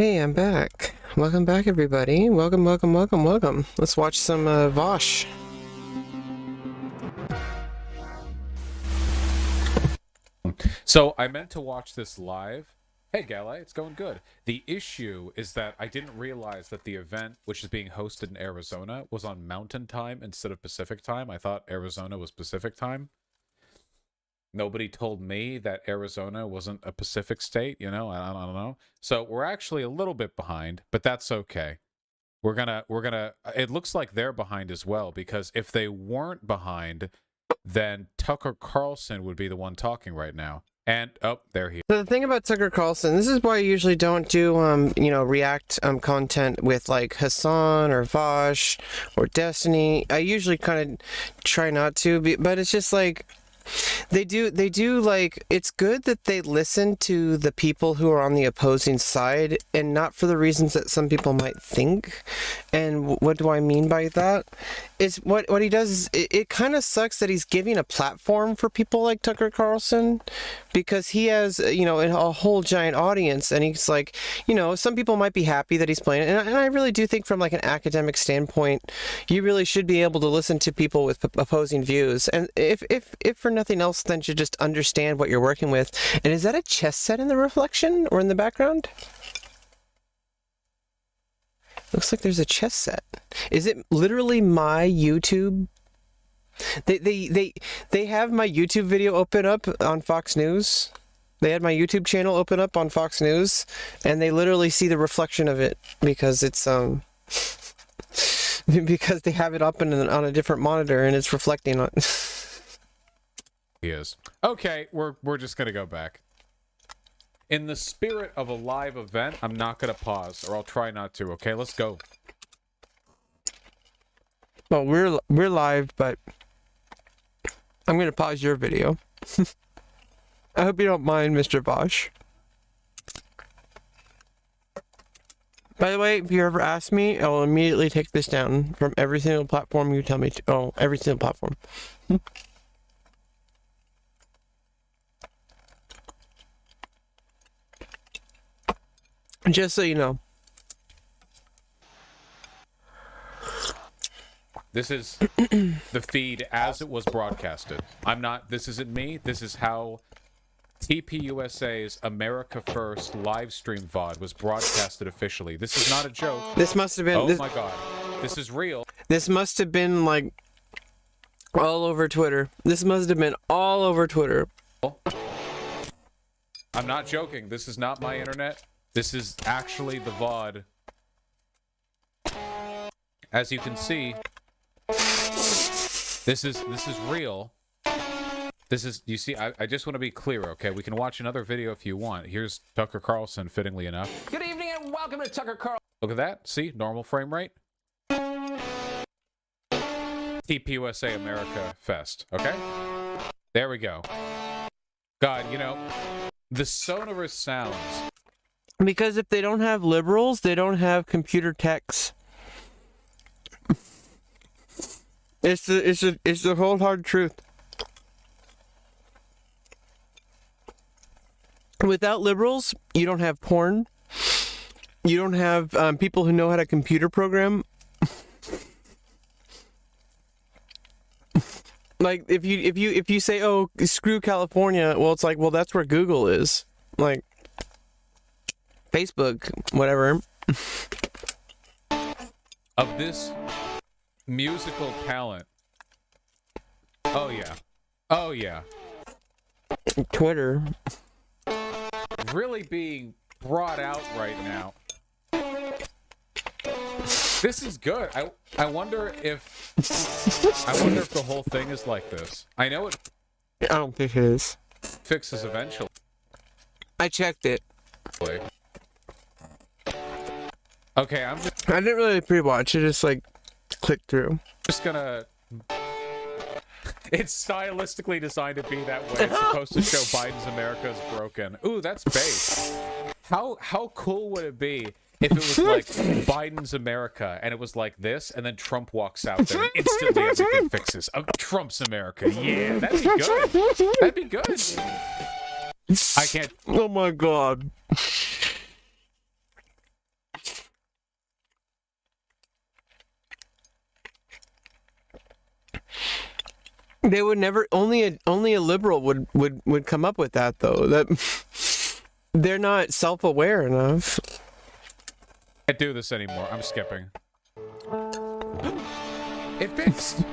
Hey, I'm back. Welcome back, everybody. Welcome, welcome, welcome, welcome. Let's watch some Vosh. So I meant to watch this live. Hey, Gala, it's going good. The issue is that I didn't realize that the event, which is being hosted in Arizona, was on Mountain Time instead of Pacific Time. I thought Arizona was Pacific Time. Nobody told me that Arizona wasn't a Pacific state, I don't know. So we're actually a little bit behind, but that's okay. It looks like they're behind as well, because if they weren't behind, then Tucker Carlson would be the one talking right now. And, oh, there he is. So the thing about Tucker Carlson, this is why I usually don't do, React content with, like, Hasan or Vosh or Destiny. I usually kind of try not to, but it's just, like, they do like, it's good that they listen to the people who are on the opposing side and not for the reasons that some people might think. And what do I mean by that? Is what he does is it kind of sucks that he's giving a platform for people like Tucker Carlson, because he has, a whole giant audience, and he's like, some people might be happy that he's playing it. And I really do think from like an academic standpoint, you really should be able to listen to people with opposing views. And if for nothing else, then to just understand what you're working with. And is that a chess set in the reflection or in the background? Looks like there's a chess set. Is it literally my YouTube? They have my YouTube video open up on Fox News. They had my YouTube channel open up on Fox News, and they literally see the reflection of it because it's because they have it up on a different monitor and it's reflecting on. He is. Okay, we're just gonna go back. In the spirit of a live event, I'm not gonna pause, or I'll try not to. Okay, let's go. Well, we're live, but I'm gonna pause your video. I hope you don't mind, Mr. Vosh. By the way, if you ever ask me, I will immediately take this down from every single platform you tell me to. Oh, every single platform. Just so you know. This is the feed as it was broadcasted. This isn't me. This is how TPUSA's America First live stream VOD was broadcasted officially. This is not a joke. This must have been. Oh my god. This is real. This must have been like all over Twitter. This must have been all over Twitter. I'm not joking. This is not my internet. This is actually the VOD. As you can see, this is real. This is, you see, I just want to be clear, okay? We can watch another video if you want. Here's Tucker Carlson, fittingly enough. Good evening and welcome to Tucker Carlson. Look at that. See? Normal frame rate. TPUSA America Fest, okay? There we go. God, the sonorous sounds. Because if they don't have liberals, they don't have computer techs. It's the whole hard truth. Without liberals, you don't have porn. You don't have people who know how to computer program. Like if you say, "Oh, screw California," well, it's like, well, that's where Google is. Like Facebook, whatever. Of this musical talent. Oh yeah. Oh yeah. Twitter. Really being brought out right now. This is good. I wonder if the whole thing is like this. I know it I don't think it is. fixes eventually. I checked it. Okay, I didn't really pre-watch. I just like clicked through. just gonna. It's stylistically designed to be that way. It's supposed to show Biden's America is broken. Ooh, that's bass. How cool would it be if it was like Biden's America and it was like this, and then Trump walks out there and instantly everything fixes. Trump's America. Yeah, that'd be good. That'd be good. I can't. Oh my god. They would never. Only a liberal would come up with that though. That they're not self-aware enough. Can't do this anymore. I'm skipping. It fixed.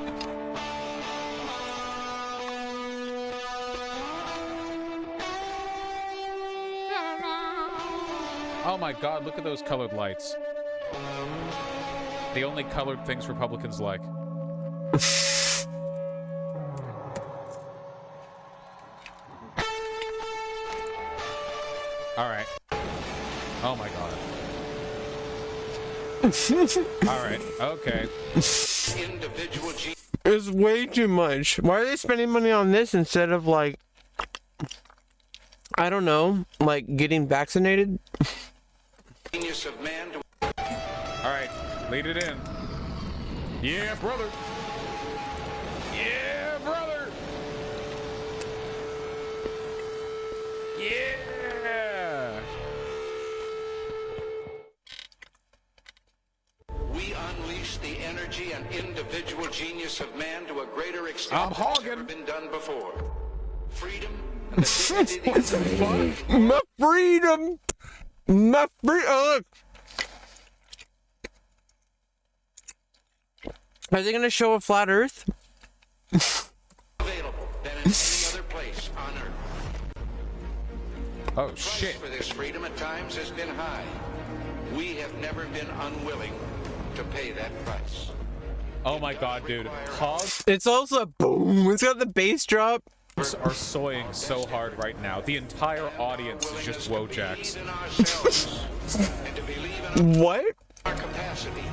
Oh my God! Look at those colored lights. The only colored things Republicans like. All right. Oh my God. All right. Okay. It's way too much. Why are they spending money on this instead of like, I don't know, like getting vaccinated? All right. Lead it in. Yeah, brother. Yeah, brother. Yeah. We unleash the energy and individual genius of man to a greater extent I'm than hogging. has ever been done before. Freedom and the dignity of My freedom! My free. Oh, look! Are they gonna show a flat Earth? available than in any other place on earth. Oh Price shit. for this freedom at times has been high. We have never been unwilling to pay that price. Oh my God, dude. Hogs It's also boom. It's got the bass drop. are soying so hard right now. The entire audience is just Wojaks. Believe in ourselves and to believe in What? our capacity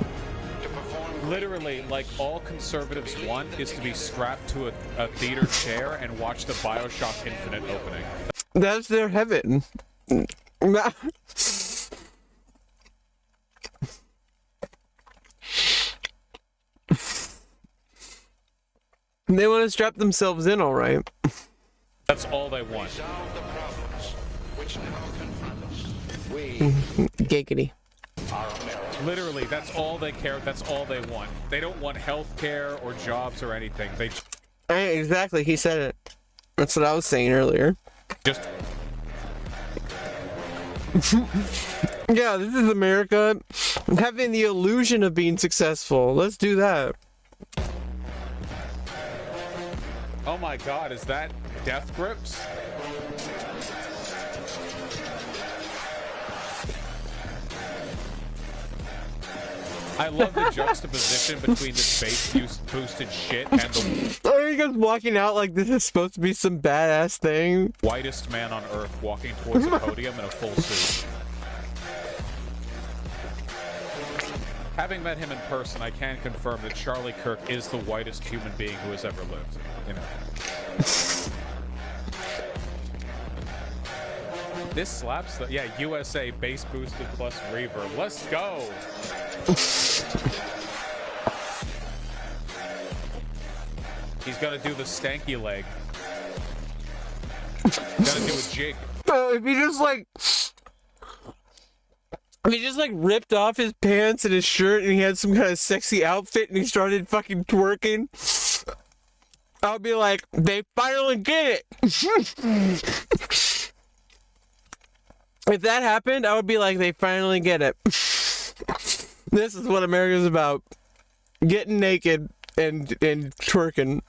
to perform. Literally, like, all conservatives want is to be strapped to a theater chair and watch the Bioshock Infinite opening. That's their heaven. They want to strap themselves in, all right. That's all they want. Resolve the problems which now confront us. We Giggity. are America. Literally, that's all they care. That's all they want. They don't want health care or jobs or anything. They Exactly, he said it. That's what I was saying earlier. just... Yeah, this is America having the illusion of being successful. Let's do that. Oh my God, is that Death Grips? I love the juxtaposition between the space boosted shit and the Are you guys walking out like this is supposed to be some badass thing? whitest man on earth walking towards a podium in a full suit. Having met him in person, I can confirm that Charlie Kirk is the whitest human being who has ever lived. You know. This slaps the USA bass boosted plus reverb. Let's go. He's gonna do the stanky leg. Gonna do a jig. If he just like ripped off his pants and his shirt and he had some kind of sexy outfit and he started fucking twerking, I'll be like, they finally get it. If that happened, I would be like, they finally get it. This is what America's about. Getting naked and twerking.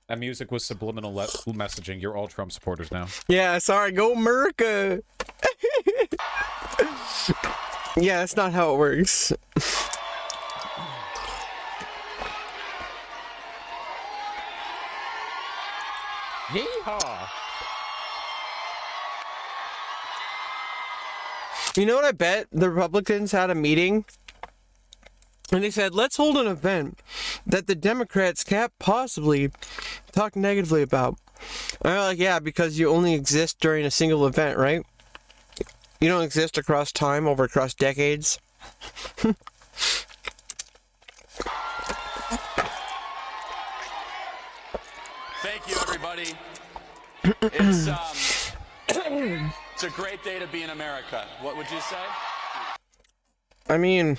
That music was subliminal messaging. You're all Trump supporters now. Yeah, sorry, go America. Yeah, that's not how it works. Yeehaw! You know what I bet? The Republicans had a meeting and they said, let's hold an event that the Democrats can't possibly talk negatively about. And they're like, yeah, because you only exist during a single event, right? You don't exist across time, across decades. Thank you, everybody. It's It's a great day to be in America. What would you say? I mean,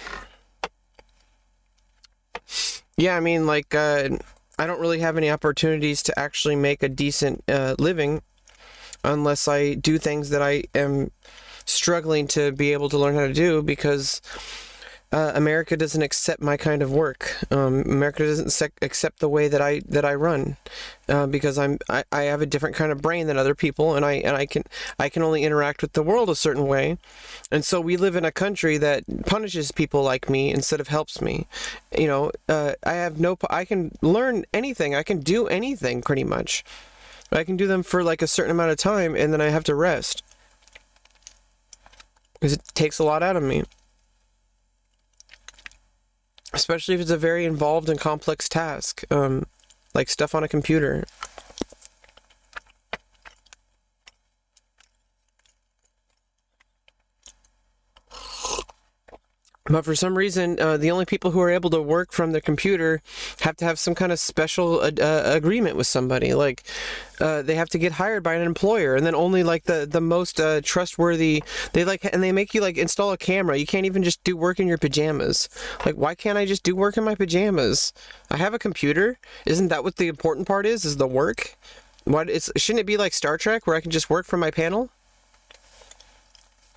yeah, I mean, like, I don't really have any opportunities to actually make a decent living unless I do things that I am struggling to be able to learn how to do, because America doesn't accept my kind of work. America doesn't accept the way that I run, because I have a different kind of brain than other people, and I can only interact with the world a certain way, and so we live in a country that punishes people like me instead of helps me. You know, I can learn anything, I can do anything pretty much. I can do them for like a certain amount of time, and then I have to rest because it takes a lot out of me. Especially if it's a very involved and complex task, like stuff on a computer. But for some reason, the only people who are able to work from the computer have to have some kind of special agreement with somebody. Like, they have to get hired by an employer, and then only like the most trustworthy. And they make you like install a camera. You can't even just do work in your pajamas. Like, why can't I just do work in my pajamas? I have a computer. Isn't that what the important part is? Is the work? Shouldn't it be like Star Trek where I can just work from my panel?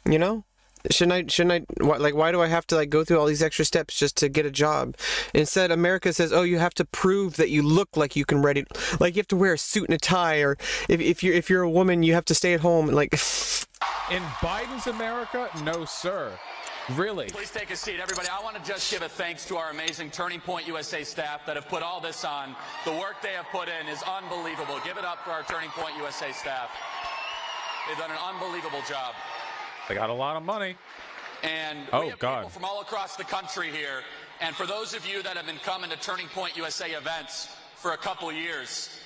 You know? Shouldn't I, why do I have to like go through all these extra steps just to get a job? Instead, America says, oh, you have to prove that you look like you can like you have to wear a suit and a tie, or if you're a woman, you have to stay at home, and like. In Biden's America, no, sir. Really? Please take a seat, everybody. I want to just give a thanks to our amazing Turning Point USA staff that have put all this on. The work they have put in is unbelievable. Give it up for our Turning Point USA staff. They've done an unbelievable job. They got a lot of money. And we have people from all across the country here. And for those of you that have been coming to Turning Point USA events for a couple years,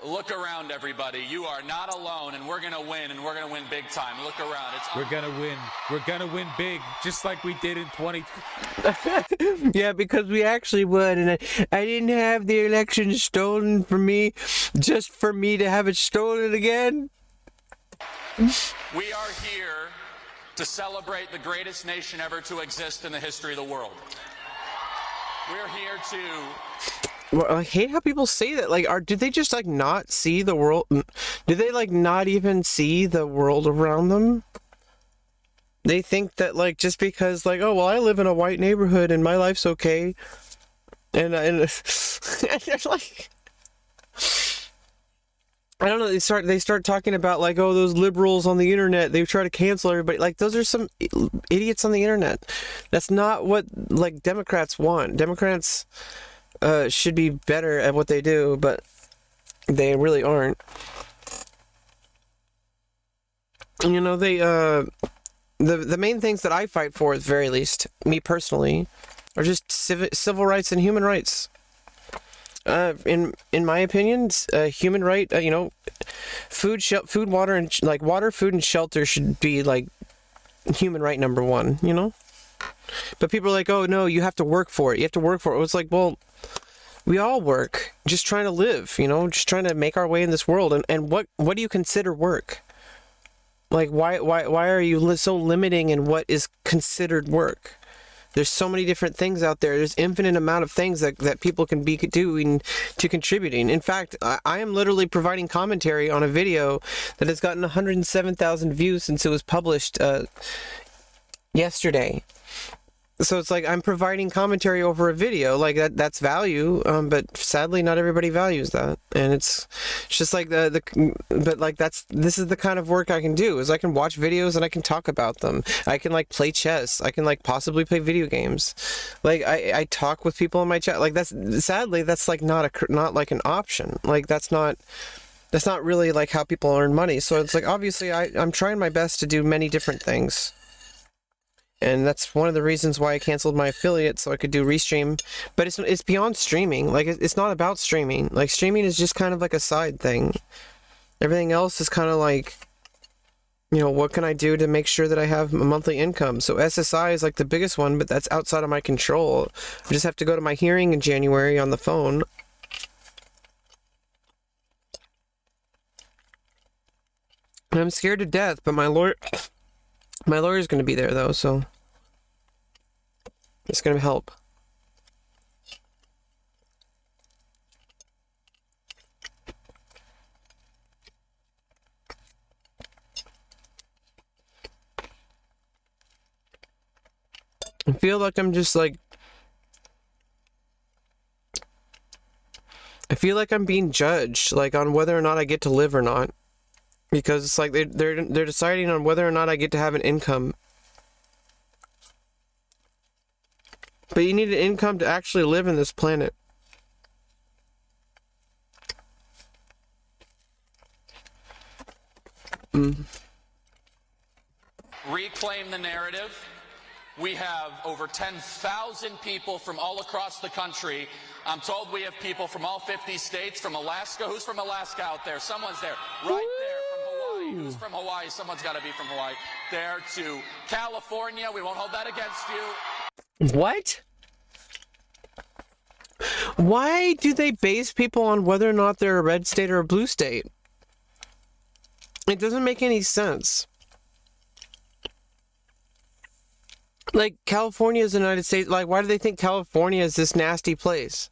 look around, everybody. You are not alone, and we're going to win, and we're going to win big time. Look around. We're going to win. We're going to win big, just like we did in 20. Yeah, because we actually won, and I didn't have the election stolen from me just for me to have it stolen again. We are here to celebrate the greatest nation ever to exist in the history of the world. We're here to... Well, I hate how people say that. Like, do they just like not see the world? Do they like not even see the world around them? They think that like just because like, oh well, I live in a white neighborhood and my life's okay, and they're like, I don't know. They start talking about like, oh, those liberals on the internet, they try to cancel everybody. Like, those are some idiots on the internet. That's not what like Democrats want. Democrats should be better at what they do, but they really aren't. You know, they the main things that I fight for, at the very least, me personally, are just civil rights and human rights. In my opinion, human right, you know, food, water, and like water, food, and shelter should be like human right number one, you know. But people are like, oh no, you have to work for it. You have to work for it. It's like, well, we all work, just trying to live, you know, just trying to make our way in this world. And what do you consider work? Like, why are you so limiting in what is considered work? There's so many different things out there. There's infinite amount of things that people can be doing to contributing. In fact, I am literally providing commentary on a video that has gotten 107,000 views since it was published yesterday. So it's like I'm providing commentary over a video, like that's value, but sadly not everybody values that, and it's just like but like this is the kind of work I can do, is I can watch videos and I can talk about them. I can like play chess. I can like possibly play video games. Like I talk with people in my chat. Like that's like not like an option. Like that's not really like how people earn money. So it's like obviously I'm trying my best to do many different things. And that's one of the reasons why I canceled my affiliate, so I could do Restream. But it's beyond streaming. Like, it's not about streaming. Like, streaming is just kind of like a side thing. Everything else is kind of like, you know, what can I do to make sure that I have a monthly income? So SSI is like the biggest one, but that's outside of my control. I just have to go to my hearing in January on the phone. I'm scared to death, but my lawyer's going to be there though, so it's going to help. I feel like I'm just like, I feel like I'm being judged, like on whether or not I get to live or not, because it's like they're deciding on whether or not I get to have an income. But you need an income to actually live in this planet. Reclaim the narrative. We have over 10,000 people from all across the country. I'm told we have people from all 50 states, from Alaska. Who's from Alaska out there? Someone's there. Right there from Hawaii. Who's from Hawaii? Someone's got to be from Hawaii. There to California. We won't hold that against you. What? Why do they base people on whether or not they're a red state or a blue state? It doesn't make any sense. Like, California is the United States. Like, why do they think California is this nasty place?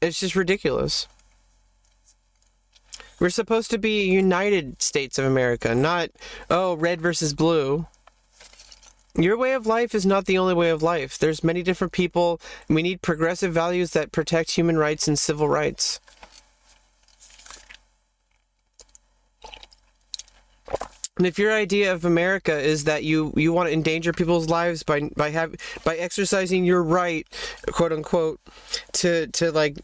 It's just ridiculous. We're supposed to be United States of America, not, oh, red versus blue. Your way of life is not the only way of life. There's many different people. We need progressive values that protect human rights and civil rights. And if your idea of America is that you want to endanger people's lives by exercising your right, quote unquote, to like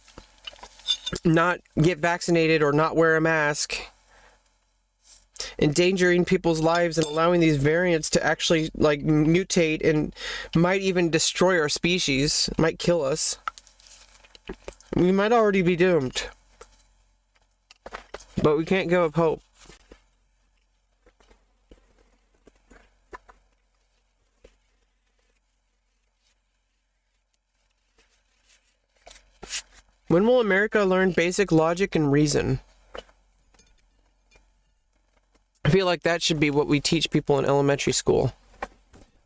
not get vaccinated or not wear a mask, endangering people's lives and allowing these variants to actually like mutate and might even destroy our species, might kill us, we might already be doomed. But we can't give up hope. When will America learn basic logic and reason? I feel like that should be what we teach people in elementary school.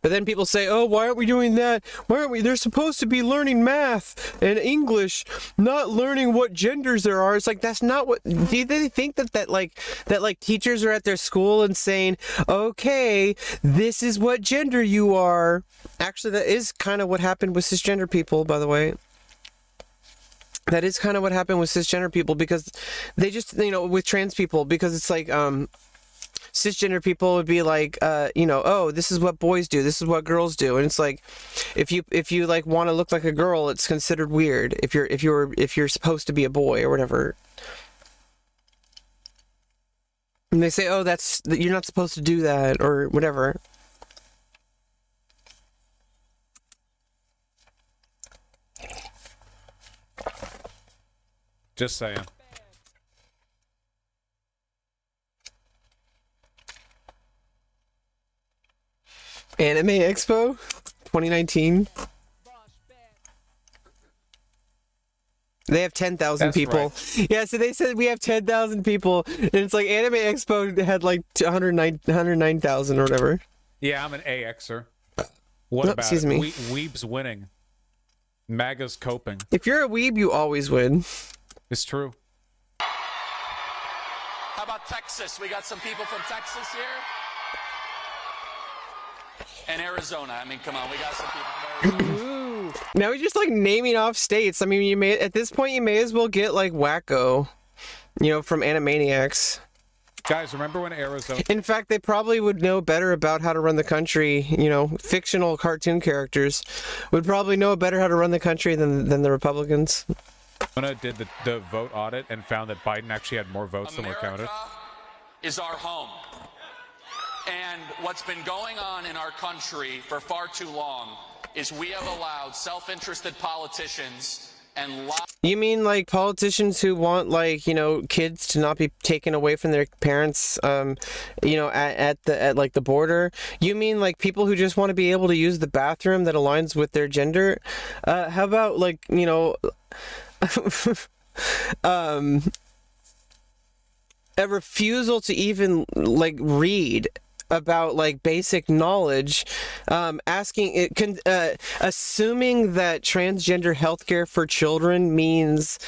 But then people say, oh, why aren't we doing that? Why aren't we? They're supposed to be learning math and English, not learning what genders there are. It's like, that's not what, do they think that teachers are at their school and saying, okay, this is what gender you are. Actually, that is kind of what happened with cisgender people, by the way. That is kind of what happened with cisgender people, because they just, with trans people, because it's like, cisgender people would be like, oh, this is what boys do, this is what girls do, and it's like, if you like want to look like a girl, it's considered weird if you're supposed to be a boy or whatever. And they say, oh, you're not supposed to do that or whatever. Just saying. Anime Expo 2019. They have 10,000 people. Right. Yeah, so they said we have 10,000 people, and it's like Anime Expo had like 109,000 or whatever. Yeah, I'm an AXer. What about excuse me. Weeb's winning. MAGA's coping. If you're a weeb, you always win. It's true. How about Texas? We got some people from Texas here. And Arizona. I mean, come on, we got some people from Arizona. Now we're just like naming off states. I mean, at this point you may as well get like Wacko, from Animaniacs. Guys, remember when Arizona... In fact, they probably would know better about how to run the country. Fictional cartoon characters would probably know better how to run the country than the Republicans. Arizona did the vote audit and found that Biden actually had more votes than were counted. America is our home. And what's been going on in our country for far too long is we have allowed self-interested politicians and You mean like politicians who want kids to not be taken away from their parents at the border? You mean like people who just want to be able to use the bathroom that aligns with their gender? How about a refusal to even like read about like basic knowledge, assuming that transgender healthcare for children means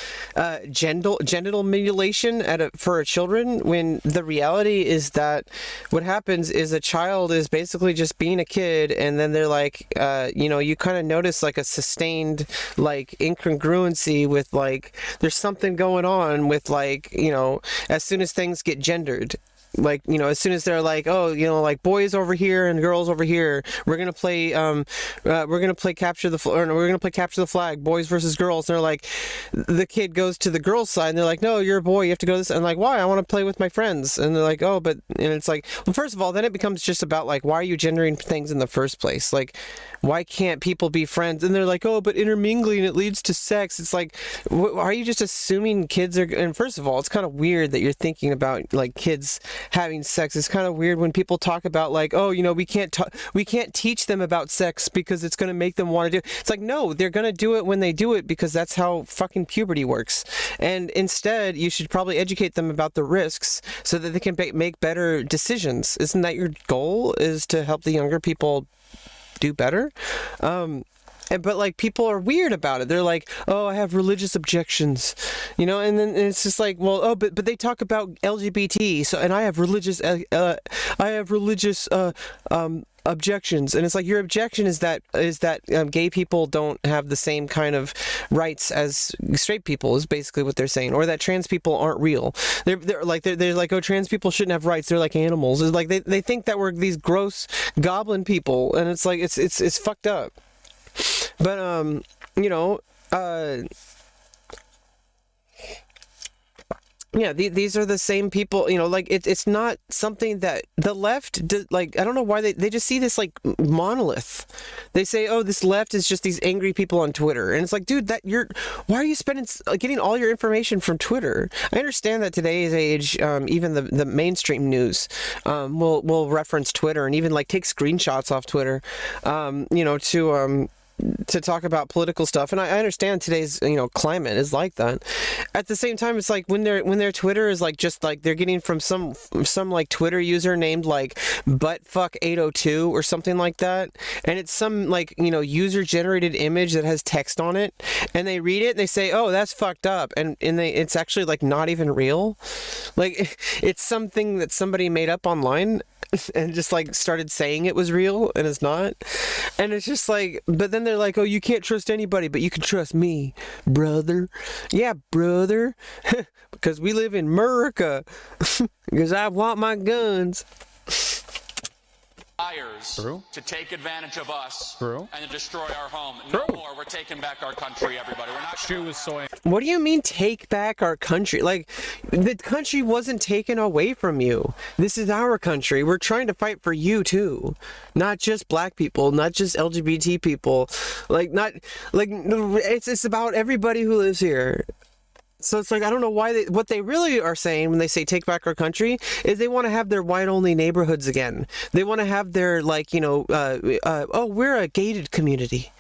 genital mutilation for children, when the reality is that what happens is a child is basically just being a kid, and then they're like, you kind of notice like a sustained like incongruency with like there's something going on with like, as soon as things get gendered. Like, as soon as they're like, oh, like boys over here and girls over here, we're gonna play capture the flag, boys versus girls. And they're like, the kid goes to the girls' side, and they're like, no, you're a boy, you have to go to this. And like, why? I want to play with my friends. And they're like, oh, and it's like, well, first of all, then it becomes just about like, why are you gendering things in the first place? Like, why can't people be friends? And they're like, oh, but intermingling, it leads to sex. It's like, are you just assuming kids are? And first of all, it's kind of weird that you're thinking about like kids having sex. It's kind of weird when people talk about like, oh, we can't teach them about sex because it's going to make them want to do it. It's like, no, they're going to do it when they do it, because that's how fucking puberty works. And instead, you should probably educate them about the risks so that they can make better decisions. Isn't that your goal, is to help the younger people do better? But like, people are weird about it. They're like, oh, I have religious objections, and then it's just like, well, oh, but they talk about LGBT, so, and I have religious objections. And it's like, your objection is that gay people don't have the same kind of rights as straight people, is basically what they're saying, or that trans people aren't real. They're like, oh, trans people shouldn't have rights, they're like animals. It's like they think that we're these gross goblin people, and it's like, it's fucked up. But these are the same people, like it's not something that the left like, I don't know why they just see this like monolith. They say, oh, this left is just these angry people on Twitter, and it's like, dude, why are you getting all your information from Twitter? I understand that today's age, even the mainstream news will reference Twitter and even like take screenshots off Twitter, to talk about political stuff, and I understand today's climate is like that. At the same time, it's like when their Twitter is like, just like they're getting from some like Twitter user named like buttfuck802 or something like that, and it's some like user generated image that has text on it, and they read it and they say, oh, that's fucked up, and it's actually like not even real. Like, it's something that somebody made up online and just like started saying it was real, and it's not. And it's just like, but then they're like, oh, you can't trust anybody, but you can trust me, brother. Yeah, brother. Because we live in America. Because I want my guns. To take advantage of us True. and to destroy our home. No True. more. We're taking back our country, everybody. We're not. She was so. What do you mean take back our country? Like, the country wasn't taken away from you. This is our country. We're trying to fight for you too. Not just black people, not just LGBT people. It's about everybody who lives here. So it's like, I don't know why what they really are saying when they say take back our country is they want to have their white-only neighborhoods again. They want to have their, like, oh, we're a gated community,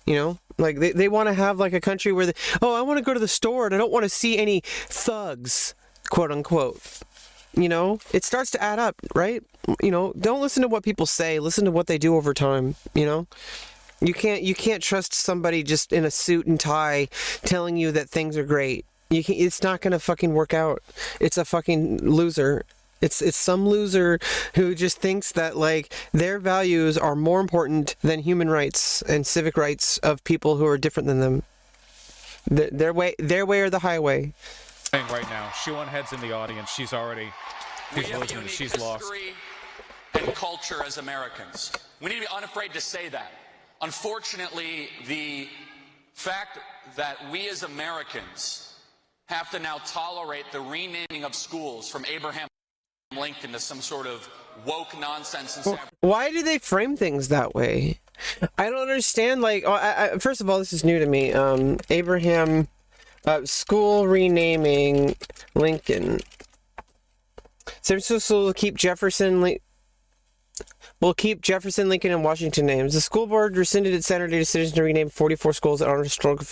Like, they want to have, like, a country where, I want to go to the store and I don't want to see any thugs, quote-unquote. It starts to add up, right? Don't listen to what people say. Listen to what they do over time, You can't trust somebody just in a suit and tie telling you that things are great. It's not gonna fucking work out. It's a fucking loser. It's some loser who just thinks that like their values are more important than human rights and civic rights of people who are different than them. Their way or the highway. Right now, Shuan Head's in the audience. She's listening. She's lost. And culture as Americans. We need to be unafraid to say that. Unfortunately, the fact that we as Americans have to now tolerate the renaming of schools from Abraham Lincoln to some sort of woke nonsense. Why do they frame things that way? I don't understand. Like, first of all, this is new to me. Abraham school renaming Lincoln. San Francisco will keep Jefferson, Lincoln, and Washington names. The school board rescinded its Saturday decision to rename 44 schools that honor historical.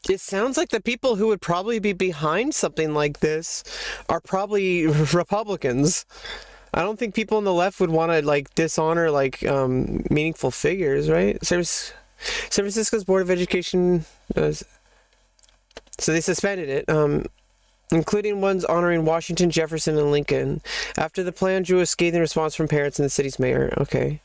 It sounds like the people who would probably be behind something like this are probably Republicans. I don't think people on the left would want to like dishonor like meaningful figures, right? San Francisco's Board of Education, so they suspended it, including ones honoring Washington, Jefferson, and Lincoln, after the plan drew a scathing response from parents and the city's mayor. Okay.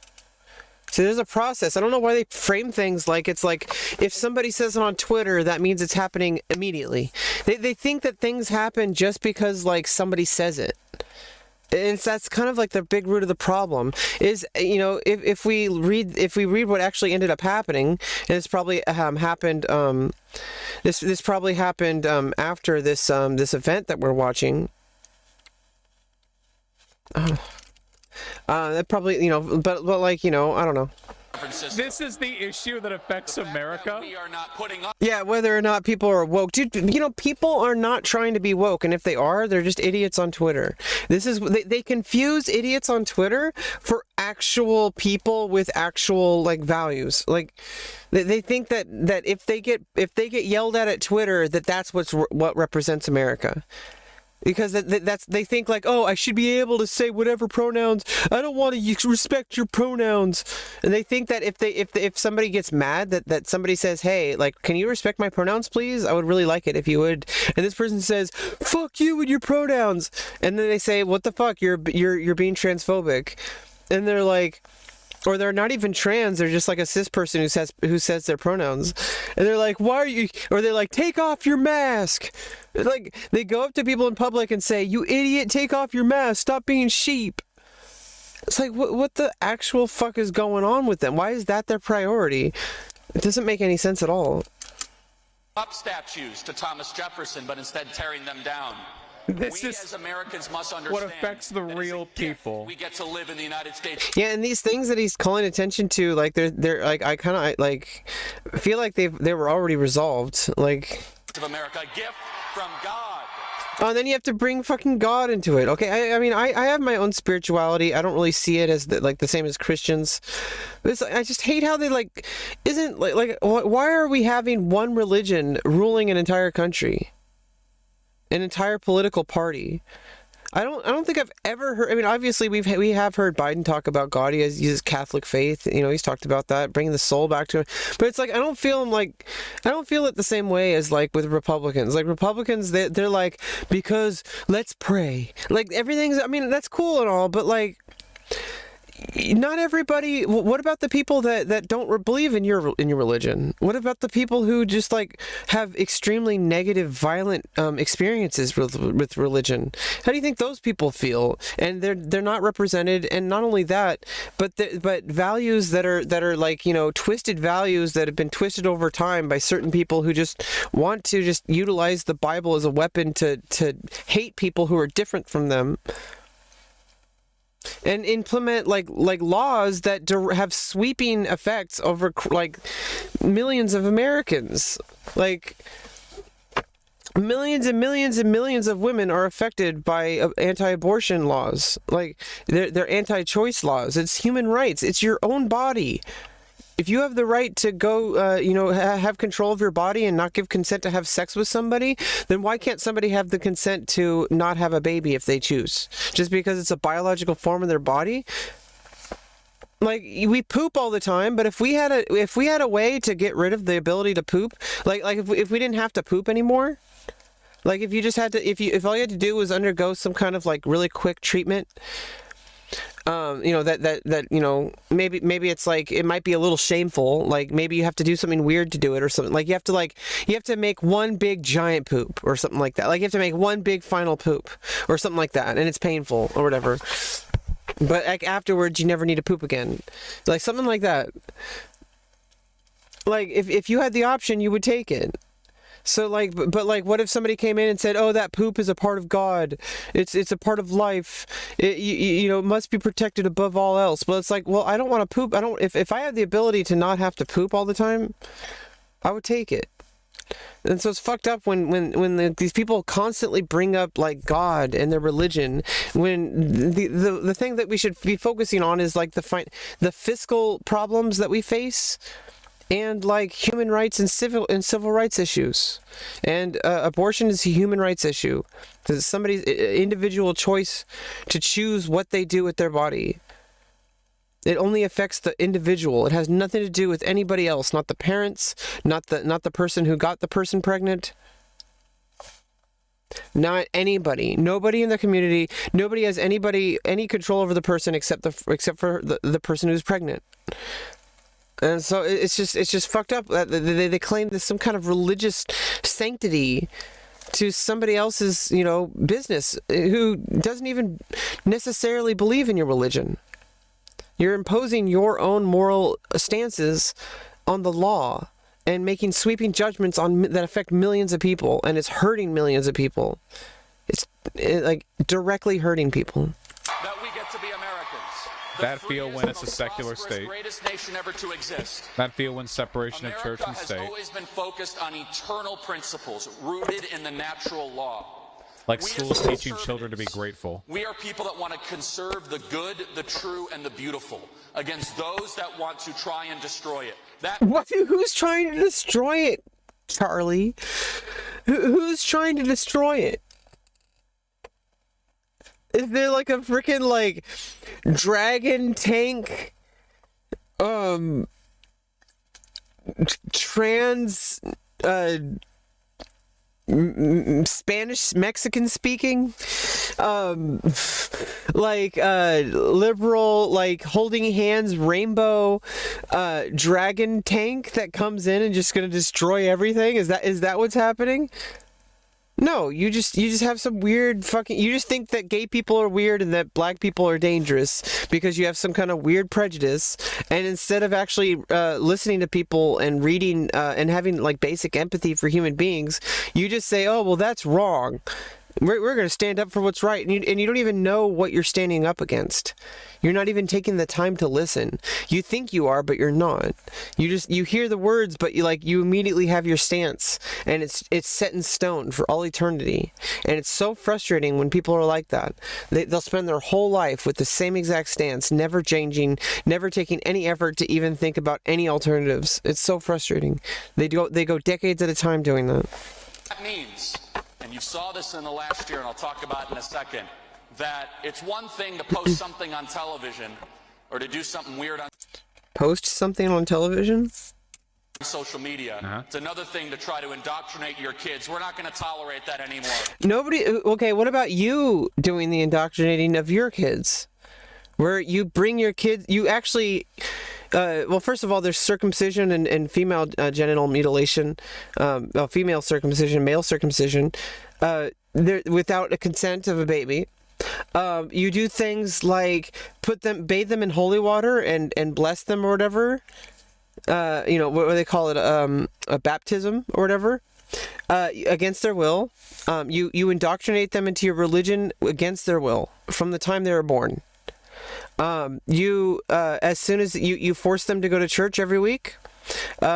So there's a process. I don't know why they frame things like it's like if somebody says it on Twitter, that means it's happening immediately. They think that things happen just because like somebody says it. And that's kind of like the big root of the problem is, you know, if we read what actually ended up happening, and this probably happened this probably happened after this this event that we're watching. That probably, you know, but like, you know, I don't know. This is the issue that affects America. We are not putting up. Yeah, whether or not people are woke. Dude, you know, people are not trying to be woke, and if they are, they're just idiots on Twitter. This is they confuse idiots on Twitter for actual people with actual like values. Like they think that if they get yelled at Twitter, that's what represents America. Because they think like, oh, I should be able to say whatever pronouns. I don't want to respect your pronouns. And they think that if somebody gets mad that somebody says, hey, like, can you respect my pronouns, please? I would really like it if you would. And this person says, fuck you and your pronouns. And then they say, what the fuck? You're being transphobic. And they're like, or they're not even trans, they're just like a cis person who says their pronouns. And they're like, why are you, or they're like, take off your mask. Like, they go up to people in public and say, you idiot, take off your mask, stop being sheep. It's like, what the actual fuck is going on with them? Why is that their priority? It doesn't make any sense at all. Up statues to Thomas Jefferson, but instead tearing them down. This we is as Americans must understand what affects the real people. We get to live in the United States. Yeah, and these things that he's calling attention to, like they're like I kind of like feel like they were already resolved. Like Of America, a gift from God. Oh, and then you have to bring fucking God into it. Okay, I mean, I have my own spirituality. I don't really see it as the same as Christians. But I just hate how they isn't like why are we having one religion ruling an entire country? An entire political party. I don't think I've ever heard. I mean, obviously we have heard Biden talk about God. He has uses Catholic faith. You know, he's talked about that, bringing the soul back to him. But it's like I don't feel it the same way as like with Republicans. Like Republicans, they're like, because let's pray. Like everything's. I mean, that's cool and all, but like. Not everybody. What about the people that don't believe in your religion? What about the people who just like have extremely negative, violent experiences with religion? How do you think those people feel? And they're not represented. And not only that, but values that are like, you know, twisted values that have been twisted over time by certain people who just want to just utilize the Bible as a weapon to hate people who are different from them. And implement like laws that have sweeping effects over like millions of Americans. Like millions and millions and millions of women are affected by anti-abortion laws. Like they're anti-choice laws. It's human rights. It's your own body. If you have the right to go, you know, have control of your body and not give consent to have sex with somebody, then why can't somebody have the consent to not have a baby if they choose? Just because it's a biological form of their body? Like, we poop all the time, but if we had a way to get rid of the ability to poop, like if we didn't have to poop anymore, like if you just had to, if all you had to do was undergo some kind of like really quick treatment. You know, that you know, maybe it's like it might be a little shameful, like maybe you have to do something weird to do it or something. Like you have to make one big giant poop or something like that. Like you have to make one big final poop or something like that, and it's painful or whatever. But like afterwards you never need to poop again. Like something like that. Like if you had the option, you would take it. So like, but like, what if somebody came in and said, "Oh, that poop is a part of God. It's a part of life. You know, it must be protected above all else." But it's like, well, I don't want to poop. I don't. If I have the ability to not have to poop all the time, I would take it. And so it's fucked up when these people constantly bring up like God and their religion, when the thing that we should be focusing on is like the fiscal problems that we face. and like human rights and civil rights issues. And abortion is a human rights issue. It's somebody's individual choice to choose what they do with their body. It only affects the individual. It has nothing to do with anybody else, not the parents, not the person who got the person pregnant. Not anybody. Nobody in the community. Nobody has any control over the person except for the person who's pregnant. And so it's just fucked up that they claim there's some kind of religious sanctity to somebody else's, business, who doesn't even necessarily believe in your religion. You're imposing your own moral stances on the law and making sweeping judgments that affect millions of people, and it's hurting millions of people. It's like directly hurting people. That we get to be Americans. That feel when it's a secular state. Greatest nation ever to exist. That feel when separation of church and America state. has always been focused on eternal principles rooted in the natural law. Like We schools as teaching children to be grateful. We are people that want to conserve the good, the true, and the beautiful against those that want to try and destroy it. Who's trying to destroy it, Charlie? Who's trying to destroy it? Is there like a freaking like dragon tank trans Spanish Mexican speaking liberal, like holding hands rainbow dragon tank that comes in and just gonna destroy everything? Is that what's happening? No, you just have some weird fucking... You just think that gay people are weird and that black people are dangerous because you have some kind of weird prejudice. And instead of actually listening to people and reading and having like basic empathy for human beings, you just say, oh, well, that's wrong. We're going to stand up for what's right. And you don't even know what you're standing up against. You're not even taking the time to listen. You think you are, but you're not. You hear the words, but you immediately have your stance, and it's set in stone for all eternity. And it's so frustrating when people are like that. They'll spend their whole life with the same exact stance, never changing, never taking any effort to even think about any alternatives. It's so frustrating. They go decades at a time doing that. That means, and you saw this in the last year, and I'll talk about it in a second, that it's one thing to post something on television or to do something weird on Post something on television? social media. It's another thing to try to indoctrinate your kids. We're not going to tolerate that anymore. Okay, what about you doing the indoctrinating of your kids? Where you bring your kids, you actually... well, first of all, there's circumcision and female genital mutilation, female circumcision, male circumcision, without a consent of a baby. You do things like bathe them in holy water and bless them or whatever. What do they call it? A baptism or whatever. Against their will. You indoctrinate them into your religion against their will from the time they were born. As soon as you force them to go to church every week,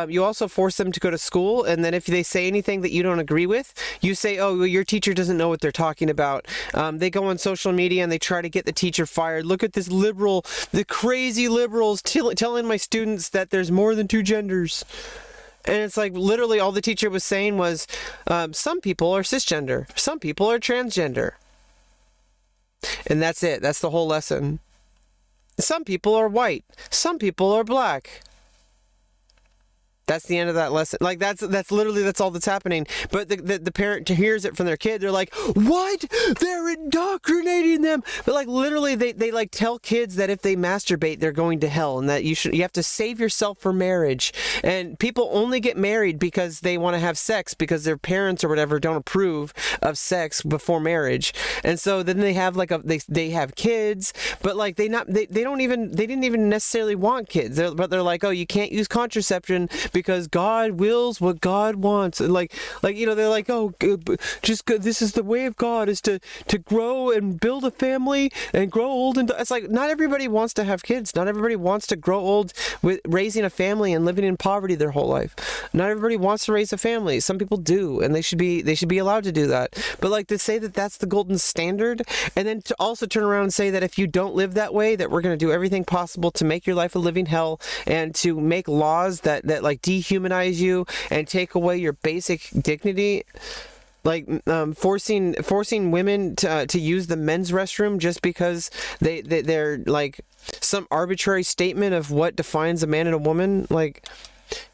you also force them to go to school, and then if they say anything that you don't agree with, you say, oh, well, your teacher doesn't know what they're talking about. They go on social media and they try to get the teacher fired. Look at this the crazy liberals telling my students that there's more than two genders. And it's like literally all the teacher was saying was, some people are cisgender, some people are transgender. And that's it. That's the whole lesson. Some people are white. Some people are black. That's the end of that lesson. Like that's literally all that's happening. But the parent hears it from their kid. They're like, "What? They're indoctrinating them." But like literally, they like tell kids that if they masturbate, they're going to hell, and that you have to save yourself for marriage. And people only get married because they want to have sex because their parents or whatever don't approve of sex before marriage. And so then they have like they have kids, but like they didn't even necessarily want kids. But they're like, "Oh, you can't use contraception because God wills what God wants. And like they're like, oh, just this is the way of God, is to grow and build a family and grow old. And it's like, not everybody wants to have kids. Not everybody wants to grow old with raising a family and living in poverty their whole life. Not everybody wants to raise a family. Some people do, and they should be allowed to do that. But like, to say that that's the golden standard, and then to also turn around and say that if you don't live that way, that we're going to do everything possible to make your life a living hell, and to make laws that like dehumanize you and take away your basic dignity, like forcing women to use the men's restroom just because they're like some arbitrary statement of what defines a man and a woman. Like,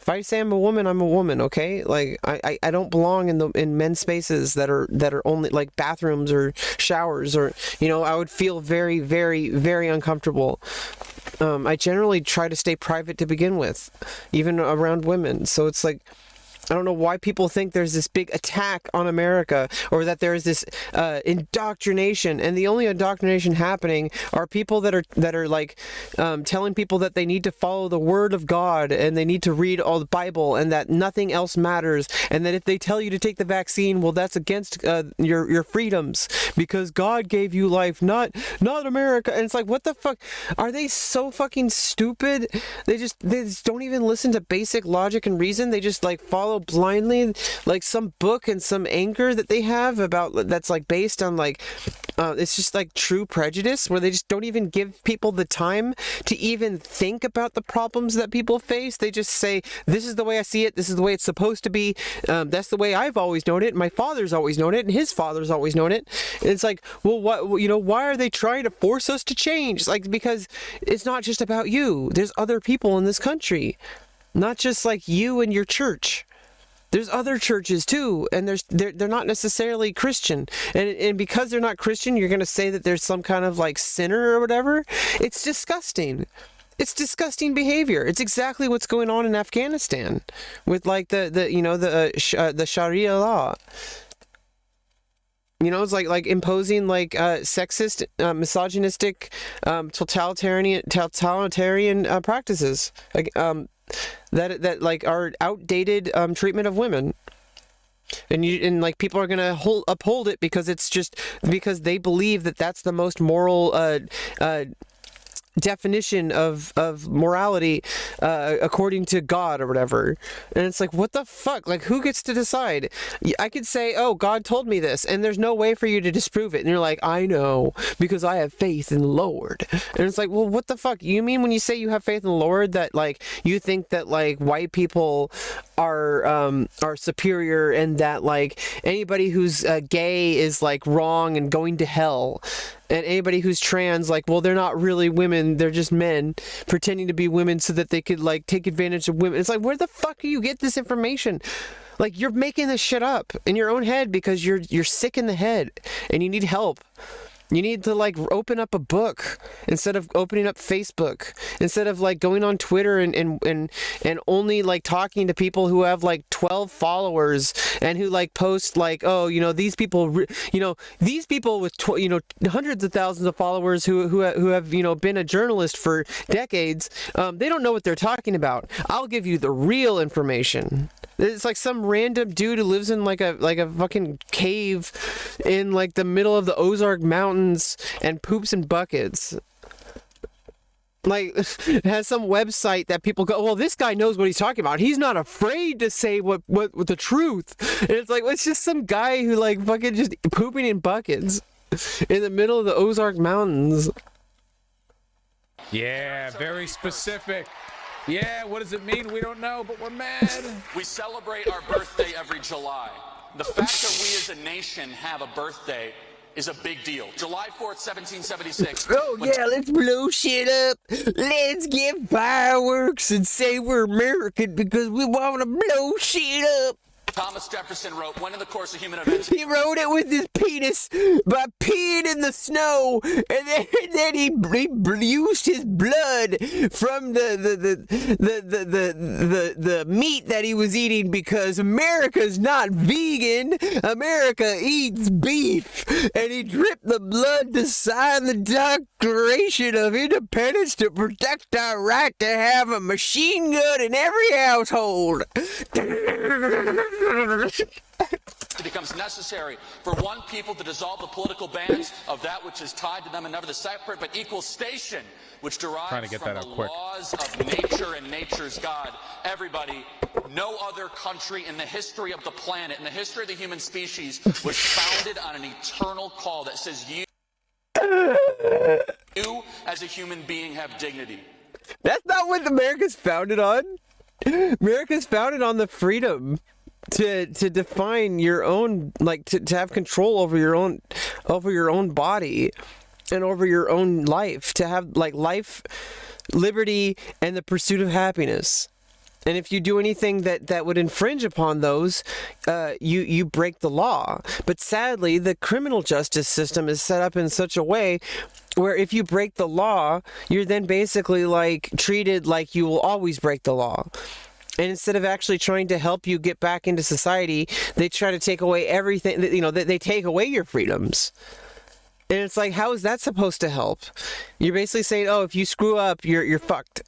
if I say I'm a woman, I'm a woman, okay? Like, I don't belong in men's spaces that are only like bathrooms or showers, or, you know, I would feel very, very, very uncomfortable. I generally try to stay private to begin with, even around women. So it's like, I don't know why people think there's this big attack on America, or that there's this indoctrination, and the only indoctrination happening are people that are like telling people that they need to follow the word of God, and they need to read all the Bible, and that nothing else matters, and that if they tell you to take the vaccine, well, that's against your freedoms, because God gave you life, not America. And it's like, what the fuck? Are they so fucking stupid? They just don't even listen to basic logic and reason. They just like follow blindly like some book and some anchor that they have about that's like based on like it's just like true prejudice, where they just don't even give people the time to even think about the problems that people face. They just say, this is the way I see it, this is the way it's supposed to be, that's the way I've always known it, my father's always known it, and his father's always known it. And it's like, well, what, you know, why are they trying to force us to change? Like, because it's not just about you. There's other people in this country, not just like you and your church. There's other churches too, and they're not necessarily Christian, and because they're not Christian, you're gonna say that there's some kind of like sinner or whatever. It's disgusting. It's disgusting behavior. It's exactly what's going on in Afghanistan with like the Sharia law. You know, it's like imposing like sexist, misogynistic, totalitarian practices. Like that like are outdated treatment of women, and like people are gonna uphold it because it's just because they believe that that's the most moral definition of morality according to God or whatever. And it's like, what the fuck? Like, who gets to decide? I could say, oh, God told me this, and there's no way for you to disprove it, and you're like, I know, because I have faith in the Lord. And it's like, well, what the fuck? You mean when you say you have faith in the Lord that like you think that like white people are superior, and that like anybody who's gay is like wrong and going to hell, and anybody who's trans, like, well, they're not really women, they're just men pretending to be women so that they could like take advantage of women. It's like, where the fuck do you get this information? Like, you're making this shit up in your own head because you're sick in the head and you need help. You need to like open up a book instead of opening up Facebook, instead of like going on Twitter and only like talking to people who have like 12 followers and who like post like, oh, you know, these people with hundreds of thousands of followers who have, you know, been a journalist for decades. They don't know what they're talking about. I'll give you the real information. It's like some random dude who lives in like a fucking cave in like the middle of the Ozark Mountains and poops in buckets. Like, has some website that people go, well, this guy knows what he's talking about. He's not afraid to say what the truth. And it's like, well, it's just some guy who like fucking just pooping in buckets in the middle of the Ozark Mountains. Yeah, very specific. Yeah, what does it mean? We don't know, but we're mad. We celebrate our birthday every July. The fact that we as a nation have a birthday is a big deal. July 4th, 1776. Oh, yeah, let's blow shit up. Let's get fireworks and say we're American because we want to blow shit up. Thomas Jefferson wrote, when in the course of human events... He wrote it with his penis by peeing in the snow, and then he used his blood from the meat that he was eating, because America's not vegan. America eats beef, and he dripped the blood to sign the Declaration of Independence to protect our right to have a machine gun in every household. It becomes necessary for one people to dissolve the political bands of that which is tied to them and never the separate but equal station, which derives from the laws of nature and nature's God. Everybody, no other country in the history of the planet, in the history of the human species, was founded on an eternal call that says you as a human being have dignity. That's not what America's founded on. America's founded on the freedom to define your own, like to have control over your own body and over your own life, to have like life, liberty, and the pursuit of happiness. And if you do anything that would infringe upon those, you break the law. But sadly, the criminal justice system is set up in such a way where if you break the law, you're then basically like treated like you will always break the law. And instead of actually trying to help you get back into society, they try to take away everything. They take away your freedoms. And it's like, how is that supposed to help? You're basically saying, oh, if you screw up, you're fucked.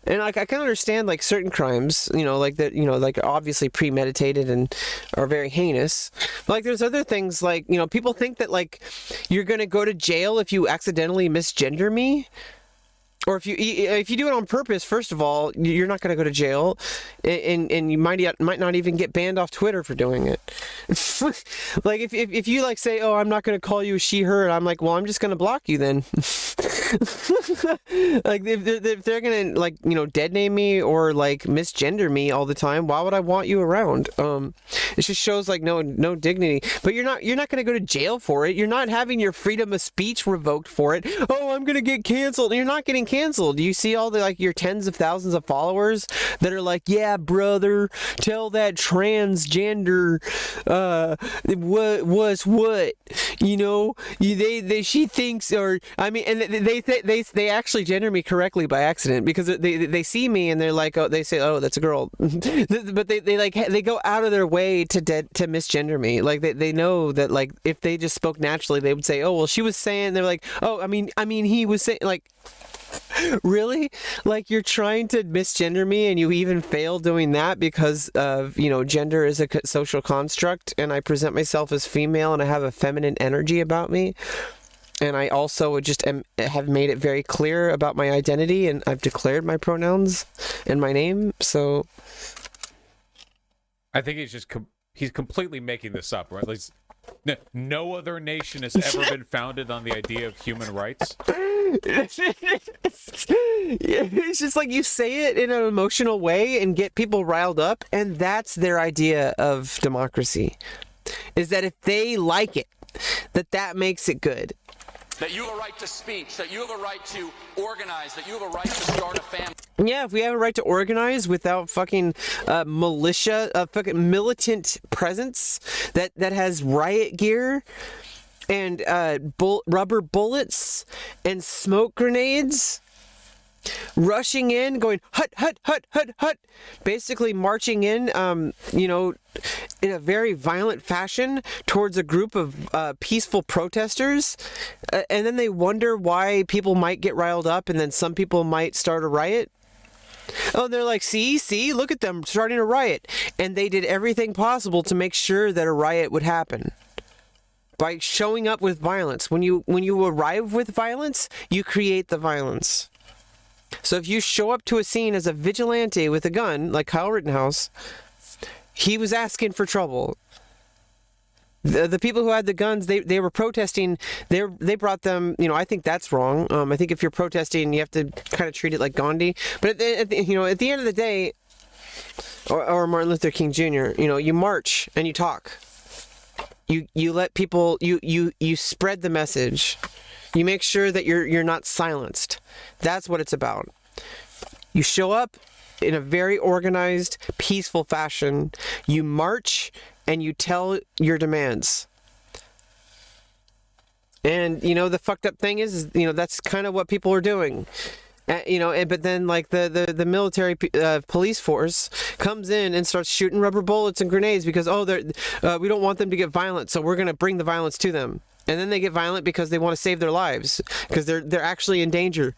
And like, I can understand like certain crimes, like that, like obviously premeditated and are very heinous. But, like there's other things like, people think that like you're going to go to jail if you accidentally misgender me. Or if you do it on purpose, first of all, you're not going to go to jail, and you might not even get banned off Twitter for doing it. Like if you like say, oh, I'm not going to call you she her, and I'm like, well, I'm just going to block you then. Like if they're going to like dead name me or like misgender me all the time, why would I want you around? It just shows like no dignity. But you're not going to go to jail for it. You're not having your freedom of speech revoked for it. Oh, I'm going to get canceled. You're not getting canceled. You see all the like your tens of thousands of followers that are like, yeah, brother, tell that transgender she thinks, or I mean, and they actually gender me correctly by accident because they see me and they're like, oh, they say, oh, that's a girl. But they go out of their way to misgender me. Like they know that like if they just spoke naturally, they would say, oh, well, she was saying, they're like, oh, I mean he was saying, like, really? Like you're trying to misgender me and you even fail doing that because of, gender is a social construct and I present myself as female and I have a feminine energy about me. And I also have made it very clear about my identity and I've declared my pronouns and my name. So I think he's completely making this up, right? Like, no other nation has ever been founded on the idea of human rights. It's just like you say it in an emotional way and get people riled up, and that's their idea of democracy, is that if they like it, that makes it good. That you have a right to speech, that you have a right to organize, that you have a right to start a family. Yeah, if we have a right to organize without fucking militia, fucking militant presence that has riot gear and rubber bullets and smoke grenades, rushing in, going hut hut hut hut hut, basically marching in, in a very violent fashion towards a group of peaceful protesters, and then they wonder why people might get riled up, and then some people might start a riot. Oh, they're like, see, look at them starting a riot, and they did everything possible to make sure that a riot would happen. By showing up with violence. When you arrive with violence, you create the violence. So if you show up to a scene as a vigilante with a gun, like Kyle Rittenhouse, he was asking for trouble. The people who had the guns, they were protesting. They brought them. I think that's wrong. I think if you're protesting, you have to kind of treat it like Gandhi. But at the end of the day, or Martin Luther King Jr., you march and you talk. You let people, you spread the message. You make sure that you're not silenced. That's what it's about. You show up in a very organized, peaceful fashion. You march and you tell your demands. And the fucked up thing is that's kind of what people are doing. But then like the military police force comes in and starts shooting rubber bullets and grenades because we don't want them to get violent, so we're gonna bring the violence to them. And then they get violent because they want to save their lives, because they're actually in danger.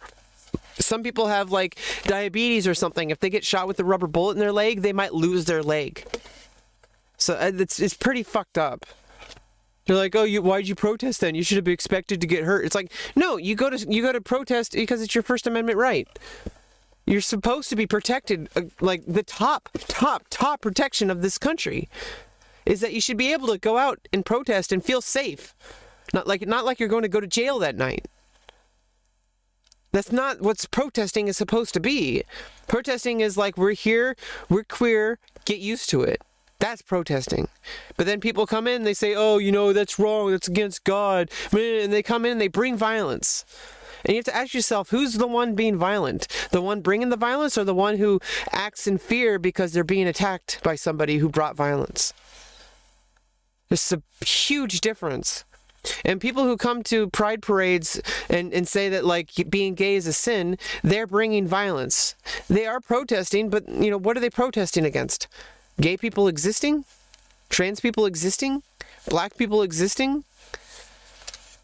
Some people have like diabetes or something. If they get shot with a rubber bullet in their leg, they might lose their leg. So it's pretty fucked up. They're like, oh, why'd you protest then? You should have been expected to get hurt. It's like, no, you go to protest because it's your First Amendment right. You're supposed to be protected. Like the top protection of this country is that you should be able to go out and protest and feel safe. Not like you're going to go to jail that night. That's not what protesting is supposed to be. Protesting is like, we're here, we're queer, get used to it. That's protesting. But then people come in, they say, oh, that's wrong, that's against God. And they come in and they bring violence. And you have to ask yourself, who's the one being violent? The one bringing the violence, or the one who acts in fear because they're being attacked by somebody who brought violence? There's a huge difference. And people who come to pride parades and say that like being gay is a sin, they're bringing violence. They are protesting, but what are they protesting against? Gay people existing? Trans people existing? Black people existing?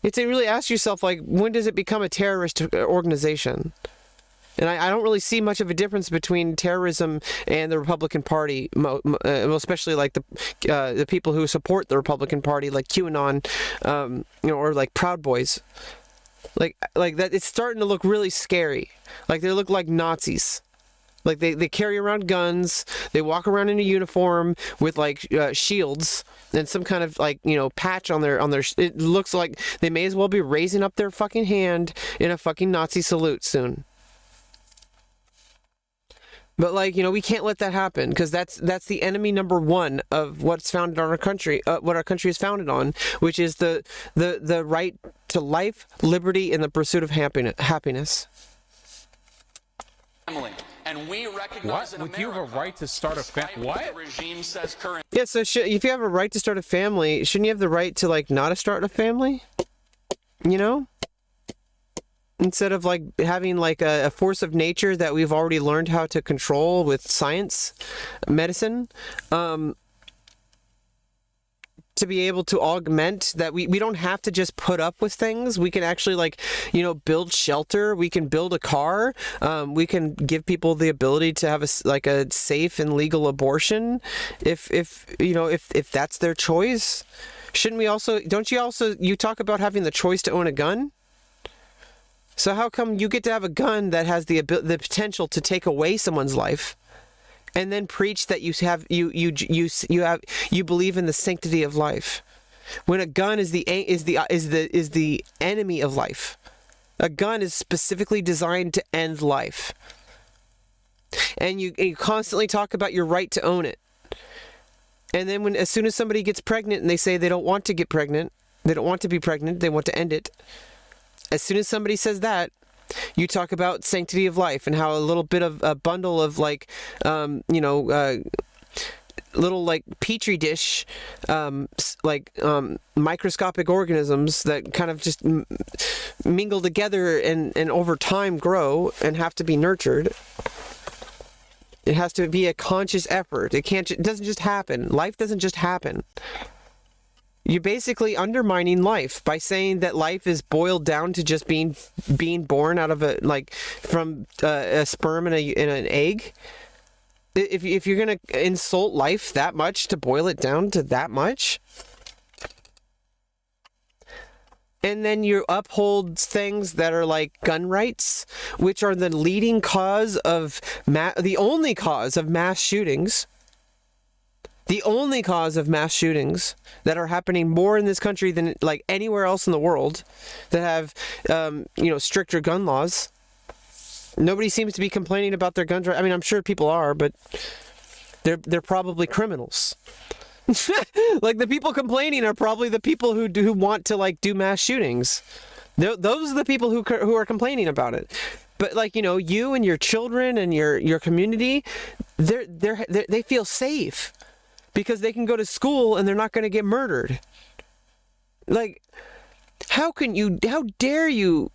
You have to really ask yourself, like, when does it become a terrorist organization? And I don't really see much of a difference between terrorism and the Republican Party, especially like the people who support the Republican Party, like QAnon, or like Proud Boys. Like that, it's starting to look really scary. Like they look like Nazis. Like they carry around guns, they walk around in a uniform with like shields and some kind of like patch on their. It looks like they may as well be raising up their fucking hand in a fucking Nazi salute soon. But like we can't let that happen, because that's the enemy number one of what's founded on our country, what our country is founded on, which is the right to life, liberty, and the pursuit of happiness. And we recognize what? Would you have a right to start a family? What? The regime says current. Yeah, so if you have a right to start a family, shouldn't you have the right to like not start a family? Instead of like having like a force of nature that we've already learned how to control with science, medicine, to be able to augment that, we don't have to just put up with things. We can actually like build shelter, we can build a car, we can give people the ability to have a safe and legal abortion if that's their choice. Shouldn't we also, you talk about having the choice to own a gun? So how come you get to have a gun that has the potential to take away someone's life, and then preach that you believe in the sanctity of life, when a gun is the enemy of life? A gun is specifically designed to end life, and you constantly talk about your right to own it. And then as soon as somebody gets pregnant and they say they don't want to get pregnant, they don't want to be pregnant, they want to end it. As soon as somebody says that, you talk about sanctity of life and how a little bit of a bundle of like, little like petri dish, microscopic organisms that kind of just mingle together and over time grow and have to be nurtured. It has to be a conscious effort. It doesn't just happen. Life doesn't just happen. You're basically undermining life by saying that life is boiled down to just being born out of from a sperm and an egg. If you're gonna insult life that much to boil it down to that much, and then you uphold things that are like gun rights, which are the leading cause of the only cause of mass shootings. The only cause of mass shootings that are happening more in this country than like anywhere else in the world that have, stricter gun laws. Nobody seems to be complaining about their gun rights. I mean, I'm sure people are, but they're probably criminals. Like the people complaining are probably the people who want to like do mass shootings. Those are the people who are complaining about it. But like you and your children and your community, they feel safe, because they can go to school and they're not going to get murdered. Like, how dare you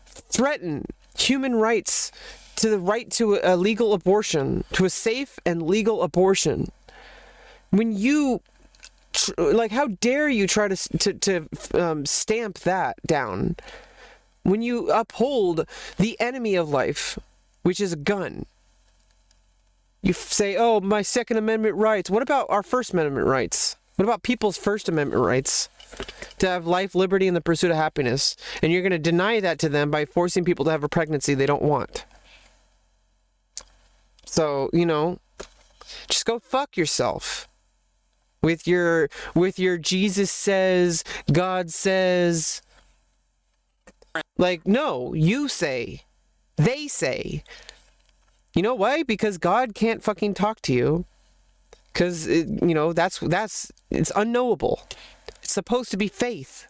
threaten human rights to the right to a legal abortion, to a safe and legal abortion, when you like, how dare you try to stamp that down when you uphold the enemy of life, which is a gun? You say, oh, my Second Amendment rights. What about our First Amendment rights? What about people's First Amendment rights to have life, liberty, and the pursuit of happiness? And you're going to deny that to them by forcing people to have a pregnancy they don't want. So, just go fuck yourself with your Jesus says, God says. Like, no, you say, they say. You know why? Because God can't fucking talk to you. Because, it's unknowable. It's supposed to be faith.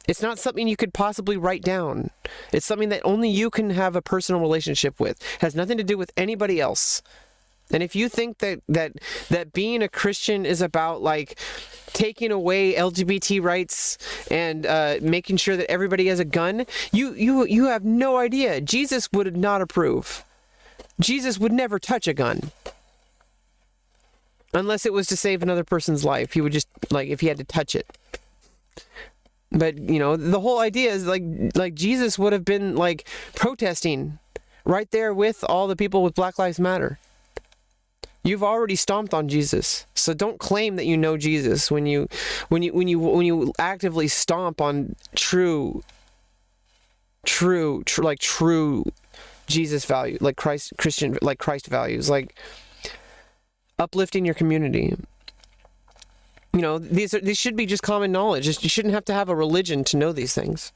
It's not something you could possibly write down. It's something that only you can have a personal relationship with. It has nothing to do with anybody else. And if you think that being a Christian is about, like, taking away LGBT rights and making sure that everybody has a gun, you have no idea. Jesus would not approve. Jesus would never touch a gun. Unless it was to save another person's life. He would just, like, if he had to touch it. But, the whole idea is, like Jesus would have been, like, protesting right there with all the people with Black Lives Matter. You've already stomped on Jesus. So don't claim that you know Jesus when you actively stomp on true Jesus value, like Christ values, like uplifting your community. These should be just common knowledge. You shouldn't have to have a religion to know these things.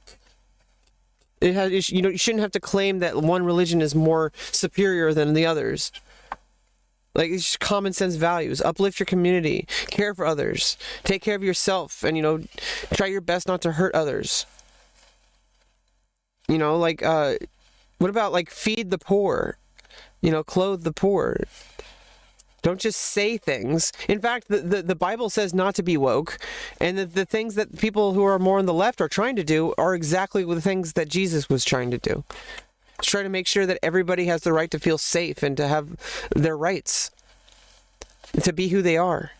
You shouldn't have to claim that one religion is more superior than the others. Like, it's just common sense values. Uplift your community, care for others, take care of yourself, and try your best not to hurt others. What about, like, feed the poor? Clothe the poor. Don't just say things. In fact, the Bible says not to be woke, and the things that people who are more on the left are trying to do are exactly the things that Jesus was trying to do. He's trying to make sure that everybody has the right to feel safe and to have their rights, to be who they are,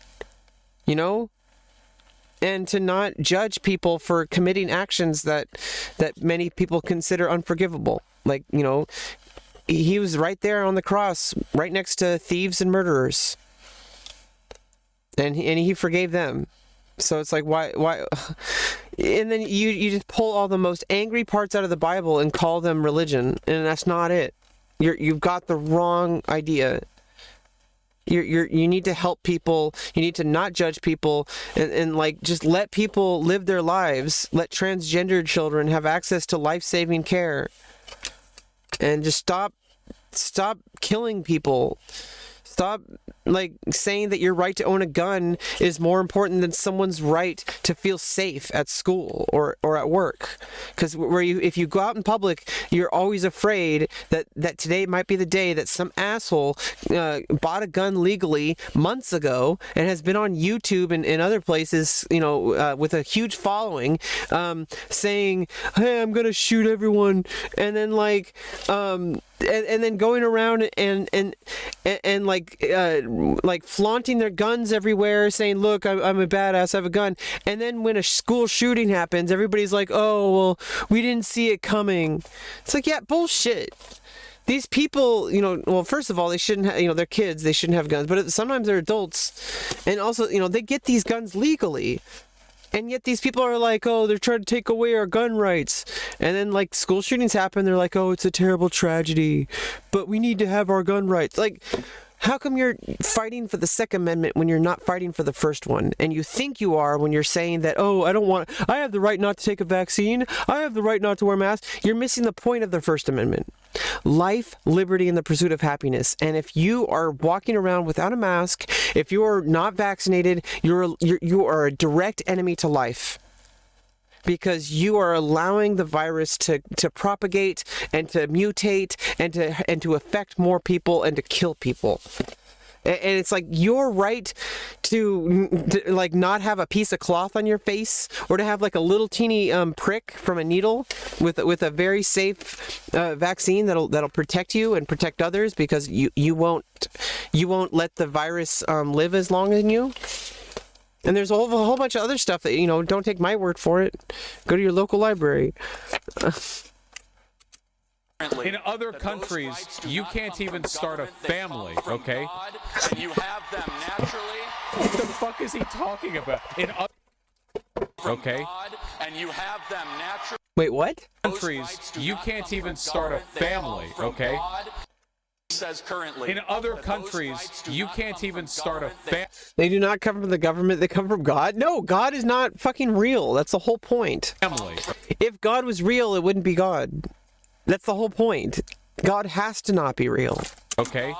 and to not judge people for committing actions that many people consider unforgivable. Like, he was right there on the cross, right next to thieves and murderers. And he forgave them. So it's like, why? And then you just pull all the most angry parts out of the Bible and call them religion. And that's not it. You've got the wrong idea. You need to help people. You need to not judge people and like, just let people live their lives. Let transgendered children have access to life-saving care. And just stop killing people. Stop, like, saying that your right to own a gun is more important than someone's right to feel safe at school or at work. Because if you go out in public, you're always afraid that today might be the day that some asshole bought a gun legally months ago and has been on YouTube and other places, with a huge following, saying, hey, I'm gonna shoot everyone, and then and then going around and like flaunting their guns everywhere, saying, look, I'm a badass, I have a gun. And then when a school shooting happens, everybody's like, oh, well, we didn't see it coming. It's like, yeah, bullshit. These people, well, first of all, they shouldn't have, they're kids, they shouldn't have guns, but sometimes they're adults. And also, they get these guns legally. And yet these people are like, oh, they're trying to take away our gun rights. And then, like, school shootings happen, they're like, oh, it's a terrible tragedy, but we need to have our gun rights. Like, how come you're fighting for the Second Amendment when you're not fighting for the first one? And you think you are when you're saying that, oh, I have the right not to take a vaccine, I have the right not to wear a mask. You're missing the point of the First Amendment. Life, liberty, and the pursuit of happiness. And if you are walking around without a mask, if you are not vaccinated, you are a direct enemy to life. Because you are allowing the virus to propagate and to mutate and to affect more people and to kill people. And it's like your right to like not have a piece of cloth on your face, or to have like a little teeny prick from a needle with a very safe vaccine that'll protect you and protect others, because you won't let the virus live as long as you. And there's a whole bunch of other stuff that, don't take my word for it. Go to your local library. In other countries, you can't even start a family, okay? And you have them naturally. What the fuck is he talking about? Okay. And you have them naturally. Wait, what? Countries, you can't even start a family, okay? Says currently. In other countries, you can't even start a family. They do not come from the government, they come from God? No, God is not fucking real. That's the whole point. If God was real, it wouldn't be God. That's the whole point. God has to not be real. Okay.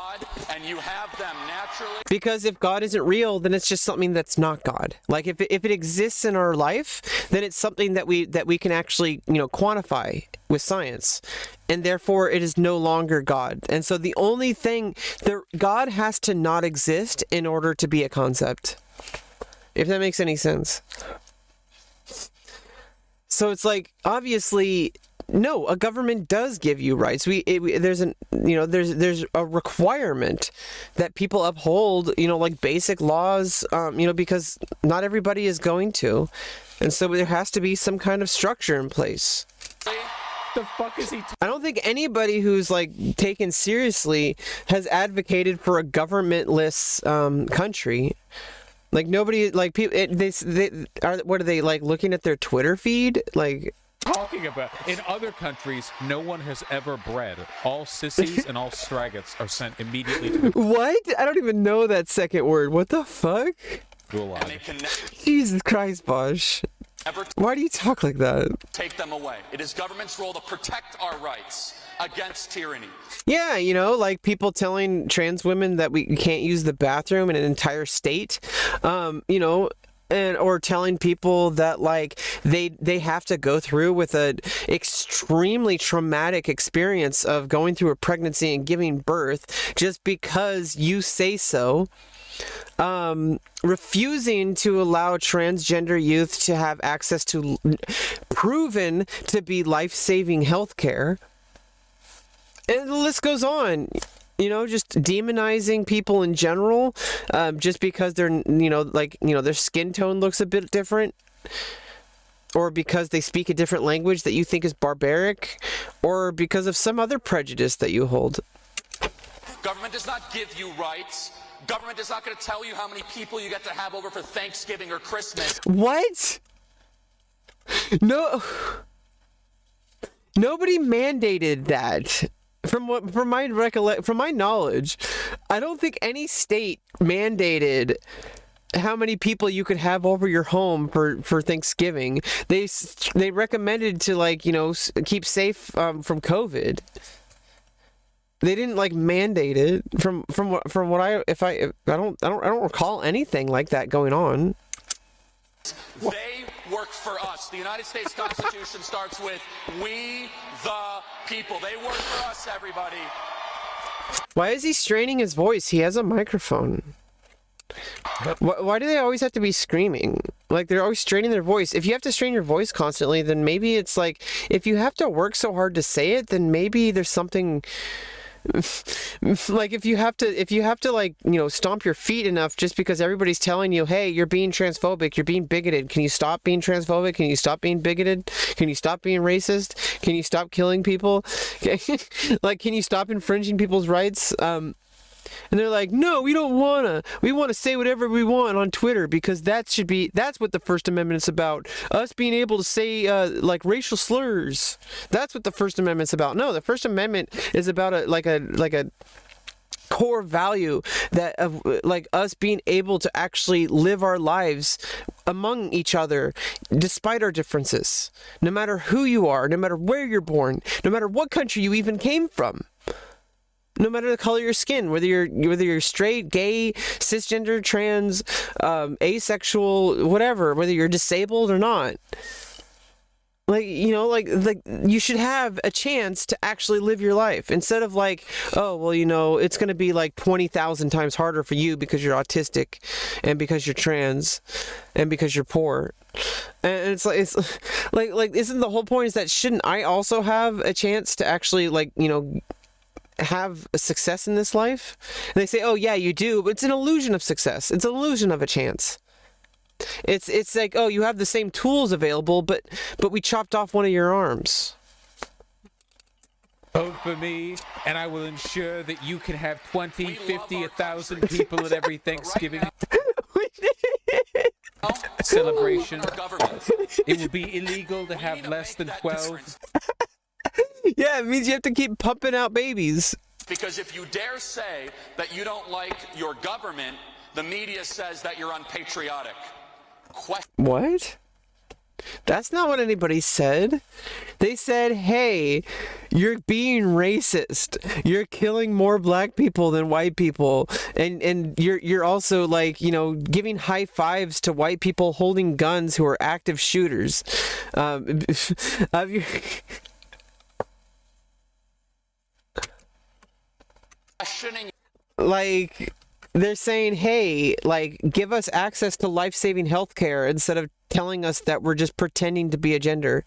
And you have them naturally. Because if God isn't real, then it's just something that's not God. Like if it exists in our life, then it's something that we can actually, quantify with science. And therefore it is no longer God. And so the only thing God has to not exist in order to be a concept. If that makes any sense. So it's like, obviously, no, a government does give you rights. There's a requirement that people uphold, like basic laws, because not everybody is going to. And so there has to be some kind of structure in place. The fuck is he I don't think anybody who's like taken seriously has advocated for a governmentless country. Like nobody, like people, what are they like looking at their Twitter feed? Like, talking about? In other countries, no one has ever bred. All sissies and all straggots are sent immediately to the what? I don't even know that second word. What the fuck? gulag. Jesus Christ, Bosch. Why do you talk like that? Take them away. It is government's role to protect our rights against tyranny. Yeah, like people telling trans women that we can't use the bathroom in an entire state, or telling people that like they have to go through with an extremely traumatic experience of going through a pregnancy and giving birth just because you say so. Refusing to allow transgender youth to have access to proven to be life-saving healthcare. And the list goes on. Just demonizing people in general, just because they're, their skin tone looks a bit different, or because they speak a different language that you think is barbaric, or because of some other prejudice that you hold. Government does not give you rights. Government is not going to tell you how many people you get to have over for Thanksgiving or Christmas. What? No. Nobody mandated that. From my knowledge, I don't think any state mandated how many people you could have over your home for Thanksgiving. They recommended to keep safe from COVID. They didn't mandate it from what I don't recall anything like that going on. They work for us. The United States Constitution starts with we the people. They work for us, everybody. Why is he straining his voice? He has a microphone. Why do they always have to be screaming? Like, they're always straining their voice. If you have to strain your voice constantly, then maybe it's like, if you have to work so hard to say it, then maybe there's something... like if you have to stomp your feet enough just because everybody's telling you, hey, you're being transphobic, you're being bigoted, can you stop being transphobic, can you stop being bigoted, can you stop being racist, can you stop killing people, can you stop infringing people's rights, and they're like, no, we want to say whatever we want on Twitter because that's what the First Amendment is about. Us being able to say racial slurs. That's what the First Amendment's about. No, the First Amendment is about a core value that of us being able to actually live our lives among each other despite our differences. No matter who you are, no matter where you're born, no matter what country you even came from. No matter the color of your skin, whether you're straight, gay, cisgender, trans, asexual, whatever, whether you're disabled or not, you should have a chance to actually live your life instead of it's going to be 20,000 times harder for you because you're autistic, and because you're trans, and because you're poor. And it's isn't the whole point is that shouldn't I also have a chance to actually have a success in this life? And they say, oh yeah, you do, but it's an illusion of success. It's an illusion of a chance. It's like, oh, you have the same tools available, but we chopped off one of your arms. Vote for me, and I will ensure that you can have 20, 50, 1,000 people at every Thanksgiving celebration. It will be illegal to have less than 12. Yeah, it means you have to keep pumping out babies. Because if you dare say that you don't like your government, the media says that you're unpatriotic. What? That's not what anybody said. They said, hey, you're being racist. You're killing more black people than white people. And you're also, like, you know, giving high fives to white people holding guns who are active shooters. Like, they're saying, hey, like, give us access to life-saving healthcare instead of telling us that we're just pretending to be a gender.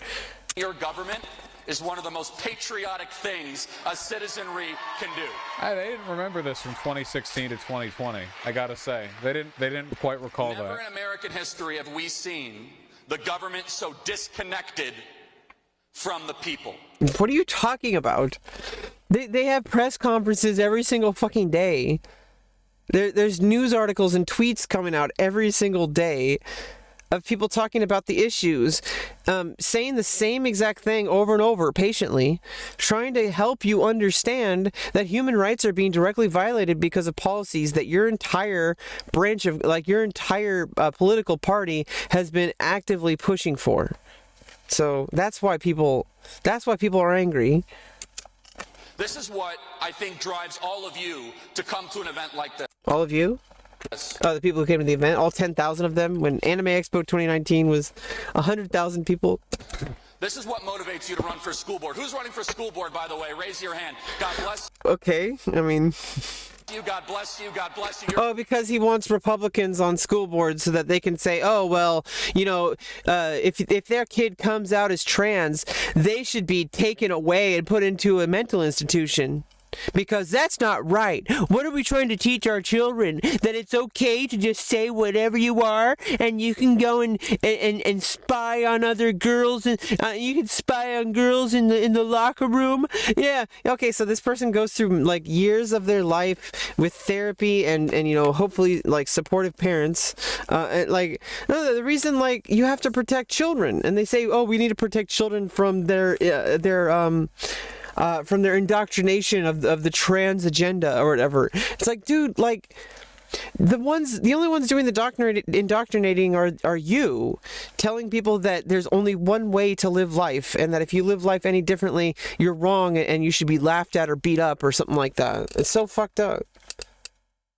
Your government is one of the most patriotic things a citizenry can do. They didn't remember this from 2016 to 2020. I gotta say, they didn't quite recall that. Never in American history have we seen the government so disconnected from the people. What are you talking about? They have press conferences every single fucking day. There's news articles and tweets coming out every single day of people talking about the issues, saying the same exact thing over and over patiently, trying to help you understand that human rights are being directly violated because of policies that your entire branch of, like, your entire political party has been actively pushing for. So that's why people are angry. This is what I think drives all of you to come to an event like this. All of you? Oh, the people who came to the event, all 10,000 of them, when Anime Expo 2019 was 100,000 people. This is what motivates you to run for school board. Who's running for school board, by the way? Raise your hand. God bless Okay, I mean... you. God bless you. God bless you. Oh, because he wants Republicans on school boards so that they can say, oh, well, you know, if their kid comes out as trans, they should be taken away and put into a mental institution. Because that's not right. What are we trying to teach our children? That it's okay to just say whatever you are, and you can go and spy on other girls, and you can spy on girls in the locker room? Yeah. Okay, so this person goes through, like, years of their life with therapy and you know, hopefully, like, supportive parents. And, like, no, the reason, like, you have to protect children, and they say, oh, we need to protect children from their indoctrination of the trans agenda or whatever. It's like, dude, like, the only ones doing the indoctrinating are you, telling people that there's only one way to live life, and that if you live life any differently, you're wrong and you should be laughed at or beat up or something like that. It's so fucked up.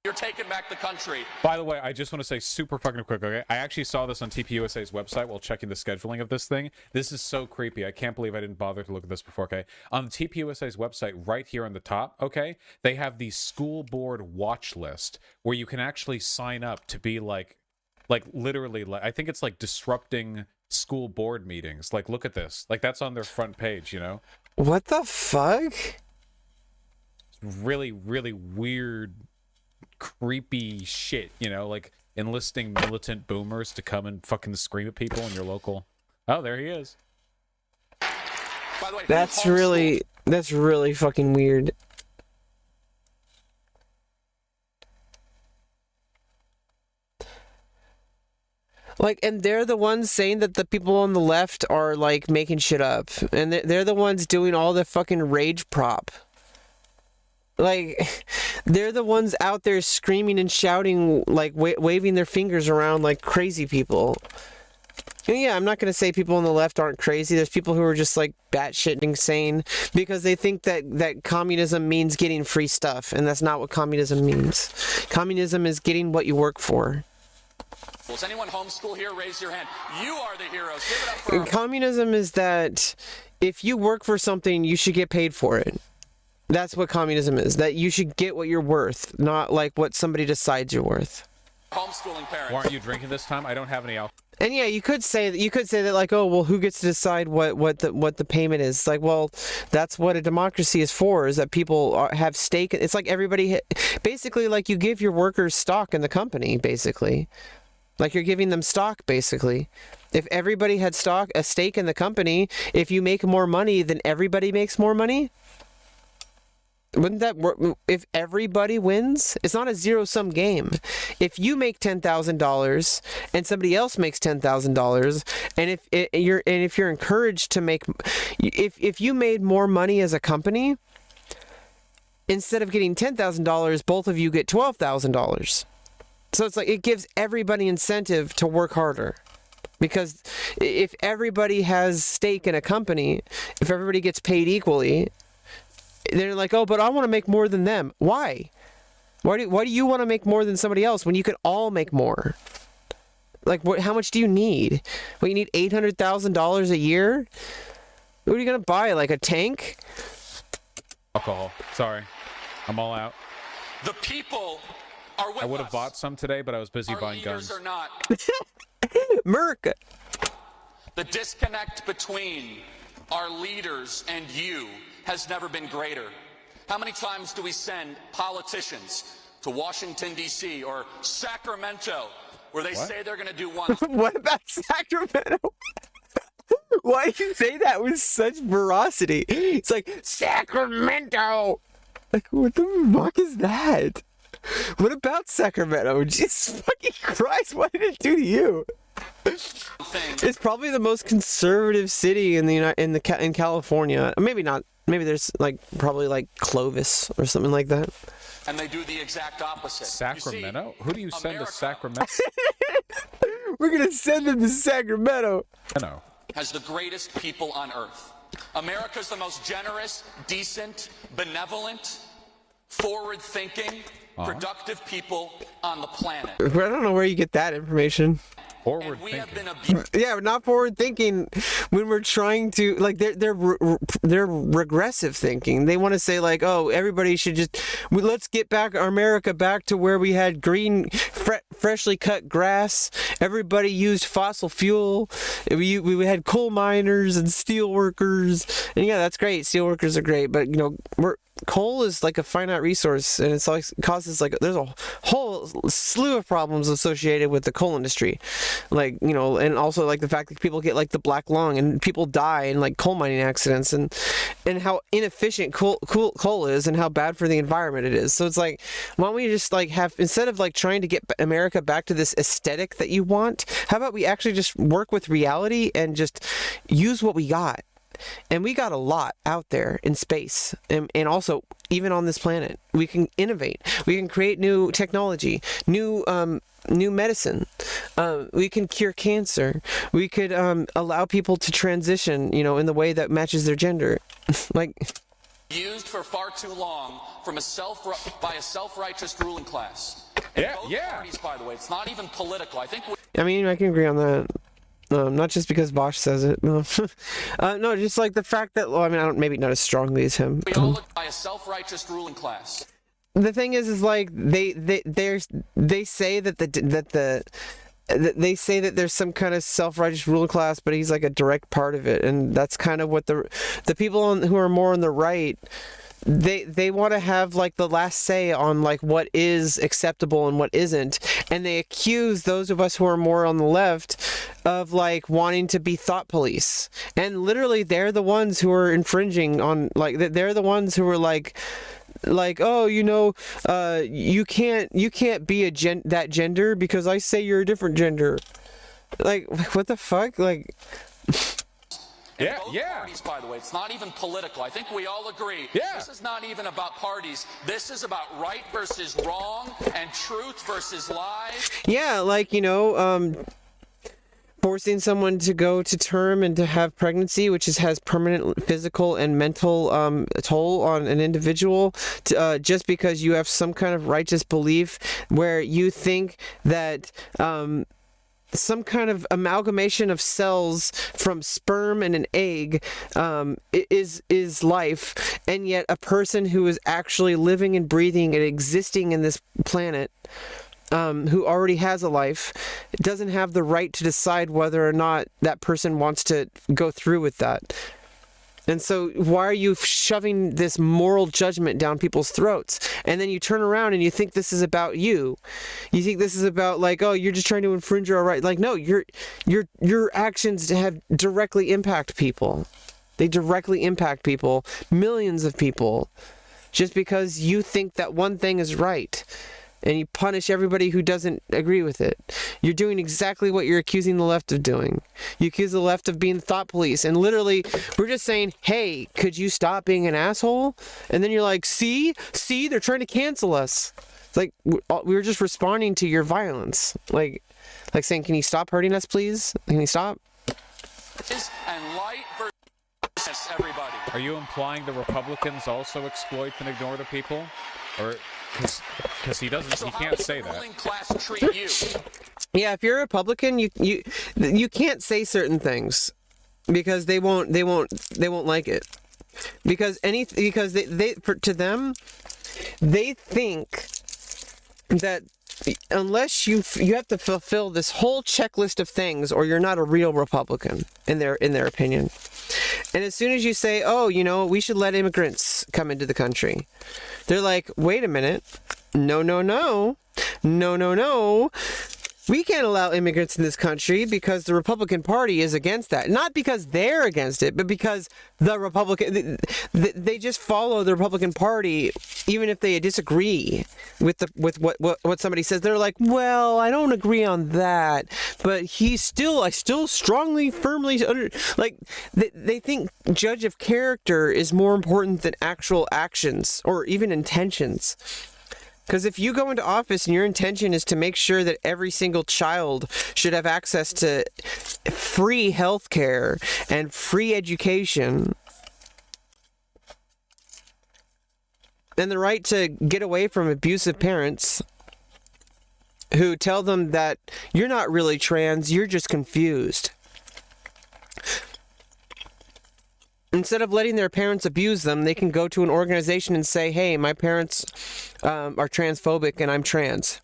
You're taking back the country. By the way, I just want to say super fucking quick, okay? I actually saw this on TPUSA's website while checking the scheduling of this thing. This is so creepy. I can't believe I didn't bother to look at this before, okay? On TPUSA's website, right here on the top, okay, they have the school board watch list where you can actually sign up to be like literally, like, I think it's like disrupting school board meetings. Like, look at this. Like, that's on their front page, you know? What the fuck? Really, really weird, creepy shit, you know, like enlisting militant boomers to come and fucking scream at people in your local. Oh, there he is. By the way, That's really fucking weird. Like, and they're the ones saying that the people on the left are, like, making shit up, and they're the ones doing all the fucking rage prop. Like, they're the ones out there screaming and shouting, like, waving their fingers around like crazy people. And yeah, I'm not going to say people on the left aren't crazy. There's people who are just, like, batshit insane because they think that communism means getting free stuff, and that's not what communism means. Communism is getting what you work for. Does anyone homeschool here? Raise your hand. You are the heroes. Give it up for our... Communism is that if you work for something, you should get paid for it. That's what communism is. That you should get what you're worth, not like what somebody decides you're worth. Homeschooling parents. Why aren't you drinking this time? I don't have any alcohol. And yeah, you could say that like, oh, well, who gets to decide what the payment is? It's like, well, that's what a democracy is for, is that people have stake. It's like everybody, basically, like, you give your workers stock in the company, basically. Like you're giving them stock, basically. If everybody had a stake in the company, if you make more money, then everybody makes more money. Wouldn't that work? If everybody wins, it's not a zero-sum game. If you make $10,000 and somebody else makes $10,000, and if you're encouraged to make, if you made more money as a company, instead of getting $10,000, both of you get $12,000. So it's like it gives everybody incentive to work harder. Because if everybody has stake in a company, if everybody gets paid equally, they're like, oh, but I want to make more than them. Why? Why do you want to make more than somebody else when you could all make more? Like, how much do you need? Well, you need $800,000 a year? What are you going to buy? Like a tank? Alcohol. Sorry. I'm all out. The people are with us. I would have bought some today, but I was busy buying guns. Our leaders are not. Merc! The disconnect between our leaders and you has never been greater. How many times do we send politicians to Washington, D.C. or Sacramento where they say they're going to do one? What about Sacramento? Why do you say that with such veracity? It's like, Sacramento! Like, what the fuck is that? What about Sacramento? Jesus fucking Christ, what did it do to you? It's probably the most conservative city in California. Maybe not. Maybe there's probably like Clovis or something like that. And they do the exact opposite. Sacramento? Who do you send to Sacramento? We're gonna send them to Sacramento. I know. Has the greatest people on earth. America's the most generous, decent, benevolent, forward-thinking, productive people on the planet. I don't know where you get that information. Forward We have thinking. been abused. Yeah, not forward thinking when we're trying to they're regressive thinking. They want to say like, oh, everybody should let's get America back to where we had green, freshly cut grass. Everybody used fossil fuel. We had coal miners and steel workers, and yeah, that's great. Steel workers are great, but coal is like a finite resource, and it's like causes there's a whole slew of problems associated with the coal industry, and also like the fact that people get like the black lung and people die in like coal mining accidents, and how inefficient coal is and how bad for the environment it is. So it's like, why don't we just instead of trying to get America back to this aesthetic that you want, how about we actually just work with reality and just use what we got? And we got a lot out there in space, and also even on this planet. We can innovate. We can create new technology, new medicine. We can cure cancer. We could allow people to transition, in the way that matches their gender. Used for far too long by a self-righteous ruling class. Yeah, Both yeah. parties, by the way, it's not even political. I think. I mean, I can agree on that. Not just because Bosch says it. No, no, just like the fact that. Well, I mean, I don't maybe not as strongly as him. We all look by a self-righteous ruling class. The thing is like they say that they say that there's some kind of self-righteous ruling class, but he's like a direct part of it, and that's kind of what the people who are more on the right. They want to have like the last say on like what is acceptable and what isn't, and they accuse those of us who are more on the left of like wanting to be thought police, and literally they're the ones who are infringing on they're the ones who are like oh, you can't be that gender because I say you're a different gender. Like what the fuck? Like Yeah, Both yeah. parties, by the way, it's not even political. I think we all agree. Yeah. This is not even about parties. This is about right versus wrong and truth versus lies. yeah, forcing someone to go to term and to have pregnancy, which has permanent physical and mental toll on an individual, just because you have some kind of righteous belief where you think that some kind of amalgamation of cells from sperm and an egg is life, and yet a person who is actually living and breathing and existing in this planet, who already has a life, doesn't have the right to decide whether or not that person wants to go through with that. And so why are you shoving this moral judgment down people's throats? And then you turn around and you think this is about you. You think this is about like, oh, you're just trying to infringe our right. Like, no, your actions have directly impact people. They directly impact people, millions of people, just because you think that one thing is right. And you punish everybody who doesn't agree with it. You're doing exactly what you're accusing the left of doing. You accuse the left of being thought police, and literally, we're just saying, hey, could you stop being an asshole? And then you're like, see, they're trying to cancel us. It's like, we were just responding to your violence. Like saying, can you stop hurting us, please? Can you stop? And light versus everybody. Are you implying the Republicans also exploit and ignore the people? Or... Because he can't say that. Ruling class treat you? Yeah, if you're a Republican, you can't say certain things because they won't like it. Because to them, they think that unless you have to fulfill this whole checklist of things, or you're not a real Republican in their opinion. And as soon as you say, oh, we should let immigrants come into the country, they're like, wait a minute. No. We can't allow immigrants in this country because the Republican Party is against that. Not because they're against it, but because they just follow the Republican Party, even if they disagree with what somebody says. They're like, well, I don't agree on that, but I still strongly, firmly they think judge of character is more important than actual actions or even intentions. Because if you go into office and your intention is to make sure that every single child should have access to free health care and free education and the right to get away from abusive parents who tell them that you're not really trans, you're just confused. Instead of letting their parents abuse them, they can go to an organization and say, hey, my parents are transphobic and I'm trans.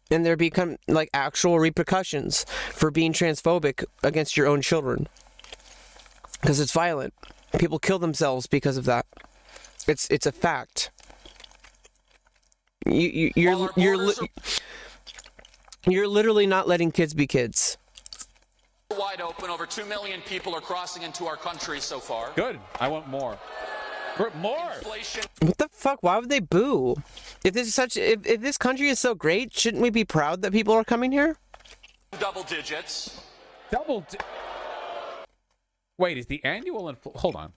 And there become like actual repercussions for being transphobic against your own children. Because it's violent. People kill themselves because of that. It's a fact. You're literally not letting kids be kids. Wide open. Over 2 million people are crossing into our country so far. Good. I want more. More. Inflation. What the fuck? Why would they boo? If this country is so great, shouldn't we be proud that people are coming here? Double digits. Wait, is the annual hold on.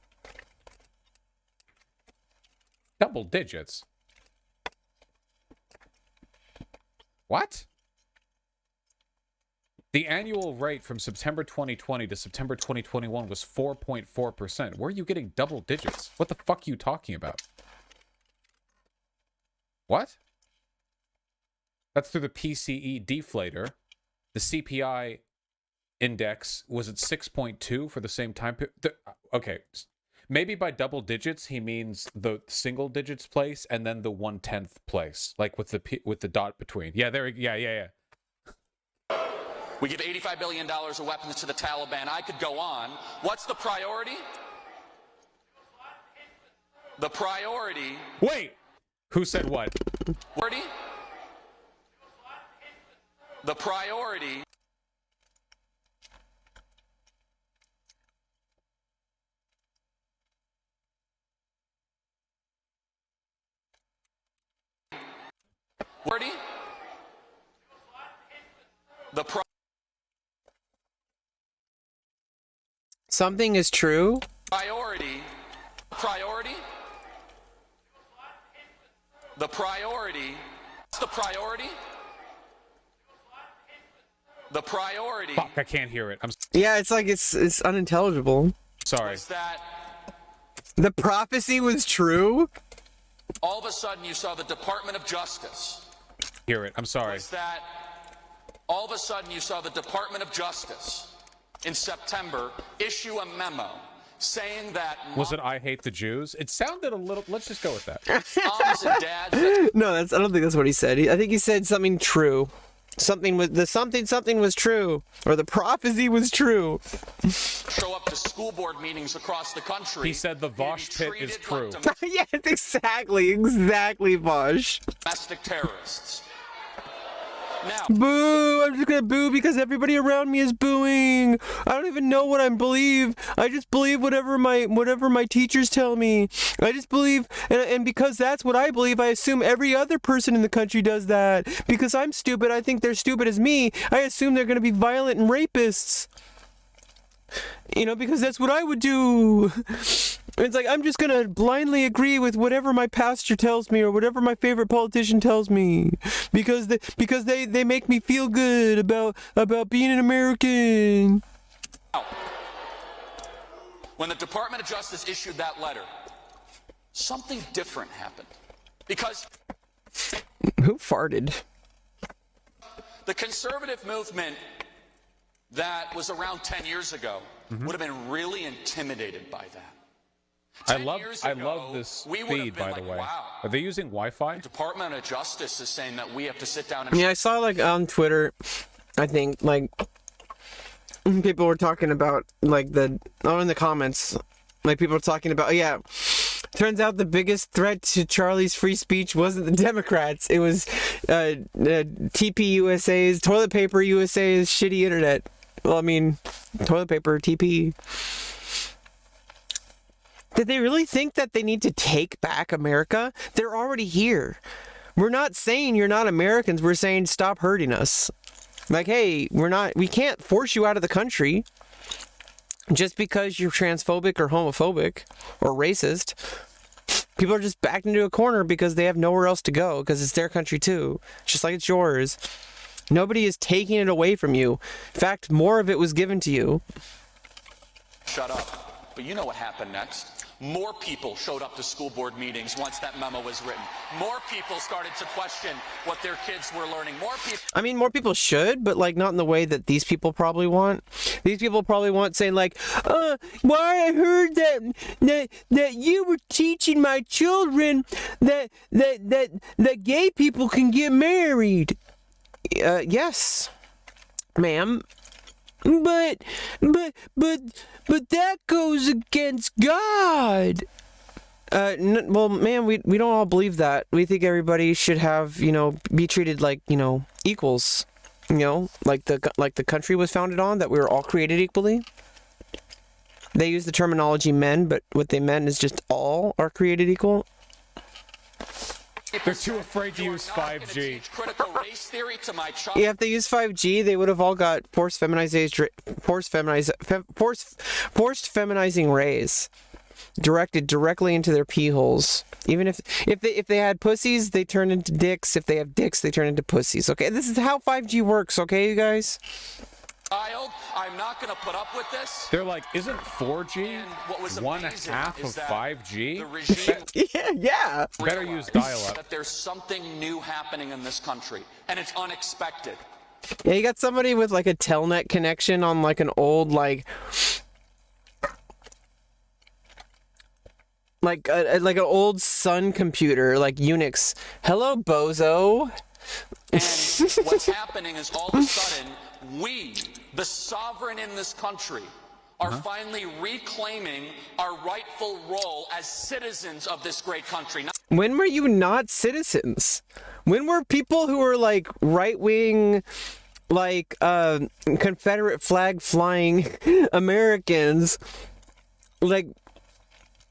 Double digits. What? The annual rate from September 2020 to September 2021 was 4.4%. Where are you getting double digits? What the fuck are you talking about? What? That's through the PCE deflator. The CPI index was at 6.2 for the same time period. Okay. Maybe by double digits, he means the single digits place and then the 1/10th place. Like with the dot between. Yeah, yeah. We give $85 billion of weapons to the Taliban. I could go on. What's the priority? The priority. Wait! Who said what? The priority. Something is true. Priority. The priority. What's the priority? The priority. Fuck, I can't hear it. Yeah, it's like it's unintelligible. Sorry. Was that The prophecy was true? all of a sudden you saw the Department of Justice. Hear it. I'm sorry. Was that all of a sudden you saw the Department of Justice in September issue a memo saying that was it I hate the Jews? It sounded a little. Let's just go with that. moms and dads. No, I don't think that's what he said. I think he said something true. something was true, or the prophecy was true. Show up to school board meetings across the country. He said the Vosh pit is true. Yes, exactly, Vosh. Domestic terrorists. Now, Boo! I'm just gonna boo because everybody around me is booing. I don't even know what I believe. I just believe whatever my teachers tell me. I just believe, and because that's what I believe, I assume every other person in the country does that. Because I'm stupid, I think they're stupid as me. I assume they're gonna be violent and rapists. You know, because that's what I would do. It's like, I'm just gonna blindly agree with whatever my pastor tells me or whatever my favorite politician tells me, because they make me feel good about being an American. when the Department of Justice issued that letter, something different happened. Because who farted? The conservative movement that was around 10 years ago would have been really intimidated by that. I love this feed, by the way. Wow. Are they using Wi-Fi? The Department of Justice is saying that we have to sit down and... Yeah, I saw like on Twitter, I think like people were talking about like in the comments, like people were talking about, yeah, turns out the biggest threat to Charlie's free speech wasn't the Democrats. It was TP USA's, Toilet Paper USA's shitty internet. Well, I mean, toilet paper, TP. Did they really think that they need to take back America? They're already here. We're not saying you're not Americans. We're saying stop hurting us. Like, hey, we can't force you out of the country just because you're transphobic or homophobic or racist. People are just backed into a corner because they have nowhere else to go because it's their country too, just like it's yours. Nobody is taking it away from you. In fact, more of it was given to you. Shut up. But you know what happened next. More people showed up to school board meetings once that memo was written. More people started to question what their kids were learning. More people... I mean, more people should, but like not in the way that these people probably want. These people probably want saying like, why I heard that you were teaching my children that gay people can get married. Yes, ma'am. But that goes against God. Well, man, we don't all believe that. We think everybody should have, be treated like, equals. Like the country was founded on, that we were all created equally. They use the terminology men, but what they meant is just all are created equal. They're too afraid to use 5G. Yeah, if they use 5G, they would have all got forced feminizing rays directed directly into their pee holes. Even if they had pussies, they turn into dicks. If they have dicks, they turn into pussies. Okay, this is how 5G works. Okay, you guys. Child, I'm not going to put up with this. They're like, isn't 4G one half of 5G? The regime yeah. Better use dial-up. That there's something new happening in this country, and it's unexpected. Yeah, you got somebody with like a telnet connection on like an old like an old Sun computer, like Unix. Hello, bozo. And what's happening is all of a sudden, we, the sovereign in this country, are finally reclaiming our rightful role as citizens of this great country. When were you not citizens? When were people who were like right-wing, like Confederate flag flying Americans, like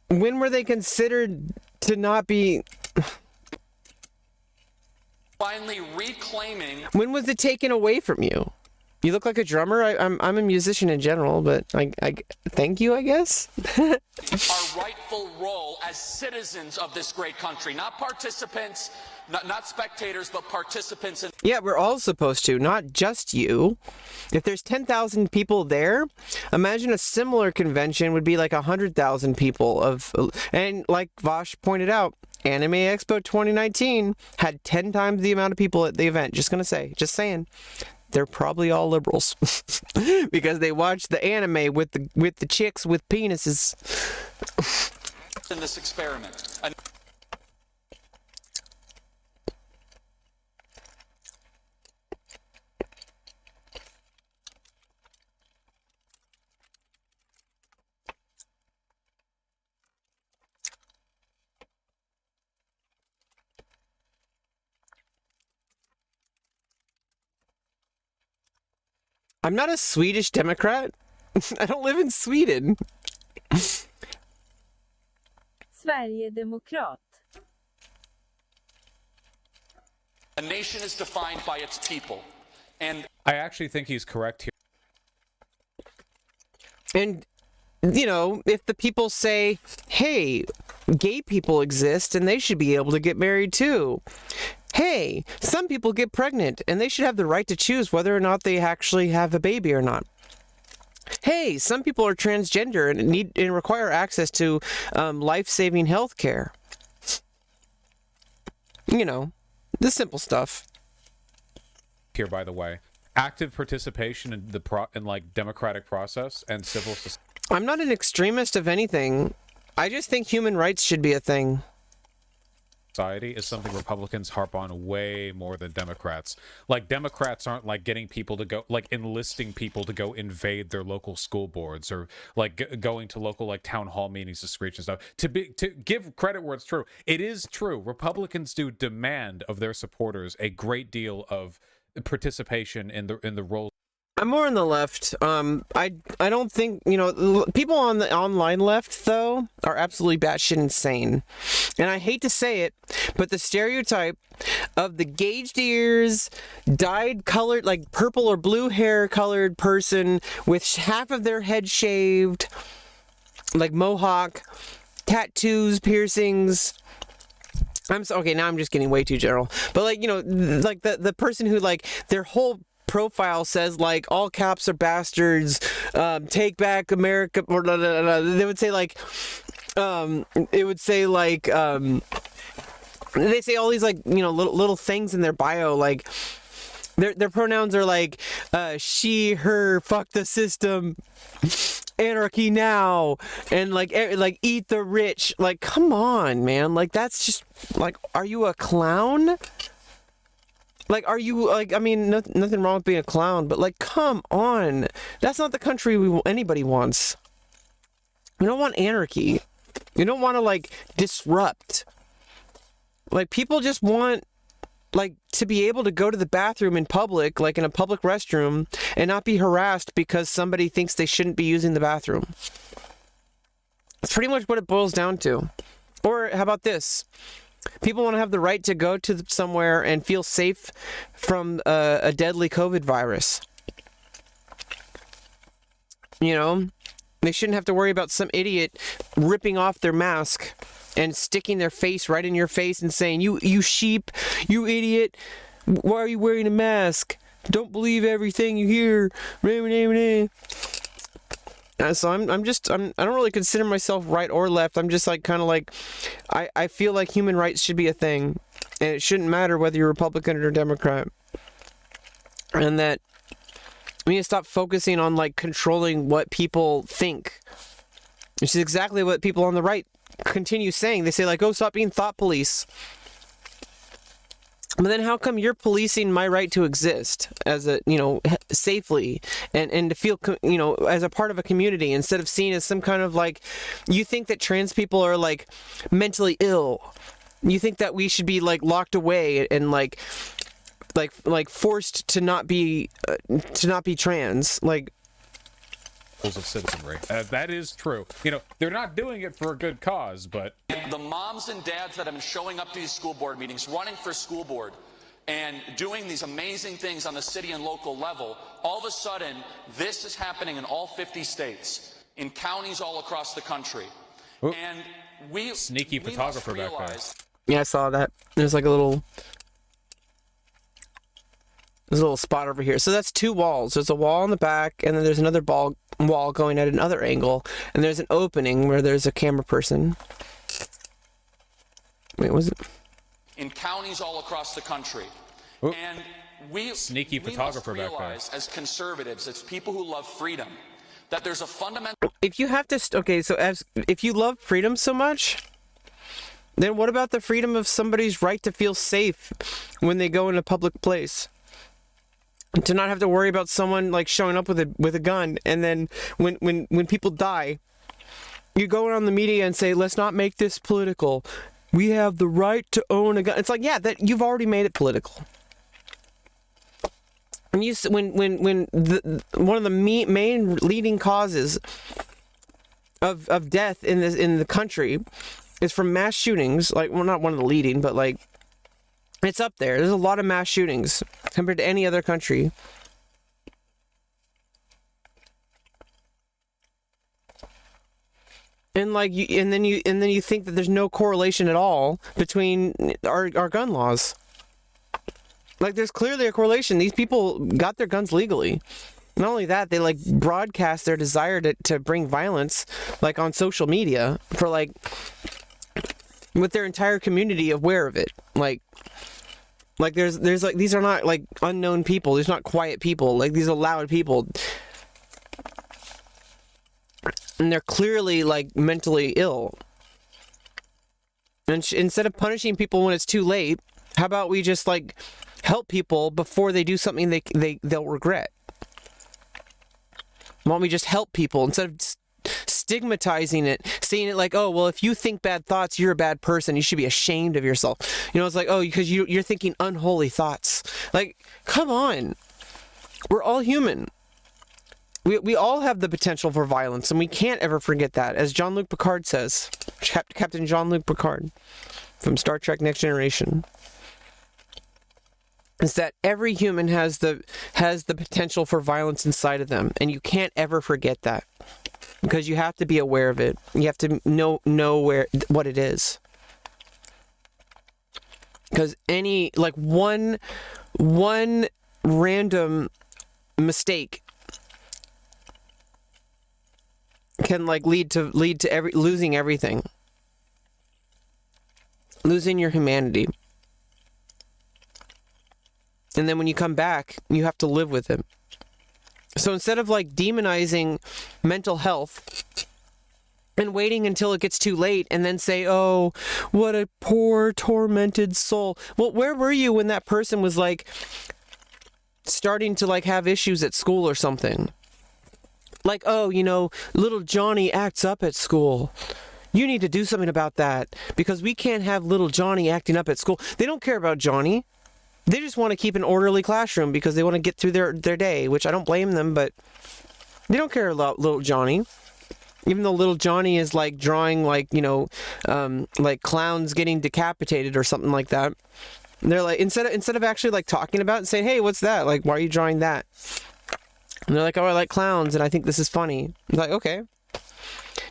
when were they considered to not be... Finally reclaiming... When was it taken away from you? You look like a drummer. I'm a musician in general, but I thank you, I guess. Our rightful role as citizens of this great country, not participants, not spectators, but participants. Yeah, we're all supposed to, not just you. If there's 10,000 people there, imagine a similar convention would be like 100,000 people and like Vosh pointed out, Anime Expo 2019 had 10 times the amount of people at the event. Just saying. They're probably all liberals because they watch the anime with the chicks with penises. In this experiment. I'm not a Swedish Democrat. I don't live in Sweden. Sverigedemokrat. A nation is defined by its people. And I actually think he's correct here. And, you know, if the people say, hey, gay people exist and they should be able to get married too. Hey, some people get pregnant and they should have the right to choose whether or not they actually have a baby or not. Hey, some people are transgender and need and require access to life-saving health care. You know, the simple stuff. Here, by the way, active participation in the like democratic process and civil society. I'm not an extremist of anything. I just think human rights should be a thing. Is something Republicans harp on way more than Democrats. Like, Democrats aren't like getting people to go, like enlisting people to go invade their local school boards, or like going to local like town hall meetings to screech and stuff. To give credit where it's true, it is true. Republicans do demand of their supporters a great deal of participation in the role. I'm more on the left. I don't think, you know, people on the online left, though, are absolutely batshit insane. And I hate to say it, but the stereotype of the gauged ears, dyed colored, like purple or blue hair colored person with half of their head shaved, like mohawk, tattoos, piercings. Okay, now I'm just getting way too general. But like, you know, like the person who like their whole profile says like all caps are bastards, take back America, or blah, blah, blah. They would say like it would say like they say all these like, you know, little things in their bio, like their pronouns are like she, her, fuck the system, anarchy now, and like eat the rich. Like, come on, man, like that's just like, are you a clown? Like, are you, like, I mean, nothing wrong with being a clown, but, like, come on. That's not the country anybody wants. We don't want anarchy. You don't want to, like, disrupt. Like, people just want, like, to be able to go to the bathroom in public, like in a public restroom, and not be harassed because somebody thinks they shouldn't be using the bathroom. That's pretty much what it boils down to. Or, how about this? People want to have the right to go to somewhere and feel safe from a deadly COVID virus. You know, they shouldn't have to worry about some idiot ripping off their mask and sticking their face right in your face and saying, you sheep, you idiot, why are you wearing a mask? Don't believe everything you hear. So I don't really consider myself right or left. I'm just like kind of like, I feel like human rights should be a thing, and it shouldn't matter whether you're Republican or Democrat. And that we need to stop focusing on like controlling what people think, which is exactly what people on the right continue saying. They say like, oh, stop being thought police. But then how come you're policing my right to exist as a, you know, safely and to feel, you know, as a part of a community, instead of seen as some kind of like, you think that trans people are like mentally ill. You think that we should be like locked away and like forced to not be trans. Like, Of citizenry. That is true. You know, they're not doing it for a good cause, but the moms and dads that have been showing up to these school board meetings, running for school board, and doing these amazing things on the city and local level, all of a sudden, this is happening in all 50 states, in counties all across the country. Ooh. And sneaky photographer back there. yeah, I saw that. There's like a little spot over here. So that's two walls. There's a wall in the back, and then there's another wall going at another angle, and there's an opening where there's a camera person. Wait, was it? In counties all across the country. Ooh. And Sneaky we photographer must back there. realize, as conservatives, as people who love freedom, that there's a fundamental... If you have to, if you love freedom so much, then what about the freedom of somebody's right to feel safe when they go in a public place? To not have to worry about someone like showing up with a gun, and then when people die, you go around the media and say, let's not make this political. We have the right to own a gun. It's like, yeah, that you've already made it political. when one of the main leading causes of death in the country is from mass shootings, like, well, not one of the leading, but like it's up there. There's a lot of mass shootings compared to any other country. And like and then you think that there's no correlation at all between our gun laws. Like, there's clearly a correlation. These people got their guns legally. Not only that, they like broadcast their desire to bring violence, like, on social media, for like, with their entire community aware of it. Like there's like, these are not like unknown people. These are not quiet people. Like, these are loud people. And they're clearly like mentally ill. And instead of punishing people when it's too late, how about we just like help people before they do something they'll regret? Why don't we just help people instead of stigmatizing it, seeing it like, oh, well, if you think bad thoughts, you're a bad person. You should be ashamed of yourself. You know, it's like, oh, because you're thinking unholy thoughts. Like, come on. We're all human. We all have the potential for violence, and we can't ever forget that. As Jean-Luc Picard says, Captain Jean-Luc Picard from Star Trek Next Generation, is that every human has the potential for violence inside of them, and you can't ever forget that, because you have to be aware of it. You have to know what it is, because any like one random mistake can like lead to losing everything, losing your humanity. And then when you come back, you have to live with it. So instead of like demonizing mental health and waiting until it gets too late and then say, oh, what a poor tormented soul. Well, where were you when that person was like starting to like have issues at school or something? Like, oh, you know, little Johnny acts up at school. You need to do something about that, because we can't have little Johnny acting up at school. They don't care about Johnny. They just want to keep an orderly classroom because they want to get through their day, which I don't blame them, but they don't care about little Johnny. Even though little Johnny is like drawing like, you know, like clowns getting decapitated or something like that. And they're like, instead of actually like talking about it and saying, hey, what's that? Like, why are you drawing that? And they're like, oh, I like clowns and I think this is funny. I'm like, okay.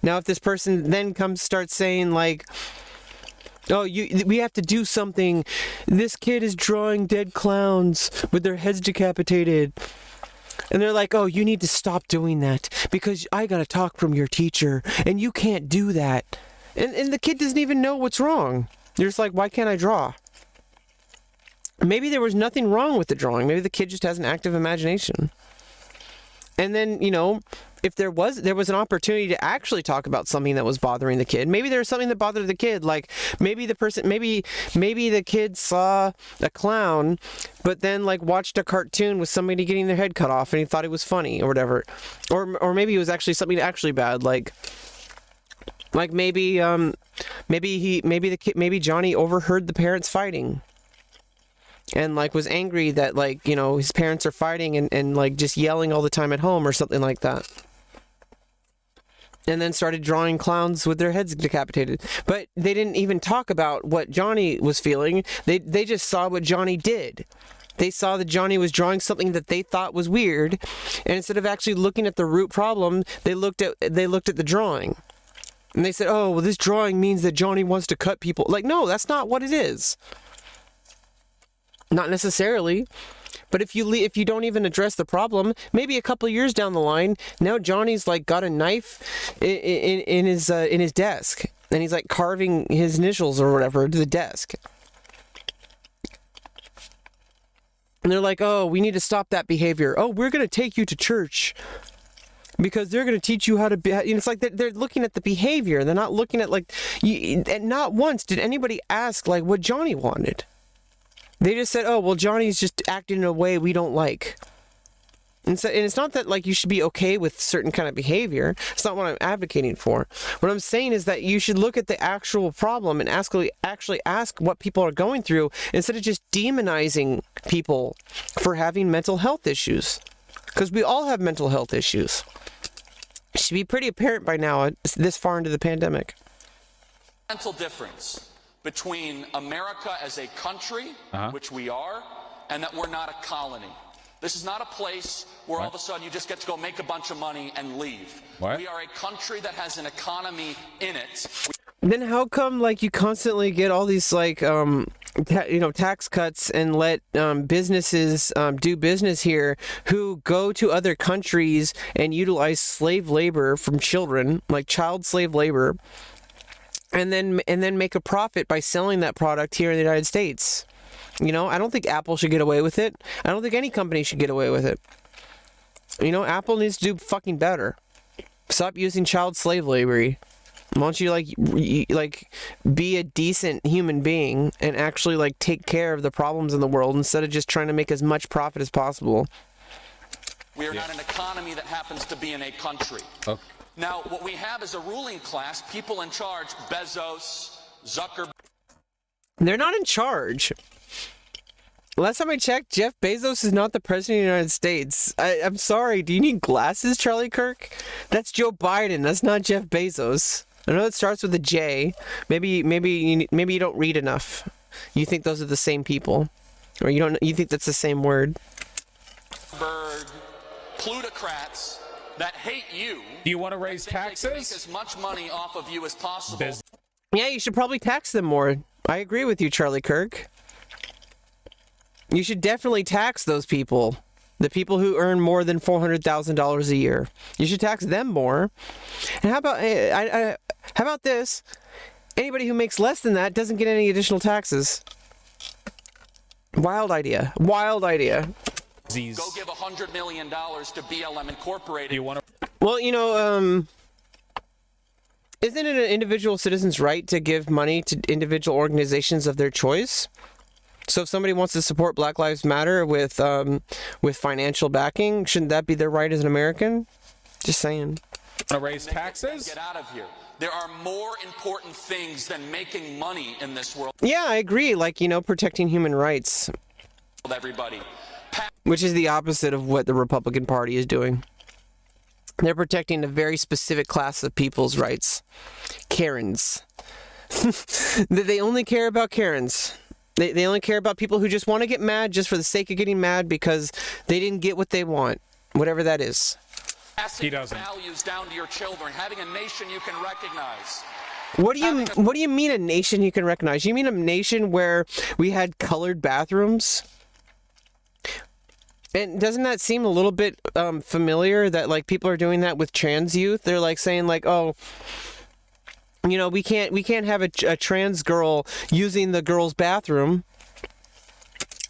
Now, if this person then starts saying like, oh, we have to do something. This kid is drawing dead clowns with their heads decapitated. And they're like, oh, you need to stop doing that because I got to talk from your teacher and you can't do that. And the kid doesn't even know what's wrong. They're just like, why can't I draw? Maybe there was nothing wrong with the drawing. Maybe the kid just has an active imagination. And then, you know, if there was an opportunity to actually talk about something that was bothering the kid, maybe there was something that bothered the kid, like maybe the kid saw a clown, but then like watched a cartoon with somebody getting their head cut off and he thought it was funny or whatever, or maybe it was actually something actually bad, like maybe Johnny overheard the parents fighting. And like was angry that like, you know, his parents are fighting and like just yelling all the time at home or something like that. And then started drawing clowns with their heads decapitated. But they didn't even talk about what Johnny was feeling. They just saw what Johnny did. They saw that Johnny was drawing something that they thought was weird, and instead of actually looking at the root problem, they looked at the drawing. And they said, "Oh, well, this drawing means that Johnny wants to cut people." Like, no, that's not what it is. Not necessarily, but if you don't even address the problem, maybe a couple of years down the line, now Johnny's like got a knife in his desk, and he's like carving his initials or whatever to the desk. And they're like, "Oh, we need to stop that behavior. Oh, we're gonna take you to church because they're gonna teach you how to be." You know, it's like they're looking at the behavior. They're not looking at like, and not once did anybody ask like what Johnny wanted. They just said, oh, well, Johnny's just acting in a way we don't like. And so, and it's not that like you should be okay with certain kind of behavior. It's not what I'm advocating for. What I'm saying is that you should look at the actual problem and actually ask what people are going through instead of just demonizing people for having mental health issues. Because we all have mental health issues. It should be pretty apparent by now, this far into the pandemic. Fundamental difference between America as a country, which we are, and that we're not a colony. This is not a place where all of a sudden you just get to go make a bunch of money and leave. We are a country that has an economy in it. Then how come like you constantly get all these like tax cuts and let businesses do business here who go to other countries and utilize slave labor from children, like child slave labor, and then make a profit by selling that product here in the United States? You know, I don't think Apple should get away with it. I don't think any company should get away with it. You know, Apple needs to do fucking better. Stop using child slave labor. Why don't you like be a decent human being and actually like take care of the problems in the world instead of just trying to make as much profit as possible? We are not an economy that happens to be in a country. Okay. Now, what we have is a ruling class, people in charge, Bezos, Zuckerberg. They're not in charge. Last time I checked, Jeff Bezos is not the president of the United States. I'm sorry, do you need glasses, Charlie Kirk? That's Joe Biden, that's not Jeff Bezos. I know it starts with a J. Maybe you don't read enough. You think those are the same people. Or you think that's the same word. Plutocrats that hate you. Do you want to raise taxes? They can make as much money off of you as possible. Yeah, you should probably tax them more. I agree with you, Charlie Kirk. You should definitely tax those people. The people who earn more than $400,000 a year. You should tax them more. And how about this? Anybody who makes less than that doesn't get any additional taxes. Wild idea. Wild idea. Go give $100 million to BLM Incorporated. Do you want to? Well, you know, isn't it an individual citizen's right to give money to individual organizations of their choice? So if somebody wants to support Black Lives Matter with financial backing, shouldn't that be their right as an American? Just saying. Want to raise taxes? Get out of here. There are more important things than making money in this world. Yeah, I agree. Like, you know, protecting human rights. Everybody. Which is the opposite of what the Republican Party is doing. They're protecting a very specific class of people's rights. Karens. They only care about Karens. They only care about people who just want to get mad just for the sake of getting mad because they didn't get what they want, whatever that is. He doesn't. Values down to your children, having a nation you can recognize. What do you mean a nation you can recognize? You mean a nation where we had colored bathrooms? And doesn't that seem a little bit familiar that like people are doing that with trans youth? They're like saying like, oh, you know, we can't have a trans girl using the girl's bathroom.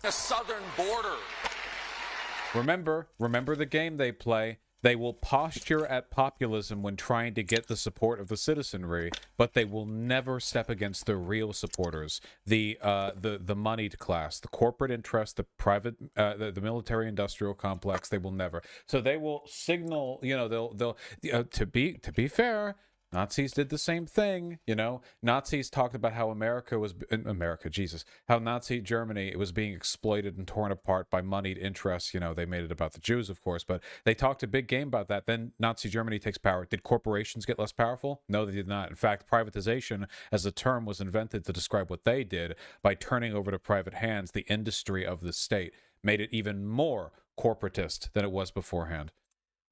The southern border. Remember the game they play. They will posture at populism when trying to get the support of the citizenry, but they will never step against the real supporters, the moneyed class, the corporate interest, the private, the military-industrial complex. They will never. So they will signal. You know, they'll to be fair. Nazis did the same thing, you know. Nazis talked about how how Nazi Germany was being exploited and torn apart by moneyed interests. You know, they made it about the Jews, of course, but they talked a big game about that. Then Nazi Germany takes power. Did corporations get less powerful? No, they did not. In fact, privatization as a term was invented to describe what they did by turning over to private hands the industry of the state, made it even more corporatist than it was beforehand.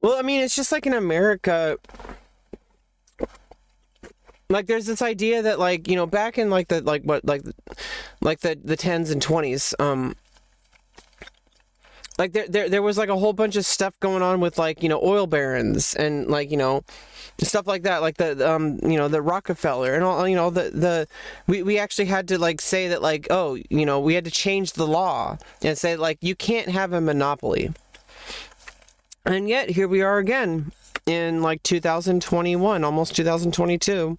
Well, I mean, it's just like in America. Like there's this idea that like, you know, back in like the 10s and 20s, like there was like a whole bunch of stuff going on with like, you know, oil barons and like, you know, stuff like that, like the you know, the Rockefeller and all, you know, we actually had to like say that like, oh, you know, we had to change the law and say like you can't have a monopoly. And yet here we are again in like 2021, almost 2022.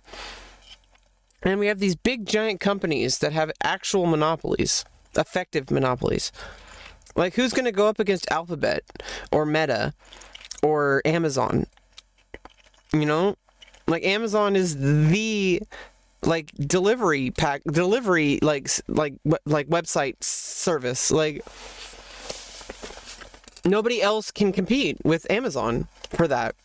And we have these big giant companies that have actual monopolies, effective monopolies. Like, who's going to go up against Alphabet or Meta or Amazon? You know, like Amazon is the like delivery website service. Like, nobody else can compete with Amazon for that.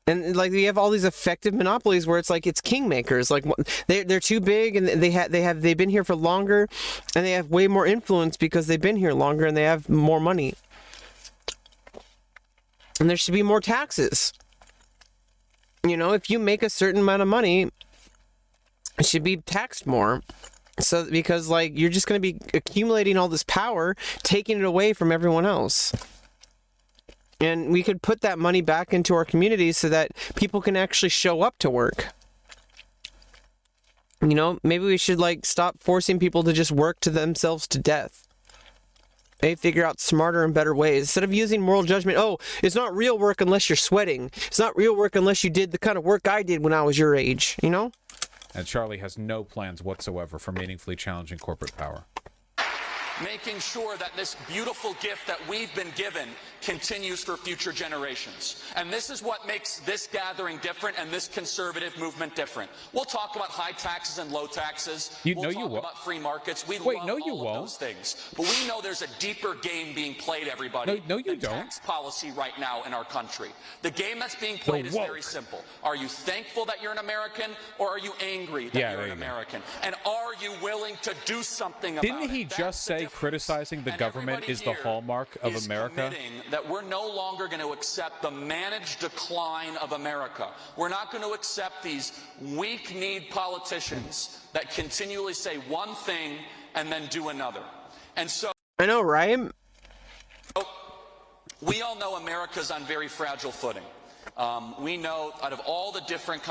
And like you have all these effective monopolies where it's like it's kingmakers. Like they're too big, and they've been here for longer, and they have way more influence because they've been here longer and they have more money. And there should be more taxes. You know, if you make a certain amount of money, it should be taxed more. So because like you're just going to be accumulating all this power, taking it away from everyone else. And we could put that money back into our communities so that people can actually show up to work. You know, maybe we should like stop forcing people to just work to themselves to death. Maybe figure out smarter and better ways. Instead of using moral judgment, oh, it's not real work unless you're sweating. It's not real work unless you did the kind of work I did when I was your age, you know? And Charlie has no plans whatsoever for meaningfully challenging corporate power. Making sure that this beautiful gift that we've been given continues for future generations. And this is what makes this gathering different and this conservative movement different. We'll talk about high taxes and low taxes. We'll talk about free markets. We love all of those things. But we know there's a deeper game being played, everybody, than tax policy right now in our country. The game that's being played is very simple. Are you thankful that you're an American, or are you angry that you're an American? And are you willing to do something about it? Didn't he just say criticizing the government is the hallmark of America? That we're no longer going to accept the managed decline of America. We're not going to accept these weak-kneed politicians that continually say one thing and then do another. And so I know, right? We all know America's on very fragile footing. We know out of all the different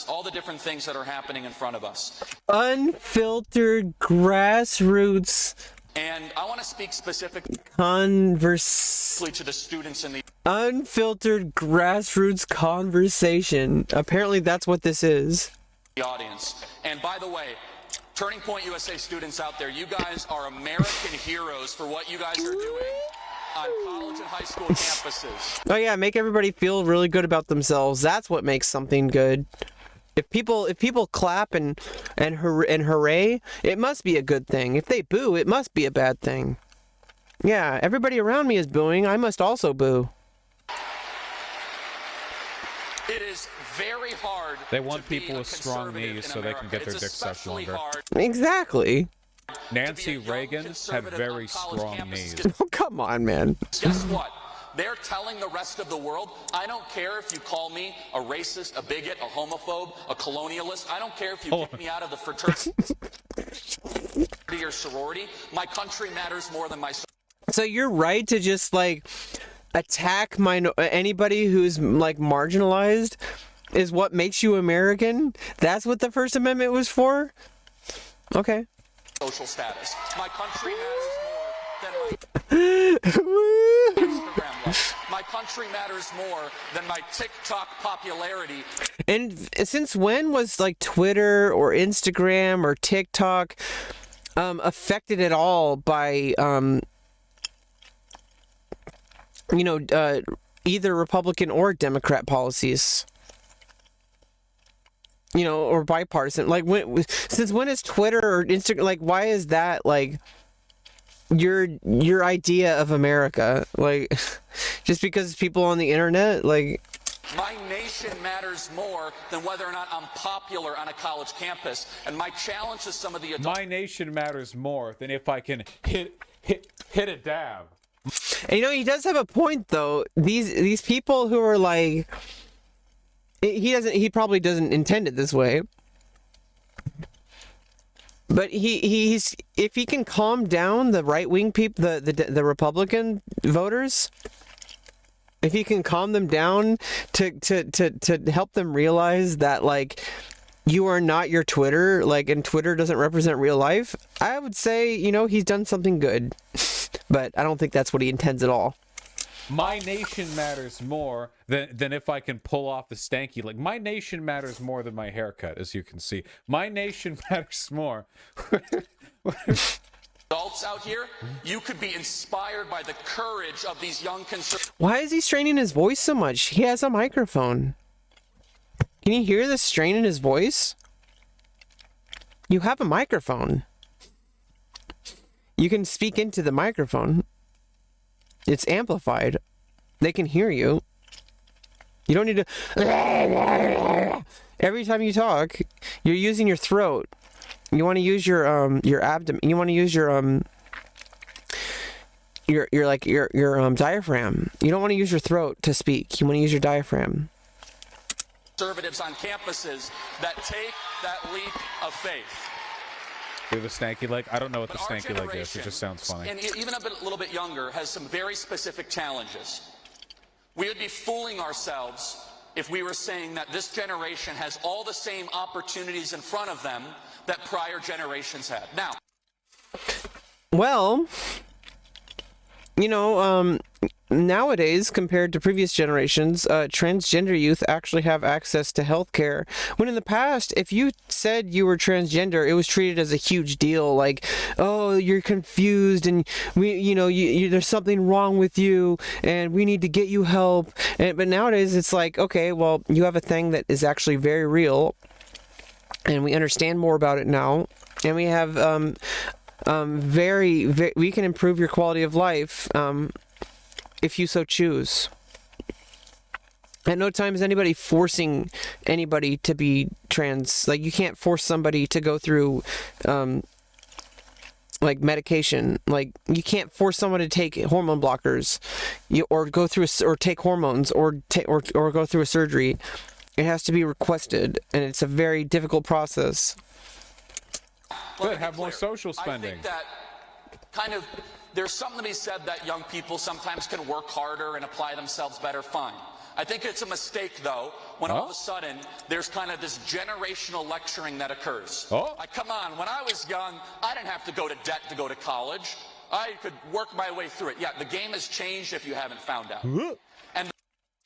all the different things that are happening in front of us. Unfiltered grassroots. And I want to speak specifically to the students in the unfiltered grassroots conversation. Apparently that's what this is. The audience. And by the way, Turning Point USA students out there, you guys are American heroes for what you guys are doing on college and high school campuses. Oh yeah, make everybody feel really good about themselves. That's what makes something good. If people clap and hooray, it must be a good thing. If they boo, it must be a bad thing. Yeah, everybody around me is booing. I must also boo. It is very hard. They want people with strong knees so they can get their dick sucked longer. Exactly. Nancy Reagan had very strong knees. Oh, come on, man. Guess what? They're telling the rest of the world, I don't care if you call me a racist, a bigot, a homophobe, a colonialist. I don't care if you kick me out of the fraternity or sorority. My country matters more than my... So you're right to just, like, attack anybody who's, like, marginalized is what makes you American? That's what the First Amendment was for? Okay. Social status. My country matters more than my... Instagram life. My country matters more than my TikTok popularity. And since when was like Twitter or Instagram or TikTok affected at all by either Republican or Democrat policies? You know, or bipartisan. Like since when is Twitter or Instagram, like, why is that like your idea of America? Like, just because people on the internet, like... My nation matters more than whether or not I'm popular on a college campus. And my challenge to some of the adults... My nation matters more than if I can hit a dab. And you know, he does have a point though. These people who are like... He probably doesn't intend it this way. But he's if he can calm down the right-wing people, the Republican voters, if he can calm them down to help them realize that, like, you are not your Twitter, like, and Twitter doesn't represent real life, I would say, you know, he's done something good. But I don't think that's what he intends at all. My nation matters more than if I can pull off the stanky. Like, my nation matters more than my haircut, as you can see. My nation matters more. adults out here, you could be inspired by the courage of these young conservatives. Why is he straining his voice so much? He has a microphone. Can you hear the strain in his voice? You have a microphone. You can speak into the microphone. It's amplified. They can hear you. You don't need to... Every time you talk, you're using your throat. You want to use your abdomen. You want to use your diaphragm. You don't want to use your throat to speak. You want to use your diaphragm. Conservatives on campuses that take that leap of faith. Do the stanky leg? I don't know what the stanky leg is. It just sounds funny. And even a little bit younger has some very specific challenges. We would be fooling ourselves if we were saying that this generation has all the same opportunities in front of them that prior generations had. Now, well, you know, nowadays, compared to previous generations, transgender youth actually have access to healthcare. When in the past, if you said you were transgender, it was treated as a huge deal. Like, oh, you're confused, and there's something wrong with you, and we need to get you help. But nowadays, it's like, okay, well, you have a thing that is actually very real, and we understand more about it now, and we have we can improve your quality of life. If you so choose. At no time is anybody forcing anybody to be trans. Like, you can't force somebody to go through like medication. Like, you can't force someone to take hormone blockers, or go through or take hormones, or go through a surgery. It has to be requested, and it's a very difficult process. Good, have more social spending. I think that kind of there's something to be said that young people sometimes can work harder and apply themselves better. Fine. I think it's a mistake, though, when all of a sudden there's kind of this generational lecturing that occurs. Like, come on, when I was young, I didn't have to go to debt to go to college. I could work my way through it. Yeah, the game has changed if you haven't found out. And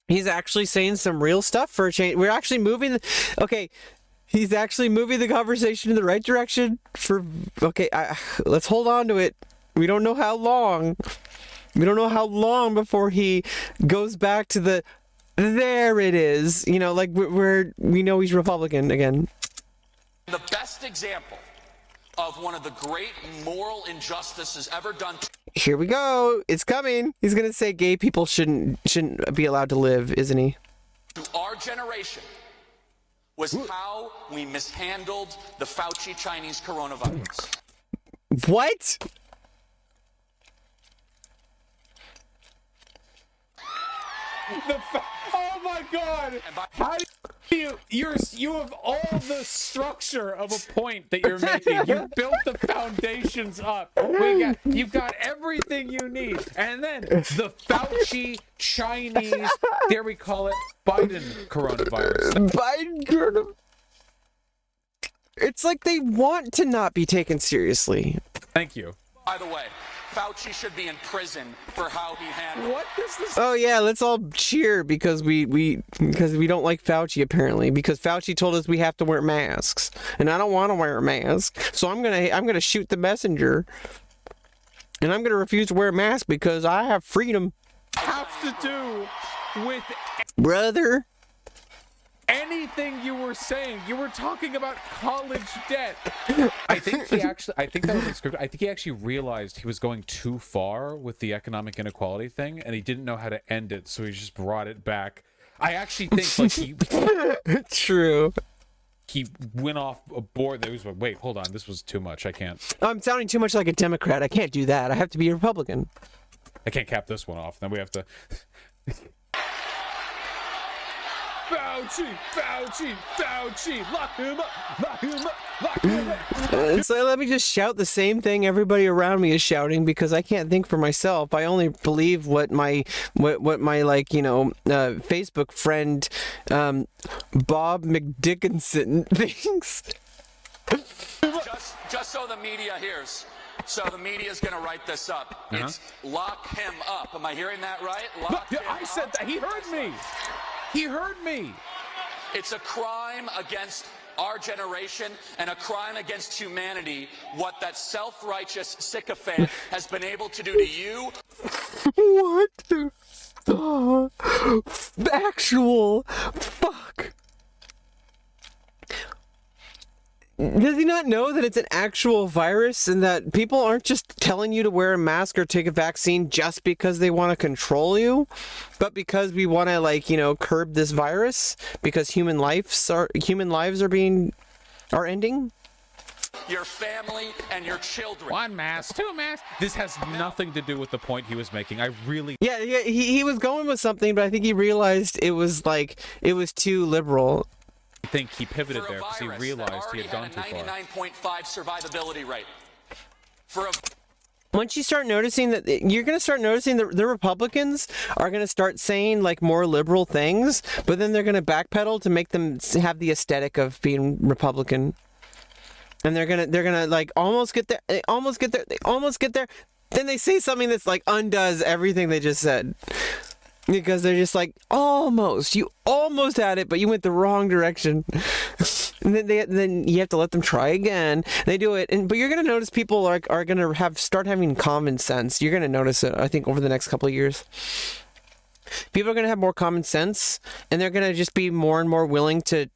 he's actually saying some real stuff for a change. We're actually moving. Okay. He's actually moving the conversation in the right direction. Let's hold on to it. We don't know how long. We don't know how long before he goes back to the, there it is. You know, like we know he's Republican again. the best example of one of the great moral injustices ever done. Here we go. It's coming. He's gonna say gay people shouldn't be allowed to live, isn't he? To our generation was how we mishandled the Fauci Chinese coronavirus. What? Oh my God! How do you have all the structure of a point that you're making. You built the foundations up. You've got everything you need, and then the Fauci Chinese, dare we call it, Biden coronavirus. Biden coronavirus. It's like they want to not be taken seriously. Thank you. By the way, Fauci should be in prison for how he handled. What is this? Oh yeah, let's all cheer because we don't like Fauci apparently, because Fauci told us we have to wear masks, and I don't want to wear a mask, so I'm gonna shoot the messenger, and I'm gonna refuse to wear a mask because I have freedom. Have to do with Brother. anything you were saying. You were talking about college debt. I think that was the script. I think he actually realized he was going too far with the economic inequality thing, and he didn't know how to end it, so he just brought it back. I actually think like True. he went off a board that was like, wait, hold on, this was too much. I can't. I'm sounding too much like a Democrat. I can't do that. I have to be a Republican. I can't cap this one off. Then we have to. Fauci, lock him up. So let me just shout the same thing everybody around me is shouting, because I can't think for myself. I only believe what my Facebook friend Bob McDickinson thinks. Just so the media hears. So the media is going to write this up. It's lock him up. Am I hearing that right? I said that. He heard me. He heard me. It's a crime against our generation, and a crime against humanity what that self-righteous sycophant has been able to do to you. What the actual fuck? Does he not know that it's an actual virus and that people aren't just telling you to wear a mask or take a vaccine just because they want to control you, but because we want to, like, you know, curb this virus because human lives are ending? Your family and your children. One mask, two masks. This has nothing to do with the point he was making. I really... Yeah, he was going with something, but I think he realized it was too liberal. I think he pivoted there because he realized he had gone too far. 99.5 survivability rate. Once you start noticing that, you're going to start noticing that the Republicans are going to start saying like more liberal things, but then they're going to backpedal to make them have the aesthetic of being Republican. And they're gonna like almost get there. They almost get there. Then they say something that's like undoes everything they just said. Because they're just like, you almost had it, but you went the wrong direction. And then you have to let them try again. They do it, but you're gonna notice people are gonna start having common sense. You're gonna notice it, I think, over the next couple of years. People are gonna have more common sense, and they're gonna just be more and more willing to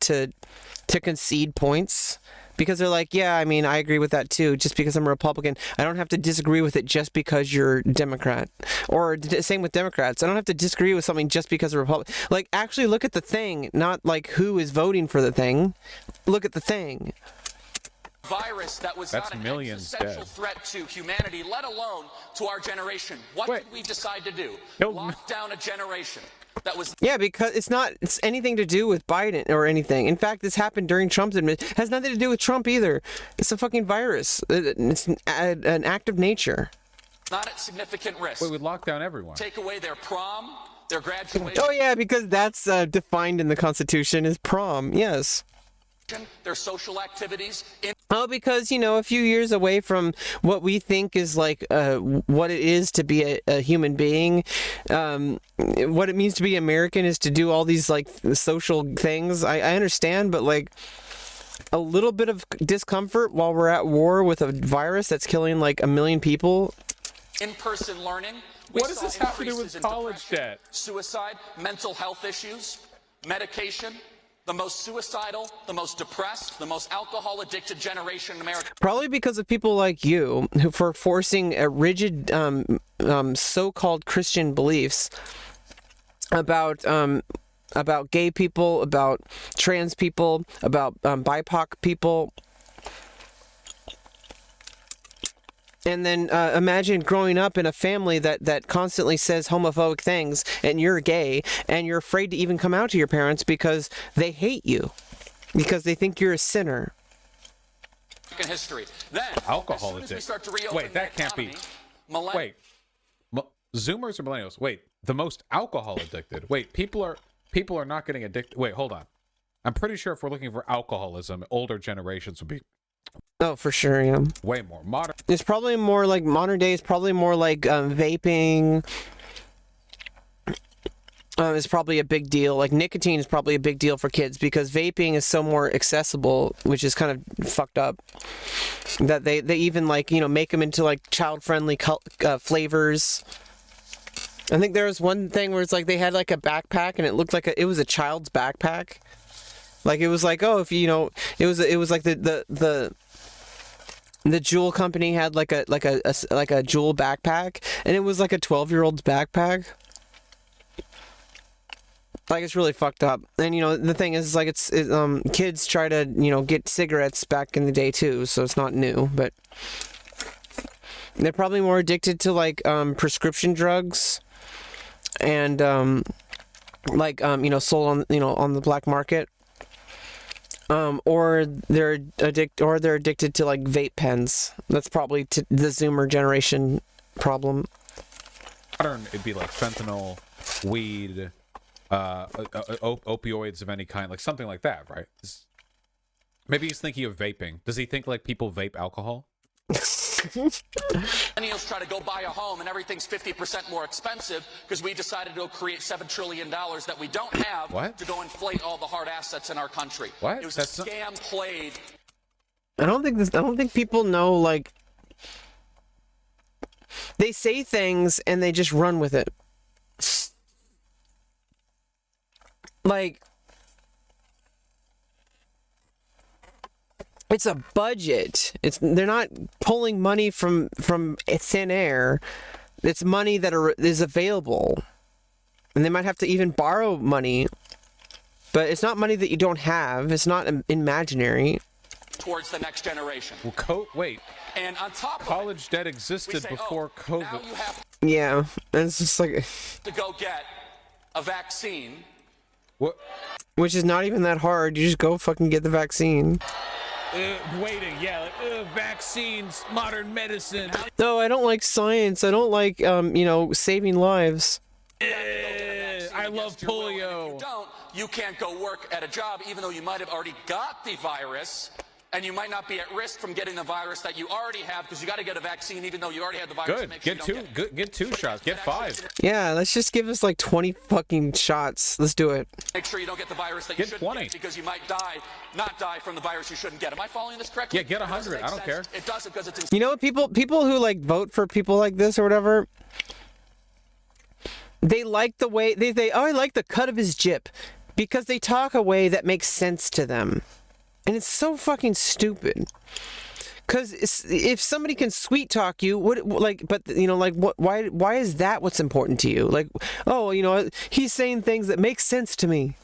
concede points. Because they're like, yeah, I mean, I agree with that too. Just because I'm a Republican, I don't have to disagree with it just because you're Democrat. Or same with Democrats. I don't have to disagree with something just because a Republican. Like, actually look at the thing, not like who is voting for the thing. Look at the thing. Virus that was That's not an millions existential dead. threat to humanity, let alone to our generation. What did we decide to do? No. Lock down a generation. That was because it's anything to do with Biden or anything. In fact, this happened during Trump's administration. It has nothing to do with Trump either. It's a fucking virus. It's an act of nature. not at significant risk. Wait, we locked down everyone. Take away their prom, their graduation. Oh yeah, because that's defined in the Constitution as prom. Yes. Their social activities. Oh, because, you know, a few years away from what we think is like what it is to be a human being, what it means to be American is to do all these like social things. I understand, but like a little bit of discomfort while we're at war with a virus that's killing like 1 million people. In-person learning. What does this have to do with college debt? Suicide, mental health issues, medication. The most suicidal, the most depressed, the most alcohol-addicted generation in America. Probably because of people like you, who for forcing a rigid so-called Christian beliefs about gay people, about trans people, about BIPOC people. And then imagine growing up in a family that constantly says homophobic things, and you're gay, and you're afraid to even come out to your parents because they hate you, because they think you're a sinner. History. Then, alcohol as soon as we addict. start to reopen Wait, that the can't be. economy, Wait, Zoomers or millennials? Wait, the most alcohol addicted. Wait, people are not getting addicted. Wait, hold on. I'm pretty sure if we're looking for alcoholism, older generations would be. Oh, for sure, yeah. Way more modern. It's probably more like modern day. It's probably more like vaping. It's probably a big deal. Like nicotine is probably a big deal for kids because vaping is so more accessible, which is kind of fucked up. That they even like, you know, make them into like child-friendly flavors. I think there was one thing where it's like they had like a backpack and it looked like it was a child's backpack. Like it was like, oh, if you know, it was like the Jewel company had like a Jewel backpack, and it was like a 12-year-old's backpack. Like it's really fucked up. And you know the thing is like kids try to, you know, get cigarettes back in the day too, so it's not new, but they're probably more addicted to like prescription drugs and you know, sold on, you know, on the black market. Or they're addicted to like vape pens. That's probably the Zoomer generation problem. Modern, it'd be like fentanyl, weed, opioids of any kind, like something like that, right? Maybe he's thinking of vaping. Does he think like people vape alcohol? Millennials try to go buy a home and everything's 50% more expensive because we decided to go create $7 trillion that we don't have to go inflate all the hard assets in our country. What? It was a scam played. I don't think people know, like, they say things and they just run with it. Like, it's a budget. They're not pulling money from thin air. It's money that is available. And they might have to even borrow money. But it's not money that you don't have. It's not imaginary. Towards the next generation. Well, wait. And on top of college debt existed before COVID. Now you have Yeah, it's just like to go get a vaccine. What? Which is not even that hard. You just go fucking get the vaccine. Waiting, yeah, like, vaccines, modern medicine. No, I don't like science. I don't like, saving lives. I love polio. If you don't, you can't go work at a job even though you might have already got the virus. And you might not be at risk from getting the virus that you already have because you got to get a vaccine even though you already have the virus. Good. Get two shots. Get 5. Yeah, let's just give us like 20 fucking shots. Let's do it. Make sure you don't get the virus that you shouldn't get because you might not die from the virus you shouldn't get. Am I following this correctly? Yeah, get 100. I don't care. It doesn't because it's. You know what? People who like vote for people like this or whatever, they like the way I like the cut of his jib because they talk a way that makes sense to them. And it's so fucking stupid. Because if somebody can sweet talk you, why is that what's important to you? Like, oh, he's saying things that make sense to me.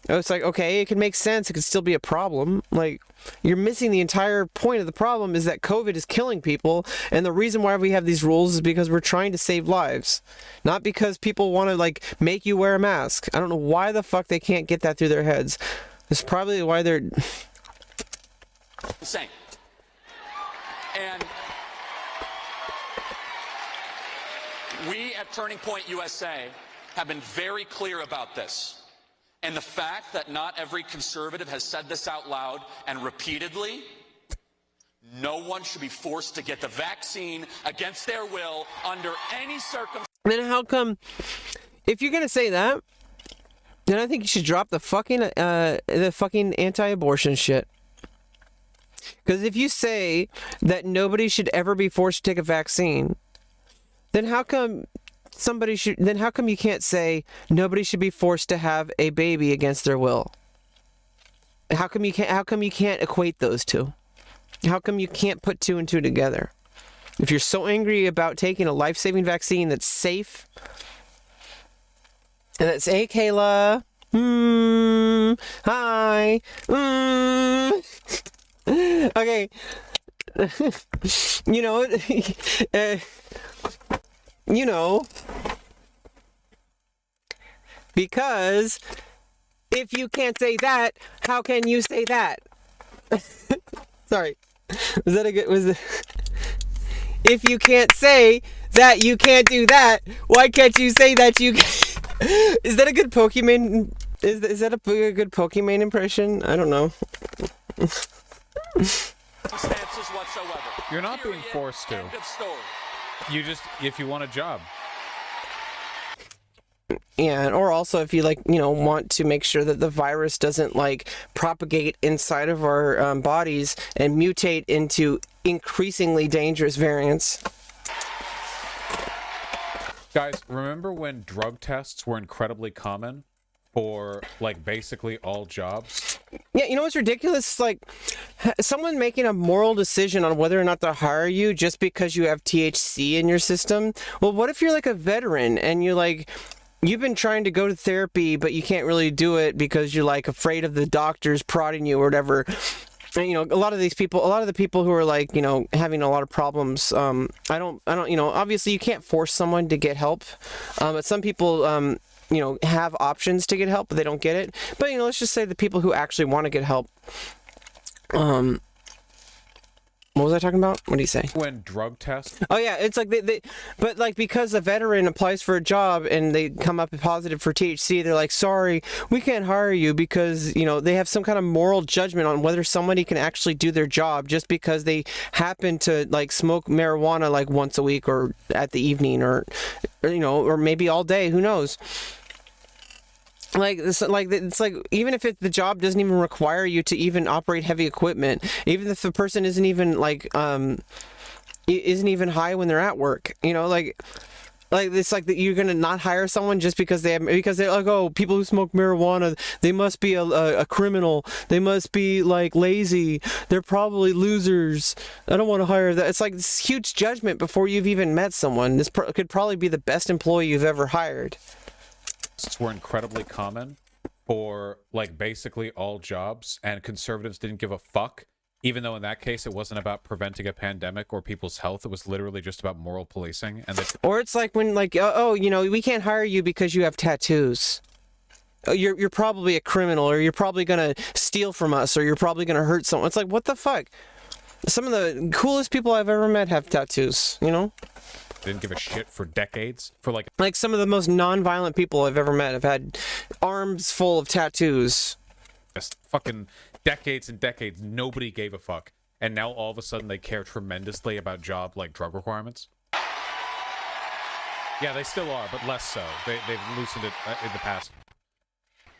It's like, okay, it can make sense. It could still be a problem. Like, you're missing the entire point of the problem is that COVID is killing people. And the reason why we have these rules is because we're trying to save lives. Not because people want to, like, make you wear a mask. I don't know why the fuck they can't get that through their heads. It's probably why they're... Insane. And we at Turning Point USA have been very clear about this. And the fact that not every conservative has said this out loud and repeatedly, no one should be forced to get the vaccine against their will under any circumstance. Then how come, if you're going to say that, then I think you should drop the fucking anti-abortion shit. Because if you say that nobody should ever be forced to take a vaccine, then how come you can't say nobody should be forced to have a baby against their will? How come you can't equate those two? How come you can't put 2 and 2 together? If you're so angry about taking a life-saving vaccine that's safe, and that's, hey, Kayla, hi, okay, because if you can't say that, how can you say that? Sorry, if you can't say that you can't do that, why can't you say that you can? Is that a good Pokemon? Is that a good Pokemon impression? I don't know. Circumstances whatsoever. You're not being forced to. End of story. You just, if you want a job. Yeah, or also if you want to make sure that the virus doesn't propagate inside of our bodies and mutate into increasingly dangerous variants. Guys, remember when drug tests were incredibly common for basically all jobs? Yeah, you know what's ridiculous? Someone making a moral decision on whether or not to hire you just because you have THC in your system. Well, what if you're a veteran and you've been trying to go to therapy, but you can't really do it because you're afraid of the doctors prodding you or whatever. And, a lot of the people who are having a lot of problems, I don't, obviously you can't force someone to get help. But some people, have options to get help, but they don't get it. But, let's just say the people who actually want to get help, What was I talking about? What do you say? When drug tests. Oh yeah, it's like but like because a veteran applies for a job and they come up positive for THC, they're like, sorry, we can't hire you because, you know, they have some kind of moral judgment on whether somebody can actually do their job just because they happen to like smoke marijuana like once a week or at the evening or you know, or maybe all day, who knows. Like it's like even if the job doesn't even require you to even operate heavy equipment, even if the person isn't even like isn't even high when they're at work, you know, like it's like that you're gonna not hire someone just because they're like, oh, people who smoke marijuana, they must be a criminal, they must be like lazy, they're probably losers, I don't want to hire that. It's like this huge judgment before you've even met someone. This could probably be the best employee you've ever hired. Were incredibly common for like basically all jobs, and conservatives didn't give a fuck, even though in that case it wasn't about preventing a pandemic or people's health. It was literally just about moral policing. And or it's like when like, oh, you know, we can't hire you because you have tattoos. Oh, you're probably a criminal, or you're probably gonna steal from us, or you're probably gonna hurt someone. It's like, what the fuck? Some of the coolest people I've ever met have tattoos, you know? Didn't give a shit for decades. For like some of the most non-violent people I've ever met have had arms full of tattoos. just fucking decades and decades, nobody gave a fuck. And now all of a sudden they care tremendously about job like drug requirements. Yeah, they still are, but less so. They've loosened it in the past.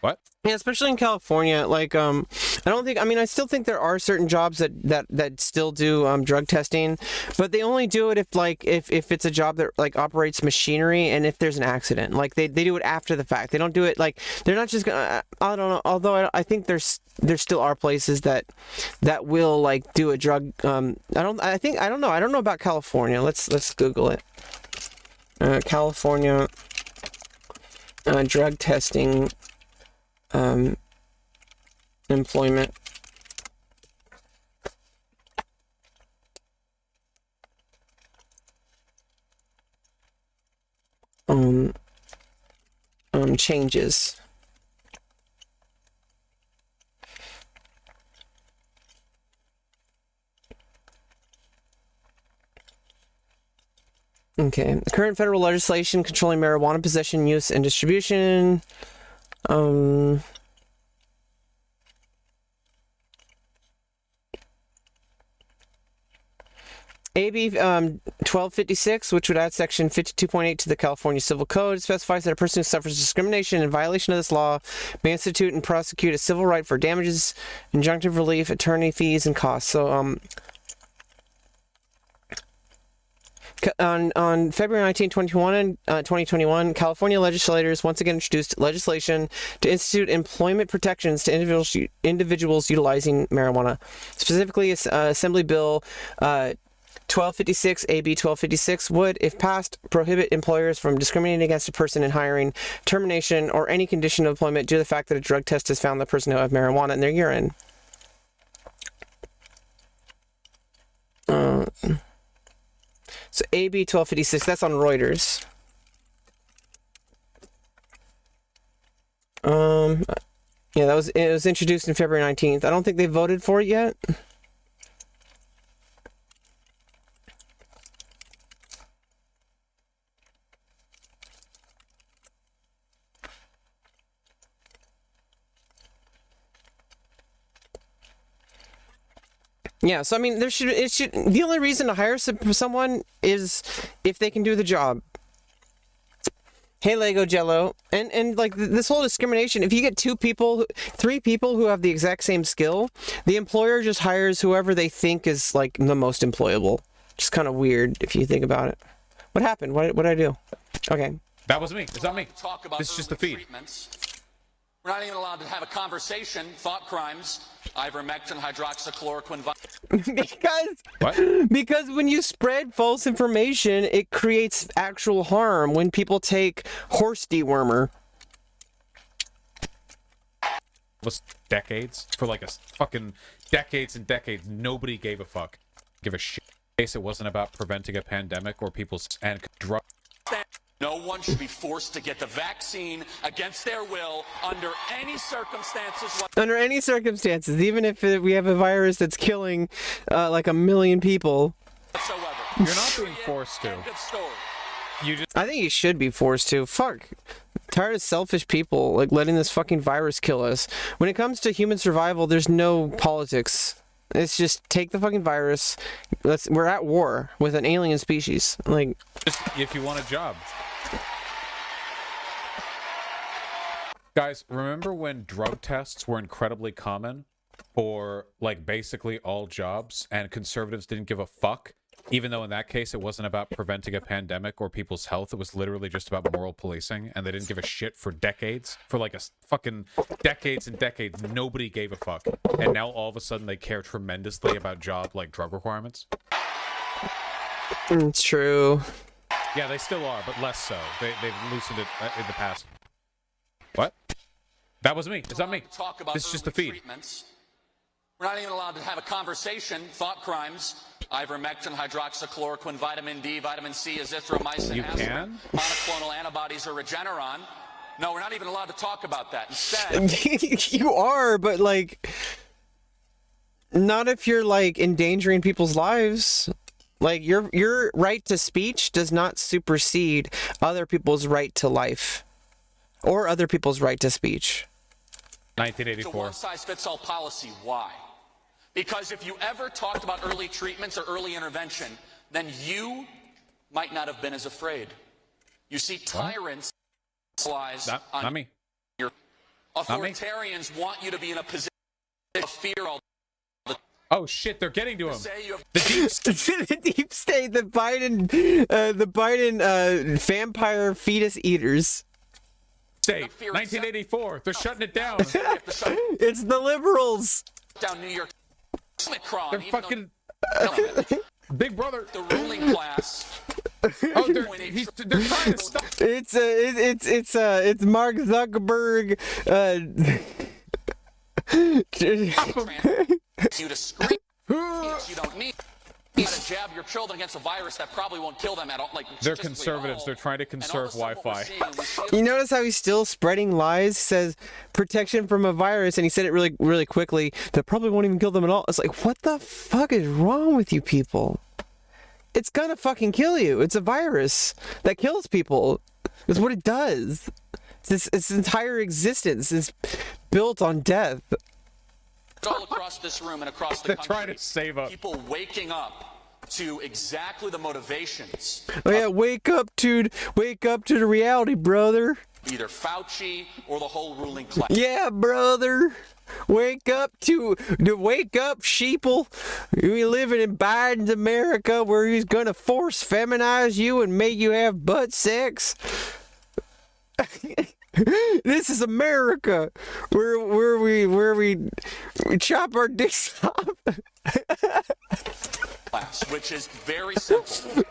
What? Yeah, especially in California. Like, I still think there are certain jobs that still do drug testing, but they only do it if it's a job that like operates machinery and if there's an accident. Like they do it after the fact. They don't do it like they're not just gonna. I don't know. Although I think there still are places that will like do a drug. I don't know. I don't know about California. Let's Google it. California drug testing. Employment. Changes. Okay. The current federal legislation controlling marijuana possession, use, and distribution. AB 1256, which would add section 52.8 to the California Civil Code, specifies that a person who suffers discrimination in violation of this law may institute and prosecute a civil right for damages, injunctive relief, attorney fees, and costs. So, on February 19, 2021, California legislators once again introduced legislation to institute employment protections to individuals utilizing marijuana. Specifically, Assembly Bill 1256, AB 1256 would, if passed, prohibit employers from discriminating against a person in hiring, termination, or any condition of employment due to the fact that a drug test has found the person to have marijuana in their urine. So AB 1256, that's on Reuters. Yeah, it was introduced in February 19th. I don't think they voted for it yet. Yeah, so I mean, the only reason to hire someone is if they can do the job. Hey, Lego Jello, and like this whole discrimination, if you get three people who have the exact same skill, the employer just hires whoever they think is like the most employable. Just kind of weird if you think about it. What happened? What did I do? Okay. That was me. It's not me. Talk about this is just the feed. Treatments. We're not even allowed to have a conversation. Thought crimes, ivermectin, hydroxychloroquine. Because when you spread false information, it creates actual harm. When people take horse dewormer. It was decades for like a fucking decades and decades. Nobody gave a fuck. Give a shit. In case it wasn't about preventing a pandemic or people's and drug. No one should be forced to get the vaccine against their will under any circumstances. Under any circumstances, even if we have a virus that's killing like 1 million people. Whatsoever. You're not being forced to. End of story. You just I think you should be forced to. Fuck. Tired of selfish people like letting this fucking virus kill us. When it comes to human survival, there's no politics. It's just take the fucking virus. We're at war with an alien species. Like, just if you want a job. Guys, remember when drug tests were incredibly common for like basically all jobs and conservatives didn't give a fuck? Even though in that case it wasn't about preventing a pandemic or people's health, it was literally just about moral policing, and they didn't give a shit for decades. For like fucking decades and decades, nobody gave a fuck. And now all of a sudden they care tremendously about drug requirements. it's true. Yeah, they still are, but less so. They've loosened it in the past. What? That was me. It's not me. Talk about This is just the early feed. treatments. We're not even allowed to have a conversation. Thought crimes. Ivermectin, hydroxychloroquine, vitamin D, vitamin C, azithromycin, You aspirin, can? monoclonal antibodies, or Regeneron. No, we're not even allowed to talk about that. Instead, You are, but like, not if you're like endangering people's lives. Like your right to speech does not supersede other people's right to life, or other people's right to speech. it's a 1984. one-size-fits-all policy. Why? Because if you ever talked about early treatments or early intervention, then you might not have been as afraid. You see, tyrants lies on Not me. your authoritarians want you to be in a position of fear all the time. Oh shit, they're getting to him. Say you have The deep The deep state, the Biden vampire fetus eaters. state. 1984. They're shutting it down. you have to shut It's the liberals. down New York. Omicron, They're even fucking though Big Brother. the ruling class. Oh, they're trying to stop. It's Mark Zuckerberg. You to scream. You don't need. You gotta jab your children against a virus that probably won't kill them at all. Like They're statistically conservatives. all. They're trying to And all of a conserve sudden what we're Wi-Fi. seeing, we see You notice how he's still spreading lies? He says protection from a virus, and he said it really, really quickly. That probably won't even kill them at all. It's like, what the fuck is wrong with you people? It's gonna fucking kill you. It's a virus that kills people. It's what it does. Its entire existence is built on death. all across this room and across the They're country. trying to save up. People waking up to exactly the motivations. Oh yeah, wake up to the reality, brother. Either Fauci or the whole ruling class. Yeah, brother. Wake up, sheeple. We living in Biden's America where he's gonna force feminize you and make you have butt sex. This is America, where we chop our dicks off. Class, which is very simple.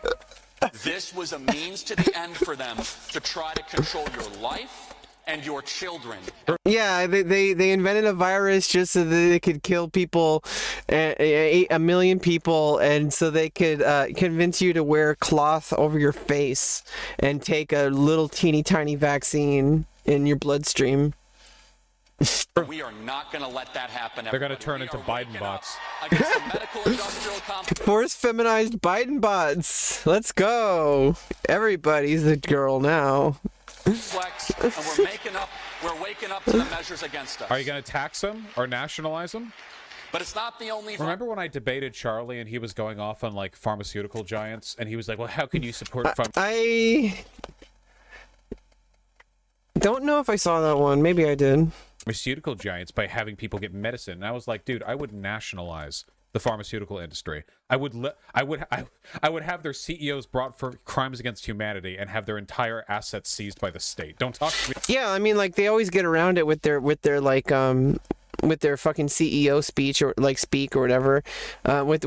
This was a means to the end for them to try to control your life and your children. Yeah, they invented a virus just so that they could kill people, 1 million people, and so they could convince you to wear cloth over your face and take a little teeny tiny vaccine in your bloodstream. We are not going to let that happen. They're going to everybody. turn We into are Biden waking bots. up against the medical industrial complex. Force feminized Biden bots. Let's go. Everybody's a girl now. And we're waking up to the measures against us. Are you going to tax them or nationalize them? But it's not the only. Remember when I debated Charlie and he was going off on like pharmaceutical giants and he was like, well, how can you support I don't know if I saw that one. Maybe I did. pharmaceutical giants by having people get medicine? And I was like, dude, I would nationalize the pharmaceutical industry. I would have their CEOs brought for crimes against humanity and have their entire assets seized by the state. Don't talk to me. Yeah, I mean, like they always get around it with their with their fucking CEO speech or like speak or whatever, with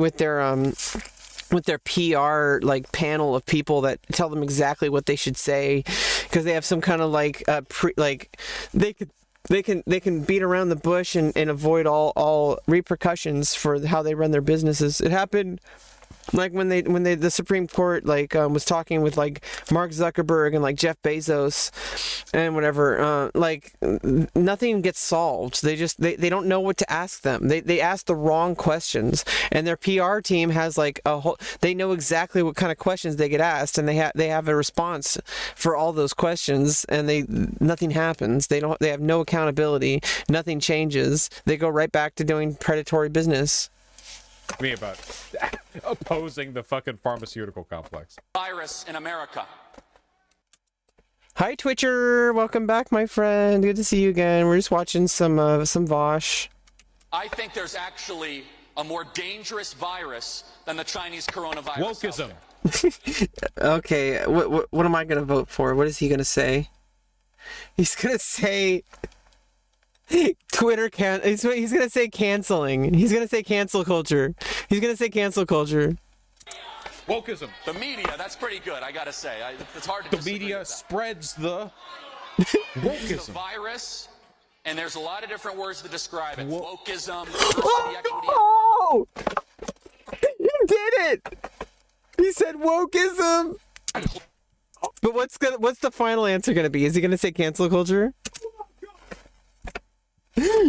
their PR like panel of people that tell them exactly what they should say, because they have some kind of they can beat around the bush and avoid all repercussions for how they run their businesses. It happened Like when the Supreme Court was talking with like Mark Zuckerberg and like Jeff Bezos and whatever, nothing gets solved. They don't know what to ask them. They ask the wrong questions, and their PR team has like they know exactly what kind of questions they get asked, and they have a response for all those questions, and nothing happens. They have no accountability. Nothing changes. They go right back to doing predatory business. Me about opposing the fucking pharmaceutical complex. Virus in America. Hi Twitcher, welcome back, my friend. Good to see you again. We're just watching some Vosh. I think there's actually a more dangerous virus than the Chinese coronavirus. Wokeism. Okay, what am I gonna vote for? What is he gonna say? He's gonna say Twitter he's gonna say canceling. He's gonna say cancel culture. He's gonna say cancel culture. Wokeism. The media, that's pretty good, I gotta say. It's hard to The disagree media with that. spreads the It's a wokeism. virus, and there's a lot of different words to describe it. Wokeism, diversity, equity. Oh! He did it! He said wokeism! But what's the final answer gonna be? Is he gonna say cancel culture?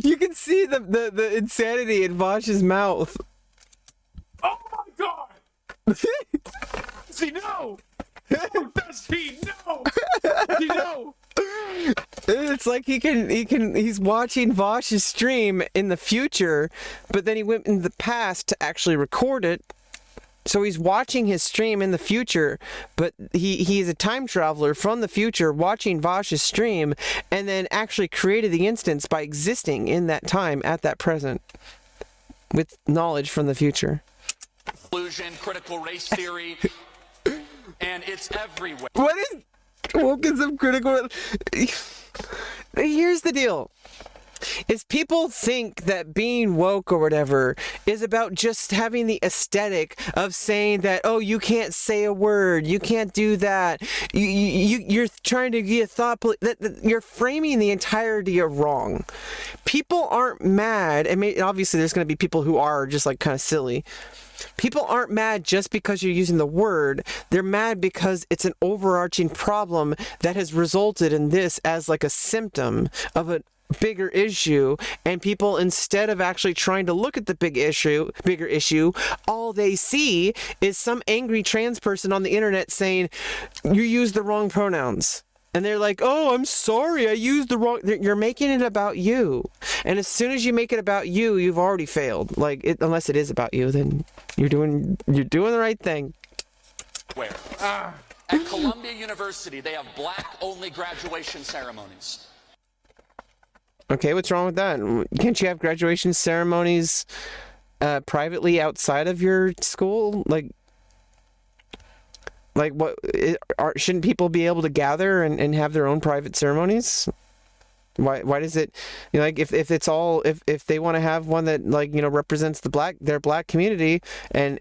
You can see the insanity in Vosh's mouth. Oh my god! Does he know? Does he know? Does he know? It's like he's watching Vosh's stream in the future, but then he went in the past to actually record it. So he's watching his stream in the future, but he's a time traveler from the future watching Vosh's stream, and then actually created the instance by existing in that time at that present with knowledge from the future. Illusion, critical race theory, and it's everywhere. What is wokeism critical? Here's the deal. Is people think that being woke or whatever is about just having the aesthetic of saying that, oh, you can't say a word, you can't do that, you're trying to get a thought, that you're framing the entirety of wrong. People aren't mad. I mean, obviously there's going to be people who are just like kind of silly. People aren't mad just because you're using the word. They're mad because it's an overarching problem that has resulted in this as like a symptom of a bigger issue, and people, instead of actually trying to look at the bigger issue, all they see is some angry trans person on the internet saying you use the wrong pronouns. And they're like, oh, I'm sorry, I used the wrong... You're making it about you. And as soon as you make it about you, you've already failed. Unless it is about you, then you're doing the right thing. Where? At Columbia University, they have black-only graduation ceremonies. Okay, what's wrong with that? Can't you have graduation ceremonies privately outside of your school? Shouldn't people be able to gather and have their own private ceremonies? Why does it, if they want to have one that represents their black community and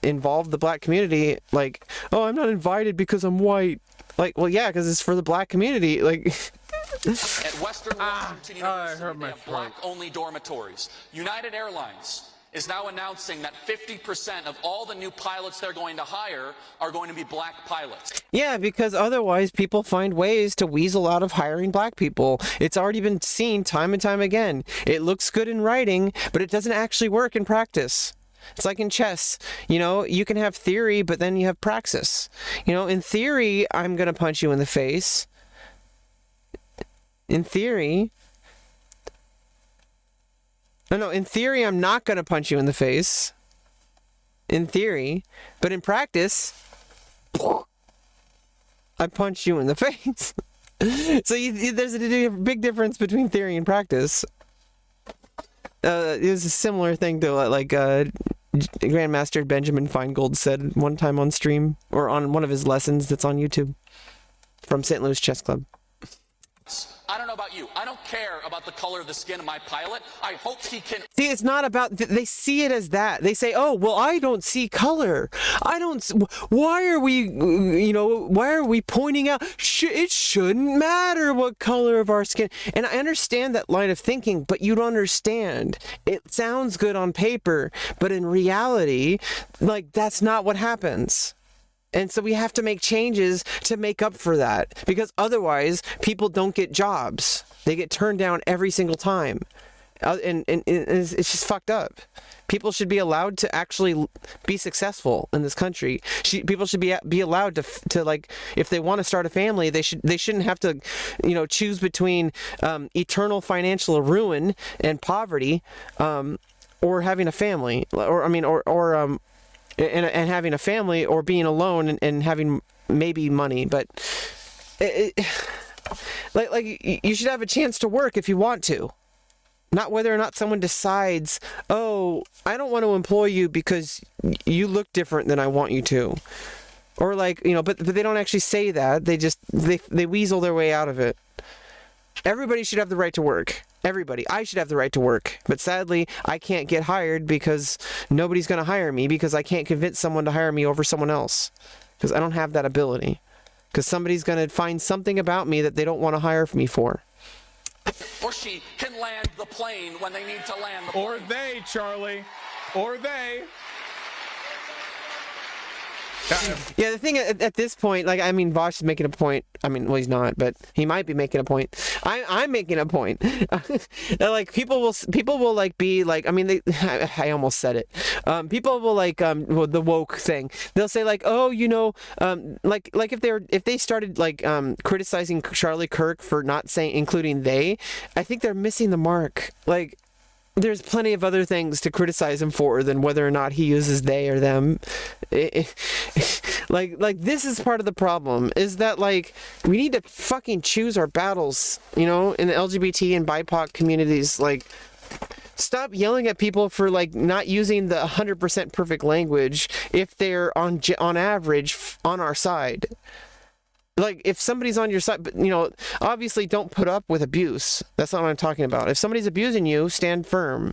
involve the black community, oh, I'm not invited because I'm white. Well, yeah, because it's for the black community. At Western Washington University, they have black-only dormitories. United Airlines is now announcing that 50% of all the new pilots they're going to hire are going to be black pilots. Yeah, because otherwise people find ways to weasel out of hiring black people. It's already been seen time and time again. It looks good in writing, but it doesn't actually work in practice. It's like in chess, you can have theory, but then you have praxis. In theory, I'm going to punch you in the face. In theory... No, in theory, I'm not going to punch you in the face. In theory. But in practice, I punch you in the face. So there's a big difference between theory and practice. It was a similar thing to Grandmaster Benjamin Feingold said one time on stream, or on one of his lessons that's on YouTube from St. Louis Chess Club. I don't know about you. I don't care about the color of the skin of my pilot. I hope he can. See, it's not about, they see it as that. They say, oh, well, I don't see color. Why are we pointing out, it shouldn't matter what color of our skin. And I understand that line of thinking, but you don't understand. It sounds good on paper, but in reality, like, that's not what happens. And so we have to make changes to make up for that, because otherwise people don't get jobs. They get turned down every single time. And it's just fucked up. People should be allowed to actually be successful in this country. People should be allowed to like, if they want to start a family, they shouldn't have to, choose between eternal financial ruin and poverty, or having a family, and having a family, or being alone and having maybe money. But like you should have a chance to work if you want to. Not whether or not someone decides, oh, I don't want to employ you because you look different than I want you to. Or like, but they don't actually say that. They weasel their way out of it. Everybody should have the right to work. Everybody. I should have the right to work. But sadly, I can't get hired because nobody's going to hire me, because I can't convince someone to hire me over someone else. Because I don't have that ability. Because somebody's going to find something about me that they don't want to hire me for. Or she can land the plane when they need to land the plane. Or they, Charlie. Or they. Yeah, the thing at this point, like, I mean, Vosh is making a point. I mean, well, he's not, but he might be making a point. I'm making a point. Like, people will like be like, I mean, I almost said it. People will like, the woke thing. They'll say like, oh, like if they started like, criticizing Charlie Kirk for not saying, including they, I think they're missing the mark. Like, there's plenty of other things to criticize him for than whether or not he uses they or them. Like this is part of the problem, is that like we need to fucking choose our battles, in the LGBT and BIPOC communities. Like, stop yelling at people for like not using the 100% perfect language if they're on average on our side. Like, if somebody's on your side, but obviously don't put up with abuse. That's not what I'm talking about. If somebody's abusing you, stand firm.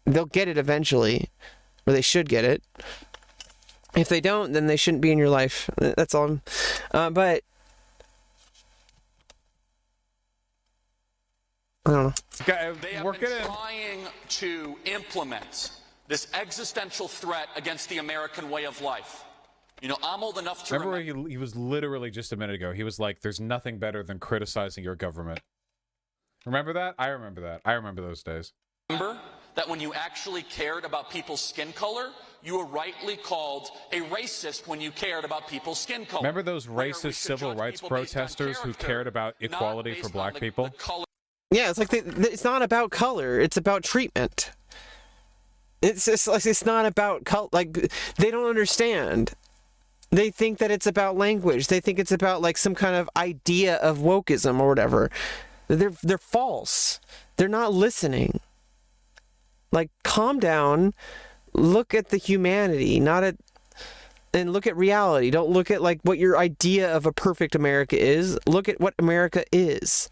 They'll get it eventually, or they should get it. If they don't, then they shouldn't be in your life. That's all. But I don't know. They have been trying to implement this existential threat against the American way of life. I'm old enough to remember. He was literally just a minute ago. He was like, "There's nothing better than criticizing your government." Remember that? I remember that. I remember those days. Remember that when you actually cared about people's skin color, you were rightly called a racist when you cared about people's skin color. Remember those racist civil rights protesters who cared about equality for black people? Yeah, it's like it's not about color. It's about treatment. It's just like, it's not about color. Like, they don't understand. They think that it's about language. They think it's about like some kind of idea of wokeism or whatever. They're false. They're not listening. Like, calm down. Look at the humanity, and look at reality. Don't look at like what your idea of a perfect America is. Look at what America is.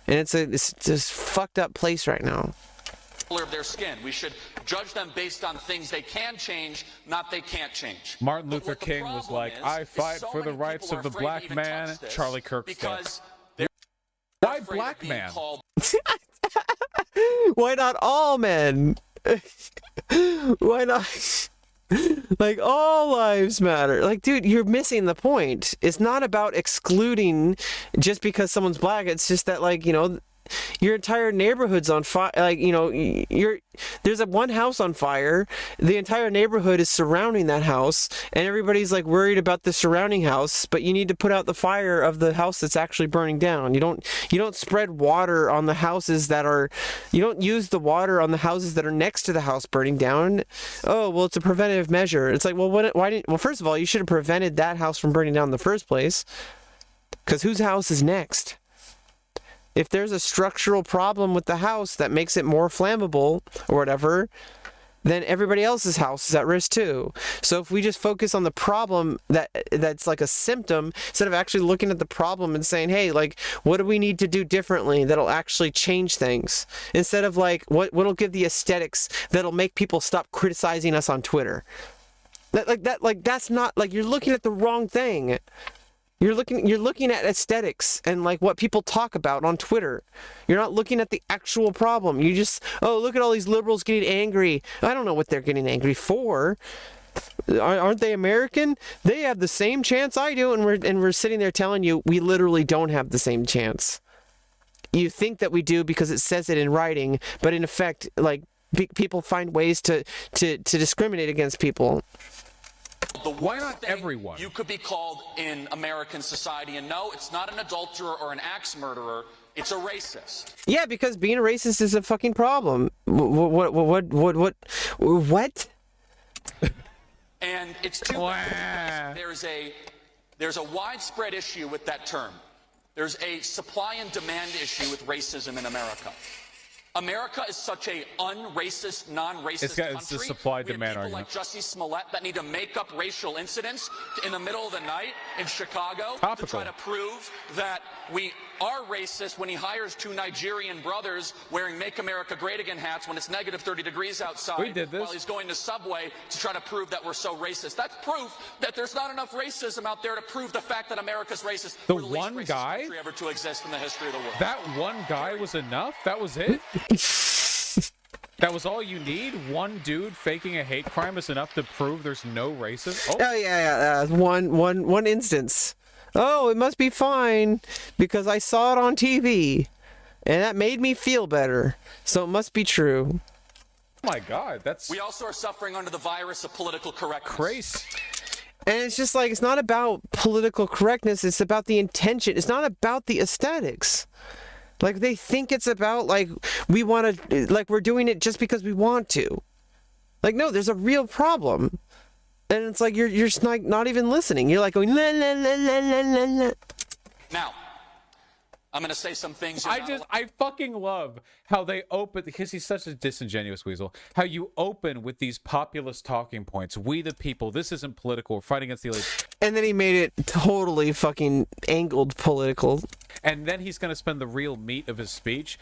And it's this fucked up place right now. Color of their skin. We should judge them based on things they can change, not they can't change. Martin Luther King was like, "I fight for the rights of the black man." Charlie Kirk because why black man? Why not all men? Why not? Like, all lives matter. Like, dude, you're missing the point. It's not about excluding just because someone's black. It's just that, like, your entire neighborhood's on fire. Like, there's one house on fire. The entire neighborhood is surrounding that house, and everybody's like worried about the surrounding house. But you need to put out the fire of the house that's actually burning down. You don't spread water on the houses that are. You don't use the water on the houses that are next to the house burning down. Oh, well, it's a preventative measure. It's like, well, why didn't? Well, first of all, you should have prevented that house from burning down in the first place. Because whose house is next? If there's a structural problem with the house that makes it more flammable or whatever, then everybody else's house is at risk too. So if we just focus on the problem that's like a symptom, instead of actually looking at the problem and saying, hey, like, what do we need to do differently that'll actually change things? Instead of like, what'll give the aesthetics that'll make people stop criticizing us on Twitter? That's not, like, you're looking at the wrong thing. You're looking at aesthetics and like what people talk about on Twitter. You're not looking at the actual problem. You just, oh, look at all these liberals getting angry. I don't know what they're getting angry for. Aren't they American? They have the same chance I do, and we're sitting there telling you we literally don't have the same chance. You think that we do because it says it in writing, but in effect, like, people find ways to discriminate against people. Why not everyone? You could be called in American society, and no, it's not an adulterer or an axe murderer. It's a racist. Yeah, because being a racist is a fucking problem. What? And it's too bad. There's a widespread issue with that term. There's a supply and demand issue with racism in America. America is such a unracist, non-racist country. It's the supply-demand we have people argument. like Jussie Smollett that need to make up racial incidents in the middle of the night in Chicago to try to prove that we are racist when he hires two Nigerian brothers wearing Make America Great Again hats when it's negative 30 degrees outside. We did this. While he's going to Subway to try to prove that we're so racist. That's proof that there's not enough racism out there to prove the fact that America's racist. The We're the least one racist guy country ever to exist in the history of the world. That one guy was enough? That was it? That was all you need? One dude faking a hate crime is enough to prove there's no racism? Oh yeah. One instance. Oh, it must be fine because I saw it on TV, and that made me feel better. So it must be true. Oh my God, that's We also are suffering under the virus of political correctness. crazy. And it's just like, it's not about political correctness. It's about the intention. It's not about the aesthetics. Like, they think it's about, like, we want to, like, we're doing it just because we want to. Like, no, there's a real problem. And it's like, you're just not even listening. You're like going, la, la, la, la, la, la, la. Now, I'm going to say some things. I fucking love how they open, because he's such a disingenuous weasel, how you open with these populist talking points. We the people, this isn't political, we're fighting against the elites. And then he made it totally fucking angled political. And then he's going to spend the real meat of his speech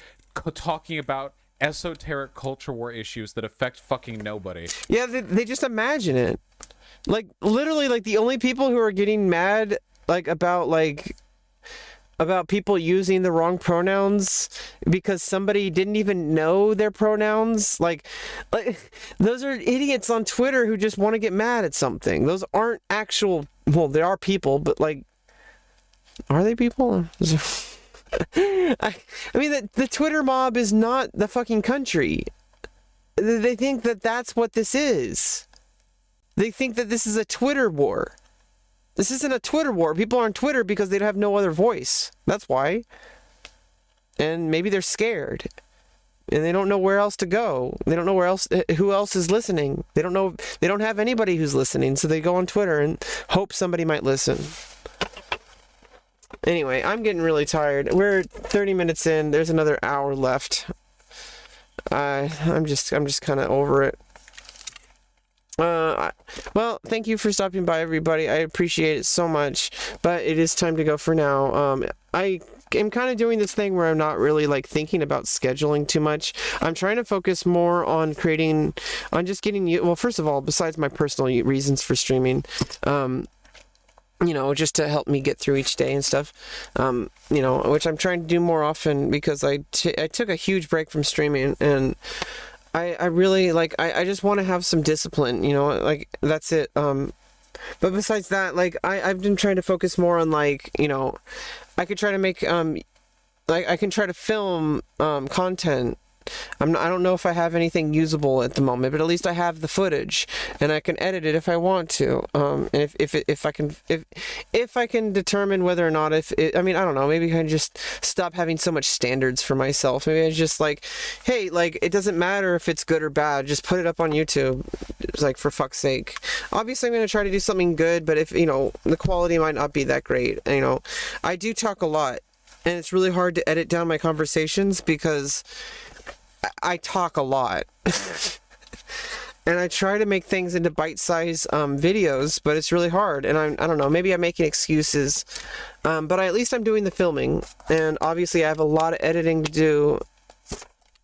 talking about esoteric culture war issues that affect fucking nobody. Yeah, they just imagine it. Like, literally, like, the only people who are getting mad, like, about people using the wrong pronouns because somebody didn't even know their pronouns. Like those are idiots on Twitter who just want to get mad at something. Those aren't actual, well, they are people, but like, are they people? I mean, the Twitter mob is not the fucking country. They think that that's what this is. They think that this is a Twitter war. This isn't a Twitter war. People are on Twitter because they have no other voice. That's why. And maybe they're scared. And they don't know where else to go. They don't know who else is listening. They don't have anybody who's listening, so they go on Twitter and hope somebody might listen. Anyway, I'm getting really tired. We're 30 minutes in. There's another hour left. I'm just kind of over it. Well, thank you for stopping by, everybody. I appreciate it so much, but it is time to go for now. I am kind of doing this thing where I'm not really like thinking about scheduling too much. I'm trying to focus more on just getting you. Well, first of all, besides my personal reasons for streaming, just to help me get through each day and stuff, which I'm trying to do more often because I took a huge break from streaming, and I really, like, I just want to have some discipline, like, that's it. But besides that, like, I've been trying to focus more on, like, I could try to make, I can try to film, content. I don't know if I have anything usable at the moment, but at least I have the footage, and I can edit it if I want to. And if I can determine whether or not I don't know, maybe I can just stop having so much standards for myself. Maybe it's just like, hey, like, it doesn't matter if it's good or bad, just put it up on YouTube. It's like, for fuck's sake. Obviously, I'm going to try to do something good, but if, the quality might not be that great. I do talk a lot, and it's really hard to edit down my conversations because I talk a lot. and I try to make things into bite-sized videos, but it's really hard. And I don't know, maybe I'm making excuses, but at least I'm doing the filming, and obviously I have a lot of editing to do,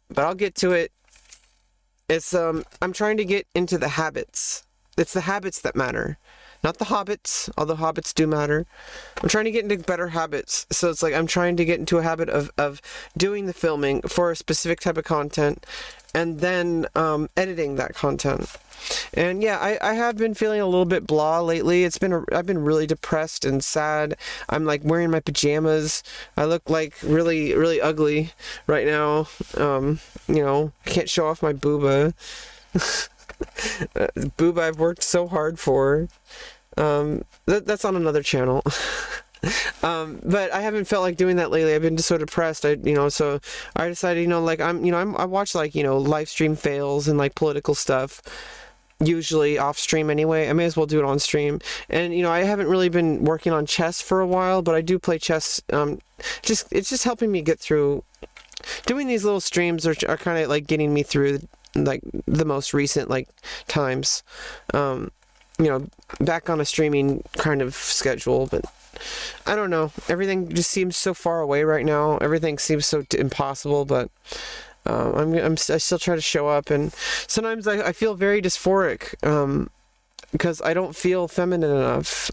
but I'll get to it. It's I'm trying to get into the habits. It's the habits that matter, not the hobbits, although hobbits do matter. I'm trying to get into better habits. So it's like I'm trying to get into a habit of doing the filming for a specific type of content, and then editing that content. And yeah, I have been feeling a little bit blah lately. I've been really depressed and sad. I'm like wearing my pajamas. I look like really, really ugly right now. You know, I can't show off my booba. Booba I've worked so hard for. That's on another channel. But I haven't felt like doing that lately. I've been just so depressed. So I decided, like I watch like, live stream fails and like political stuff, usually off stream anyway. I may as well do it on stream. And, I haven't really been working on chess for a while, but I do play chess. It's just helping me get through. Doing these little streams are kind of like getting me through like the most recent like times. Back on a streaming kind of schedule, but I don't know. Everything just seems so far away right now. Everything seems so impossible, but I still try to show up, and sometimes I feel very dysphoric because I don't feel feminine enough.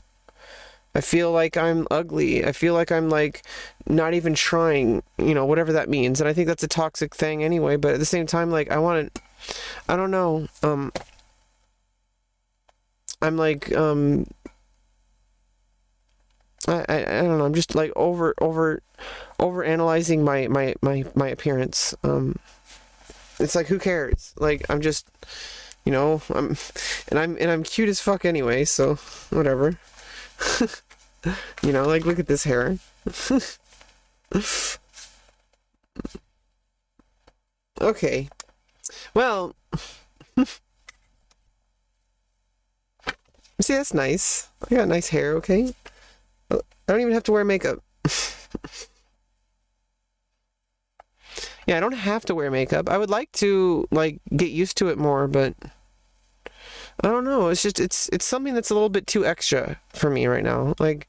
I feel like I'm ugly. I feel like I'm like not even trying, whatever that means. And I think that's a toxic thing anyway, but at the same time, like I don't know. I'm like I don't know. I'm just like over analyzing my appearance. It's like, who cares? Like I'm just, I'm cute as fuck anyway. So whatever. Like look at this hair. Okay. Well. See, that's nice. I got nice hair. Okay. I don't even have to wear makeup. Yeah, I don't have to wear makeup. I would like to like get used to it more, but I don't know. It's just it's something that's a little bit too extra for me right now. Like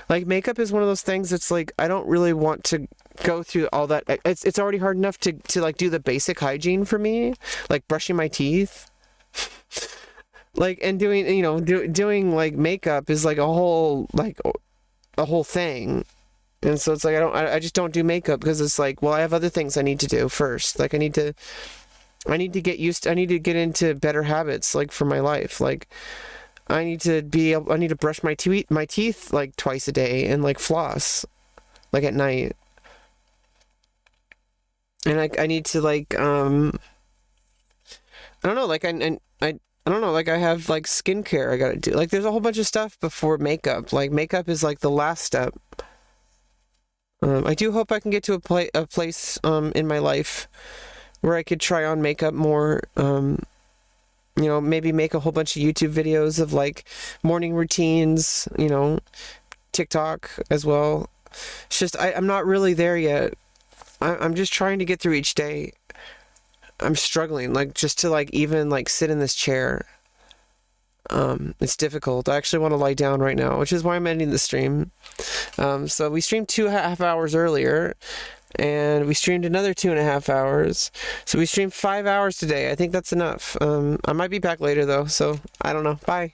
makeup is one of those things that's like I don't really want to go through all that. It's already hard enough to like do the basic hygiene for me, like brushing my teeth. Like, and doing, doing like makeup is like a whole thing. And so it's like, I just don't do makeup because it's like, well, I have other things I need to do first. Like I need to get into better habits, like for my life. Like I need to brush my teeth like twice a day and like floss, like at night. And I need to like, I don't know, like I don't know, like I have like skincare I gotta do. Like there's a whole bunch of stuff before makeup. Like makeup is like the last step. I do hope I can get to a place in my life where I could try on makeup more. Maybe make a whole bunch of YouTube videos of like morning routines, TikTok as well. It's just I'm not really there yet. I'm just trying to get through each day. I'm struggling, like, just to, like, even, like, sit in this chair. It's difficult. I actually want to lie down right now, which is why I'm ending the stream. So we streamed 2.5 hours earlier, and we streamed another 2.5 hours. So we streamed 5 hours today. I think that's enough. I might be back later, though, so I don't know. Bye.